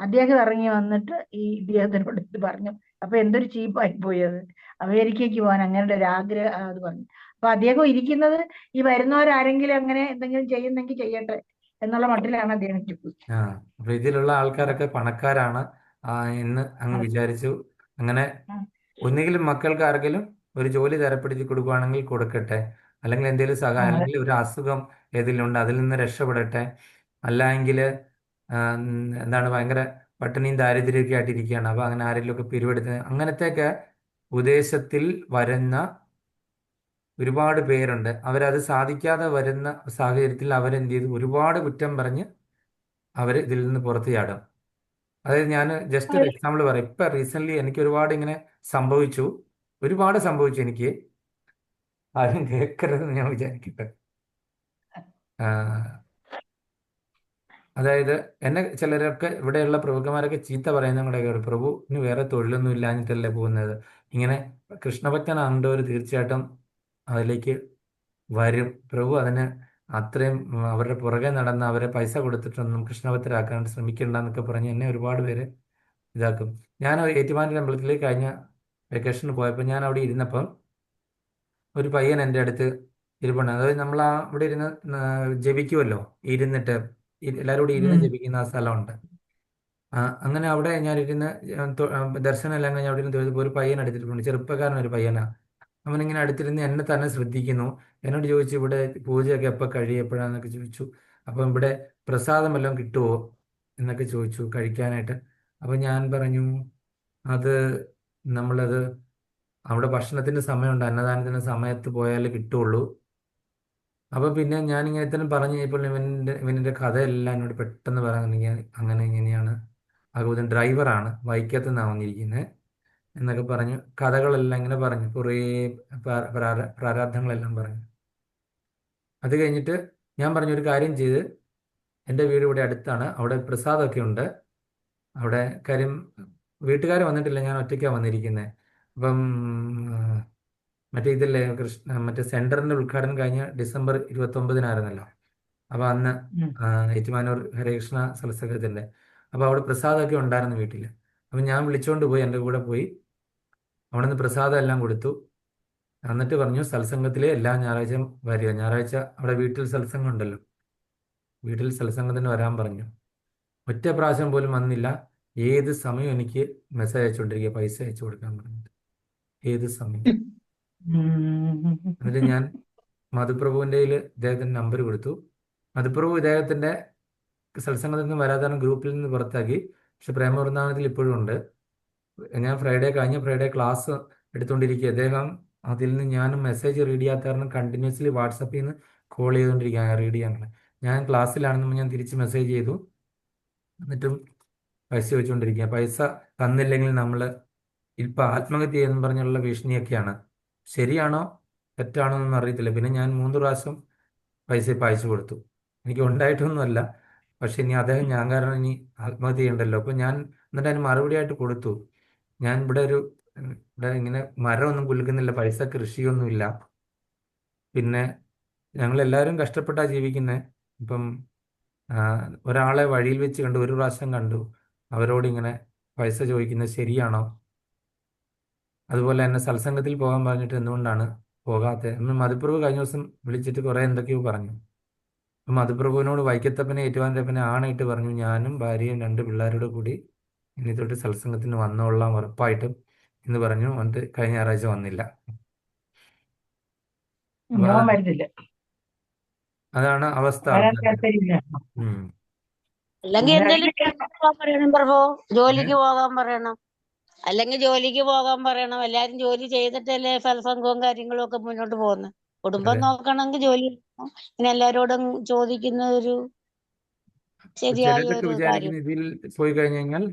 അദ്ദേഹം ഇറങ്ങി വന്നിട്ട് ഇദ്ദേഹത്തിനോട് ഇത് പറഞ്ഞു. അപ്പൊ എന്തൊരു ചീപ്പായി പോയത്, അമേരിക്കയ്ക്ക് പോകാൻ അങ്ങനെ ഒരു ആഗ്രഹം അത് പറഞ്ഞു. അപ്പൊ അദ്ദേഹം ഇരിക്കുന്നത് ഈ വരുന്നവരാരെങ്കിലും അങ്ങനെ എന്തെങ്കിലും ചെയ്യുന്നെങ്കിൽ ചെയ്യട്ടെ എന്നുള്ള മട്ടിലാണ് അദ്ദേഹം ഇരിക്കുന്നത്. അപ്പൊ ഇതിലുള്ള ആൾക്കാരൊക്കെ പണക്കാരാണ് എന്ന് അങ്ങ് വിചാരിച്ചു. അങ്ങനെ ഒന്നുകിലും മക്കൾക്ക് ആർക്കെങ്കിലും ഒരു ജോലി തരപ്പെടുത്തി കൊടുക്കുകയാണെങ്കിൽ കൊടുക്കട്ടെ, അല്ലെങ്കിൽ എന്തെങ്കിലും സഹായം, അല്ലെങ്കിൽ ഒരു അസുഖം ഏതിലുണ്ട് അതിൽ നിന്ന് രക്ഷപ്പെടട്ടെ, അല്ലെങ്കിൽ എന്താണ് ഭയങ്കര പട്ടിണിയും ദാരിദ്ര്യമൊക്കെ ആയിട്ടിരിക്കുകയാണ്, അപ്പൊ അങ്ങനെ ആരെങ്കിലും ഒക്കെ പിരിവെടുത്ത് അങ്ങനത്തെയൊക്കെ ഉദ്ദേശത്തിൽ വരുന്ന ഒരുപാട് പേരുണ്ട്. അവരത് സാധിക്കാതെ വരുന്ന സാഹചര്യത്തിൽ അവരെന്ത് ചെയ്തു, ഒരുപാട് കുറ്റം പറഞ്ഞ് അവർ ഇതിൽ നിന്ന് പുറത്ത് ചാടും. അതായത് ഞാൻ ജസ്റ്റ് ഒരു എക്സാമ്പിൾ പറയാം. ഇപ്പം റീസെൻ്റ്ലി എനിക്ക് ഒരുപാട് ഇങ്ങനെ ഒരുപാട് സംഭവിച്ചു. എനിക്ക് ആരും കേൾക്കരുതെന്ന് ഞാൻ വിചാരിക്കട്ടെ. അതായത് എന്നെ ചിലരൊക്കെ ഇവിടെയുള്ള പ്രഭുക്കന്മാരൊക്കെ ചീത്ത പറയുന്ന കൂടെ കേട്ടു, പ്രഭുവിന് വേറെ തൊഴിലൊന്നും ഇല്ലാഞ്ഞിട്ടല്ലേ പോകുന്നത്, ഇങ്ങനെ കൃഷ്ണഭക്തനാണ്ടവർ തീർച്ചയായിട്ടും അതിലേക്ക് വരും. പ്രഭു അതിന് അത്രയും അവരുടെ പുറകെ നടന്ന് അവരെ പൈസ കൊടുത്തിട്ടൊന്നും കൃഷ്ണഭക്തരാക്കാൻ ശ്രമിക്കണ്ടെന്നൊക്കെ പറഞ്ഞ് എന്നെ ഒരുപാട് പേര് ഇതാക്കും. ഞാൻ ഏറ്റുമാനൂർ അമ്പലത്തിൽ കഴിഞ്ഞ വെക്കേഷന് പോയപ്പോൾ ഞാൻ അവിടെ ഇരുന്നപ്പം ഒരു പയ്യൻ എൻ്റെ അടുത്ത് ഇരിപ്പുണ്ട്. അതായത് നമ്മൾ ഇവിടെ ഇരുന്ന് ജപിക്കുമല്ലോ, ഇരുന്നിട്ട് എല്ലാവരും കൂടി ഇരുന്ന് ജപിക്കുന്ന ആ സ്ഥലമുണ്ട്. അങ്ങനെ അവിടെ ഞാൻ ഇരുന്ന് ദർശനം എല്ലാം കഴിഞ്ഞ് അവിടെ ഇരുന്ന് തൊഴുതപ്പോൾ ഒരു പയ്യൻ അടുത്തിട്ടുണ്ട്, ചെറുപ്പക്കാരനൊരു പയ്യനാ. അവനിങ്ങനെ അടുത്തിരുന്ന് എന്നെ തന്നെ ശ്രദ്ധിക്കുന്നു. എന്നോട് ചോദിച്ചു ഇവിടെ പൂജയൊക്കെ എപ്പോൾ കഴിയും, എപ്പോഴാന്നൊക്കെ ചോദിച്ചു. അപ്പം ഇവിടെ പ്രസാദം വല്ലതും കിട്ടുമോ എന്നൊക്കെ ചോദിച്ചു കഴിക്കാനായിട്ട്. അപ്പം ഞാൻ പറഞ്ഞു അത് നമ്മളത് അവിടെ ഭക്ഷണത്തിൻ്റെ സമയമുണ്ട്, അന്നദാനത്തിൻ്റെ സമയത്ത് പോയാലേ കിട്ടുള്ളൂ. അപ്പം പിന്നെ ഞാനിങ്ങനെ തന്നെ പറഞ്ഞു കഴിഞ്ഞപ്പോൾ ഇവൻ്റെ കഥയെല്ലാം എന്നോട് പെട്ടെന്ന് പറയാൻ, അങ്ങനെ ഇങ്ങനെയാണ്, അതുപോലെ ഡ്രൈവറാണ്, വൈക്കത്ത് നിന്നാണ് വന്നിരിക്കുന്നത് എന്നൊക്കെ പറഞ്ഞു കഥകളെല്ലാം ഇങ്ങനെ പറഞ്ഞു, കുറേ പ്രാരാബ്ധങ്ങളെല്ലാം പറഞ്ഞു. അത് കഴിഞ്ഞിട്ട് ഞാൻ പറഞ്ഞൊരു കാര്യം ചെയ്ത്, എൻ്റെ വീട് ഇവിടെ അടുത്താണ്, അവിടെ പ്രസാദമൊക്കെ ഉണ്ട്. അവിടെ കാര്യം വീട്ടുകാർ വന്നിട്ടില്ല, ഞാൻ ഒറ്റയ്ക്കാണ് വന്നിരിക്കുന്നത്. അപ്പം മറ്റേ ഇതില്ലേ മറ്റേ സെൻറ്ററിൻ്റെ ഉദ്ഘാടനം കഴിഞ്ഞ ഡിസംബർ 29-നായിരുന്നല്ലോ. അപ്പോൾ അന്ന് ഏറ്റുമാനൂർ ഹരേകൃഷ്ണ സത്സംഗത്തിൻ്റെ, അപ്പോൾ അവിടെ പ്രസാദമൊക്കെ ഉണ്ടായിരുന്നു വീട്ടിൽ. അപ്പം ഞാൻ വിളിച്ചുകൊണ്ട് പോയി, എൻ്റെ കൂടെ പോയി അവിടെ നിന്ന് പ്രസാദം എല്ലാം കൊടുത്തു. എന്നിട്ട് പറഞ്ഞു സത്സംഗത്തിലെ എല്ലാ ഞായറാഴ്ചയും വരിക, ഞായറാഴ്ച അവിടെ വീട്ടിൽ സത്സംഗം ഉണ്ടല്ലോ, വീട്ടിൽ സത്സംഗത്തിന് വരാൻ പറഞ്ഞു. ഒറ്റ പ്രാവശ്യം പോലും വന്നില്ല. ഏത് സമയം എനിക്ക് മെസ്സേജ് അയച്ചുകൊണ്ടിരിക്കുക, പൈസ അയച്ചു കൊടുക്കാൻ പറഞ്ഞിട്ട്, ഏത് സമയം. എന്നിട്ട് ഞാൻ മധുപ്രഭുവിൻ്റെ കയ്യിൽ ഇദ്ദേഹത്തിൻ്റെ നമ്പർ കൊടുത്തു. മധുപ്രഭു ഇദ്ദേഹത്തിൻ്റെ സത്സംഗത്തിൽ നിന്ന് വരാതാണ് ഗ്രൂപ്പിൽ നിന്ന് പുറത്താക്കി, പക്ഷെ പ്രേമവൃന്ദാവനത്തിൽ ഇപ്പോഴും ഉണ്ട്. ഞാൻ കഴിഞ്ഞ ഫ്രൈഡേ ക്ലാസ് എടുത്തുകൊണ്ടിരിക്കുക, അദ്ദേഹം അതിൽ നിന്ന് ഞാനും മെസ്സേജ് റീഡ് ചെയ്യാത്ത കാരണം കണ്ടിന്യൂസ്ലി വാട്സപ്പിൽ നിന്ന് കോൾ ചെയ്തുകൊണ്ടിരിക്കുക റീഡ് ചെയ്യാനുള്ള. ഞാൻ ക്ലാസ്സിലാണെന്ന് ഞാൻ തിരിച്ച് മെസ്സേജ് ചെയ്തു, എന്നിട്ടും പൈസ വെച്ചുകൊണ്ടിരിക്കുക. പൈസ തന്നില്ലെങ്കിൽ നമ്മൾ ഇപ്പം ആത്മഹത്യ എന്ന് പറഞ്ഞുള്ള ഭീഷണിയൊക്കെയാണ്. ശരിയാണോ തെറ്റാണോ എന്നൊന്നും അറിയത്തില്ല. പിന്നെ ഞാൻ 3 പ്രാവശ്യം പൈസ ഇപ്പം അയച്ചു കൊടുത്തു. എനിക്ക് ഉണ്ടായിട്ടൊന്നുമല്ല. പക്ഷെ ഇനി അദ്ദേഹം ഞാൻ കാരണം ഇനി ആത്മഹത്യ ചെയ്യണ്ടല്ലോ. അപ്പം ഞാൻ എന്നിട്ട് അതിന് മറുപടിയായിട്ട് കൊടുത്തു. ഞാൻ ഇവിടെ ഇങ്ങനെ മരമൊന്നും കുലുക്കുന്നില്ല, പൈസ കൃഷിയൊന്നുമില്ല. പിന്നെ ഞങ്ങളെല്ലാവരും കഷ്ടപ്പെട്ടാ ജീവിക്കുന്നത്. ഇപ്പം ആ, ഒരാളെ വഴിയിൽ വെച്ച് കണ്ടു, ഒരു പ്രാവശ്യം കണ്ടു. അവരോട് ഇങ്ങനെ പൈസ ചോദിക്കുന്നത് ശരിയാണോ? അതുപോലെ തന്നെ സത്സംഗത്തിൽ പോകാൻ പറഞ്ഞിട്ട് എന്തുകൊണ്ടാണ് പോകാത്തത് എന്ന് മധുപ്രഭു കഴിഞ്ഞ ദിവസം വിളിച്ചിട്ട് കുറേ എന്തൊക്കെയോ പറഞ്ഞു. അപ്പം മധുപ്രഭുവിനോട് വൈക്കത്തപ്പനെ ഏറ്റുമാനൂരപ്പനെ ആണയിട്ട് പറഞ്ഞു, ഞാനും ഭാര്യയും 2 പിള്ളേരോട് കൂടി ഇനി തൊട്ട് സത്സംഗത്തിന് വന്നോളാം ഉറപ്പായിട്ടും എന്ന് പറഞ്ഞു. എന്നിട്ട് കഴിഞ്ഞ ഞായറാഴ്ച വന്നില്ല. അപ്പൊ ഞാൻ വരുന്നില്ല, അതാണ് അവസ്ഥ വരാൻ ആൾക്കാരുടെ. താല്പര്യമില്ല. ഉം. അല്ലെങ്കിൽ അങ്ങനെ എന്തെങ്കിലും ഇറങ്ങിക്കഴിഞ്ഞാൽ പോകാൻ പറയണം പ്രഭു, ഏ? ജോലിക്ക് പോകാൻ പറയണം. അല്ലെങ്കിൽ ജോലിക്ക് പോകാൻ പറയണം. എല്ലാരും ജോലി ചെയ്തിട്ടല്ലേ സത്സംഗവും കാര്യങ്ങളും ഒക്കെ മുന്നോട്ട് പോകുന്നത്. കുടുംബം അതെ. നോക്കണമെങ്കിൽ ജോലി ചെയ്യണം. പിന്നെ എല്ലാരോടും ചോദിക്കുന്ന ഒരു ശരിയായ ചിലരൊക്കെ ഒരു കാര്യം. വിചാരിക്കുന്ന ഇതിൽ പോയി കഴിഞ്ഞു കഴിഞ്ഞാൽ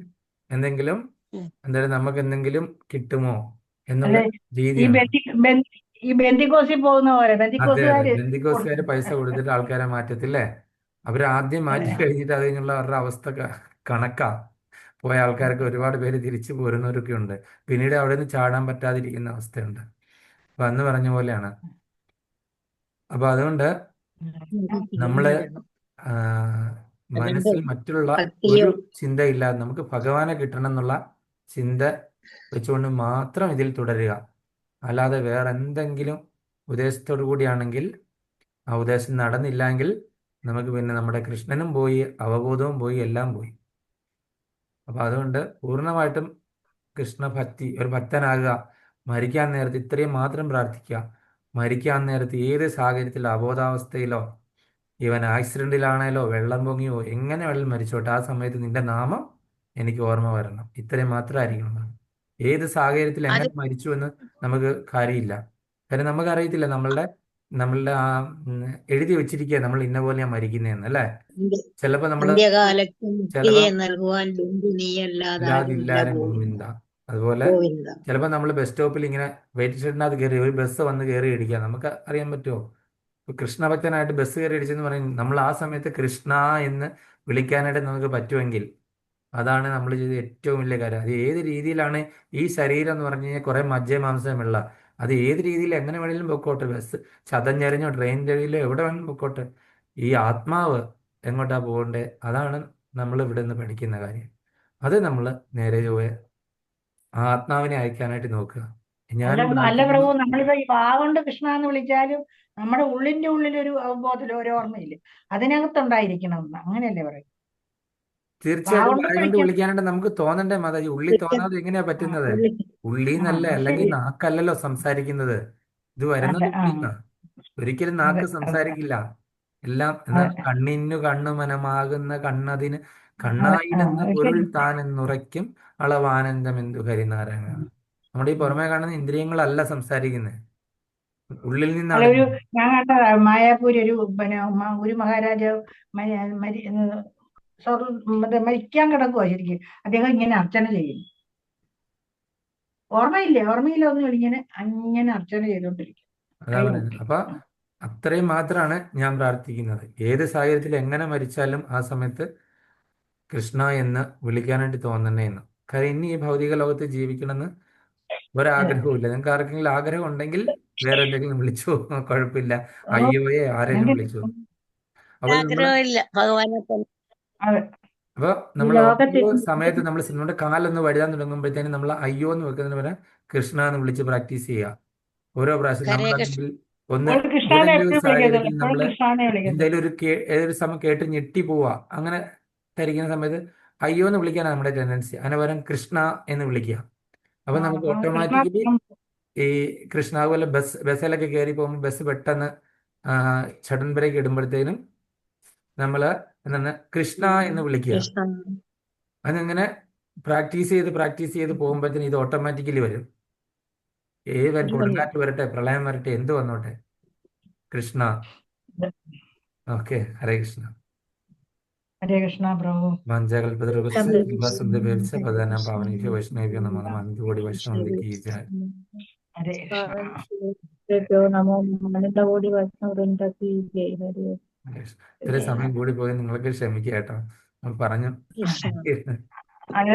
എന്തെങ്കിലും ഉം. എന്തായാലും നമുക്ക് എന്തെങ്കിലും കിട്ടുമോ അല്ലെ എന്നുള്ള ഈ രീതിയാണ്. ഈ ബന്ദിക്കോസിൽ പോകുന്ന പോലെ അതെ, ബന്ദിക്കോസുകാര് ബന്ധുക്കോസുകാർ പൈസ കൊടുക്കും. കൊടുത്തിട്ട് ആൾക്കാരെ മാറ്റത്തില്ലേ? അവരാദ്യം മാറ്റി കഴിഞ്ഞിട്ട് അത് കഴിഞ്ഞുള്ള അവരുടെ അവസ്ഥ കണക്കാ. പോയ ആൾക്കാർക്ക് ഒരുപാട് പേര് തിരിച്ചു പോരുന്നവരൊക്കെ ഉണ്ട്. പിന്നീട് അവിടെ നിന്ന് ചാടാൻ പറ്റാതിരിക്കുന്ന അവസ്ഥയുണ്ട്. അപ്പൊ അന്ന് പറഞ്ഞ പോലെയാണ്. അപ്പൊ അതുകൊണ്ട് നമ്മള് ആ, അതുകൊണ്ട് മനസ്സിൽ മറ്റുള്ള ഒരു ഭക്തിയും ചിന്തയില്ലാതെ നമുക്ക് ഭഗവാനെ കിട്ടണം എന്നുള്ള ചിന്ത വെച്ചുകൊണ്ട് മാത്രം ഇതിൽ തുടരുക. അല്ലാതെ വേറെ എന്തെങ്കിലും ഉദ്ദേശത്തോടു കൂടിയാണെങ്കിൽ ആ ഉദ്ദേശം നടന്നില്ലെങ്കിൽ നമുക്ക് പിന്നെ നമ്മുടെ കൃഷ്ണനും പോയി, അവബോധവും പോയി, എല്ലാം പോയി. അപ്പൊ അതുകൊണ്ട് പൂർണ്ണമായിട്ടും കൃഷ്ണഭക്തി, ഒരു ഭക്തനാകുക. മരിക്കാൻ നേരത്ത് ഇത്രയും മാത്രം പ്രാർത്ഥിക്കുക. മരിക്കാൻ നേരത്ത് ഏത് സാഹചര്യത്തിലോ അബോധാവസ്ഥയിലോ ഇവൻ ആക്സിഡന്റിലാണേലോ വെള്ളം പൊങ്ങിയോ എങ്ങനെ വെള്ളം മരിച്ചോട്ടെ, ആ സമയത്ത് നിന്റെ നാമം എനിക്ക് ഓർമ്മ വരണം. ഇത്രയും മാത്രമായിരിക്കണം. ഏത് സാഹചര്യത്തിൽ അത് എങ്ങനെ മരിച്ചു എന്ന് നമുക്ക് കാര്യമില്ല. കാര്യം നമുക്കറിയത്തില്ല നമ്മളുടെ ആ എഴുതി വെച്ചിരിക്കുക നമ്മൾ ഇന്ന പോലെയാ മരിക്കുന്നതെന്ന്, അല്ലേ? ചിലപ്പോൾ നമ്മൾ അന്ത്യകാലത്ത് ചിലപ്പോൾ മുക്തിയെ നൽകുവാൻ ബന്ധു നീയല്ലാതെ ആരുമില്ല ഇല്ലാതില്ലാരും ഗോവിന്ദ. ഗോവിന്ദ. അതുപോലെ ഗോവിന്ദ. ചിലപ്പോൾ നമ്മൾ ബസ് സ്റ്റോപ്പിൽ ഇങ്ങനെ വെയിറ്റ് ഷെഡിനകത്ത് കയറി ഒരു ബസ് വന്ന് കയറി ഇടിക്കുക, നമുക്ക് അറിയാൻ പറ്റുമോ? ഇപ്പൊ കൃഷ്ണഭക്തനായിട്ട് ബസ് കയറി ഇടിച്ചെന്ന് പറയും. നമ്മൾ ആ സമയത്ത് കൃഷ്ണ എന്ന് വിളിക്കാനായിട്ട് നമുക്ക് പറ്റുമെങ്കിൽ അതാണ് നമ്മൾ ചെയ്ത ഏറ്റവും വലിയ കാര്യം. അത് ഏത് രീതിയിലാണ് ഈ ശരീരം എന്ന് പറഞ്ഞു കഴിഞ്ഞാൽ കുറെ മജ്ജമാംസമുള്ള, അത് ഏത് രീതിയിൽ എങ്ങനെ വേണമെങ്കിലും പൊക്കോട്ടെ. ബസ് ചതഞ്ഞെറിഞ്ഞോ ട്രെയിനിൻ്റെ അടിയിലോ എവിടെ വേണമെങ്കിലും പൊക്കോട്ടെ. ഈ ആത്മാവ് എങ്ങോട്ടാ പോകണ്ടേ, അതാണ് നമ്മൾ ഇവിടെ നിന്ന് പഠിക്കുന്ന കാര്യം. അത് നമ്മൾ നേരെ ചൊവ്വേ ആ ആത്മാവിനെ അയക്കാനായിട്ട് നോക്കുക. ഞാൻ അല്ല പ്രാർത്ഥിക്കുന്നു. പ്രഭു, നമ്മളിപ്പോ ഈ വാ കൊണ്ട് കൃഷ്ണ എന്ന് വിളിച്ചാലും നമ്മുടെ ഉള്ളിന്റെ ഉള്ളിലൊരു അവബോധം, ഒരു ഓർമ്മയില്ലേ, അതിനകത്തുണ്ടായിരിക്കണം എന്ന്. അങ്ങനെയല്ലേ പറയും? വാ തീർച്ചയായിട്ടും കൊണ്ട് വായുകൊണ്ട് വിളിക്കാം. വിളിക്കാനായിട്ട് നമുക്ക് തോന്നണ്ടേ മാതാജി? ഉള്ളി തോന്നാതെ എങ്ങനെയാ ആ, പറ്റുന്നത്? ഉള്ളി ആ, എന്നല്ല, അത് അല്ലെങ്കിൽ ശരിയാ. നാക്കല്ലല്ലോ സംസാരിക്കുന്നത്. ഇത് അല്ല, വരുന്നത് ആ, ഉള്ളിന്നാ. ഒരിക്കലും അതെ നാക്ക് അതെ സംസാരിക്കില്ല. എല്ലാം എന്നാൽ അതെ കണ്ണിനു കണ്ണുമനമാകുന്ന കണ്ണതിന് അതെ, ആ, കണ്ണായിടുന്ന അത് പൊരുൾ ശരി. താനെന്നുറയ്ക്കും അളവാനന്ദം എന്തു ഹരിനാരായണ. നമ്മുടെ ഈ പുറമേ കാണുന്ന ഇന്ദ്രിയങ്ങളല്ല സംസാരിക്കുന്നത്, ഉള്ളിൽ അല്ല, നിന്നാണ്. ഞാൻ കണ്ടതാ മായാപൂര് ഒരു ഒരു മഹാരാജാവ് മരി- മരി- മറ്റേ മരിക്കാൻ കിടക്കുവാ ശരിക്കും. അദ്ദേഹം ഇങ്ങനെ അർച്ചന ചെയ്യും. ഓർമ്മയില്ല ഒന്നും, ഇങ്ങനെ അങ്ങനെ അർച്ചന ചെയ്തോണ്ടിരിക്കും, അതാ പറയുന്നത്. കൈകൂപ്പി. അപ്പൊ അത്രയും മാത്രമാണ് ഞാൻ പ്രാർത്ഥിക്കുന്നത്. ഏത് സാഹചര്യത്തിൽ എങ്ങനെ മരിച്ചാലും ആ സമയത്ത് കൃഷ്ണ എന്ന് വിളിക്കാനായിട്ട് തോന്നണേ എന്ന്. കാര്യം ഇനി ഈ ഭൗതിക ലോകത്ത് ജീവിക്കണമെന്ന് അതെ. ഒരാഗ്രഹവും ഇല്ല. നിങ്ങൾക്ക് ആർക്കെങ്കിലും ആഗ്രഹം ഉണ്ടെങ്കിൽ വേറെ എന്തെങ്കിലും വിളിച്ചു കുഴപ്പമില്ല. ഓ, അയ്യോയെ ആരെങ്കിലും എന്റെ വിളിച്ചു. അപ്പോൾ നമ്മൾ ആഗ്രഹമില്ല ഭഗവാനെ തന്നെ. അതെ, അപ്പോൾ ഈ നമ്മൾ ലോകത്തിൽ ഓരോ സമയത്ത് നമ്മുടെ കാലൊന്ന് വഴുതാൻ തുടങ്ങുമ്പോഴത്തേനും നമ്മൾ അയ്യോ എന്ന് വെക്കുന്നതിന് പകരം കൃഷ്ണ എന്ന് വിളിച്ച് പ്രാക്ടീസ് ചെയ്യുക. ഓരോ പ്രാവശ്യം ഹരേ കൃഷ്ണ. നമ്മളല്ലെങ്കിൽ ഒന്ന് ഒരു കൃഷ്ണനെ ഏതെങ്കിലും ഒരു എപ്പോഴും വിളിക്കത്തുള്ളൂ, സാഹചര്യത്തിൽ എപ്പോഴും നമ്മൾ കൃഷ്ണനെ വിളിക്കത്തുള്ളൂ. എന്തെങ്കിലും ഏതൊരു സമയം കേട്ട് ഞെട്ടി പോവുക, അങ്ങനെ ധരിക്കുന്ന സമയത്ത് അയ്യോ എന്ന് വിളിക്കാനാണ് നമ്മുടെ ടെൻഡൻസി. അതിന് പകരം കൃഷ്ണ എന്ന് വിളിക്കുക. അപ്പം ആ, നമുക്ക് അപ്പം കൃഷ്ണ ഓട്ടോമാറ്റിക്കലി ഈ കൃഷ്ണ, അതുപോലെ ബസ്സിലൊക്കെ കയറി പോകുമ്പോൾ ബസ് പെട്ടെന്ന് സഡൻ ബ്രേക്ക് ഇടുമ്പോഴത്തേനും നമ്മൾ എന്താണ് കൃഷ്ണ എന്ന് വിളിക്കുക. കൃഷ്ണ. അതിങ്ങനെ പ്രാക്ടീസ് ചെയ്ത് പോകുമ്പോഴത്തേനും ഇത് ഓട്ടോമാറ്റിക്കലി വരും. കൊടുങ്കാറ്റ് വരട്ടെ, പ്രളയം വരട്ടെ, എന്ത് വന്നോട്ടെ, കൃഷ്ണ. ഓക്കെ, ഹരേ കൃഷ്ണ. ഹരേ കൃഷ്ണ പ്രഭു. വഞ്ചകൽപതരുപസ്യ ശബ്ദ കൃപാസിന്ധുഭ്യശ്ച പതിനാം പാവനേഭ്യോ വൈഷ്ണവേഭ്യോ നമോ നമഃ. അനന്തകോടി വൈഷ്ണവന്ദി കീ ജയ്. ഹരേ കൃഷ്ണ. നമോ അനന്തകോടി വൈഷ്ണവവൃന്ദ കീ ജയ്. ഹരേ ഇത്രയും സമയം കൂടി പോയി നിങ്ങൾക്ക് ക്ഷമിക്കുക കേട്ടോ. നമ്മൾ പറഞ്ഞു അല്ല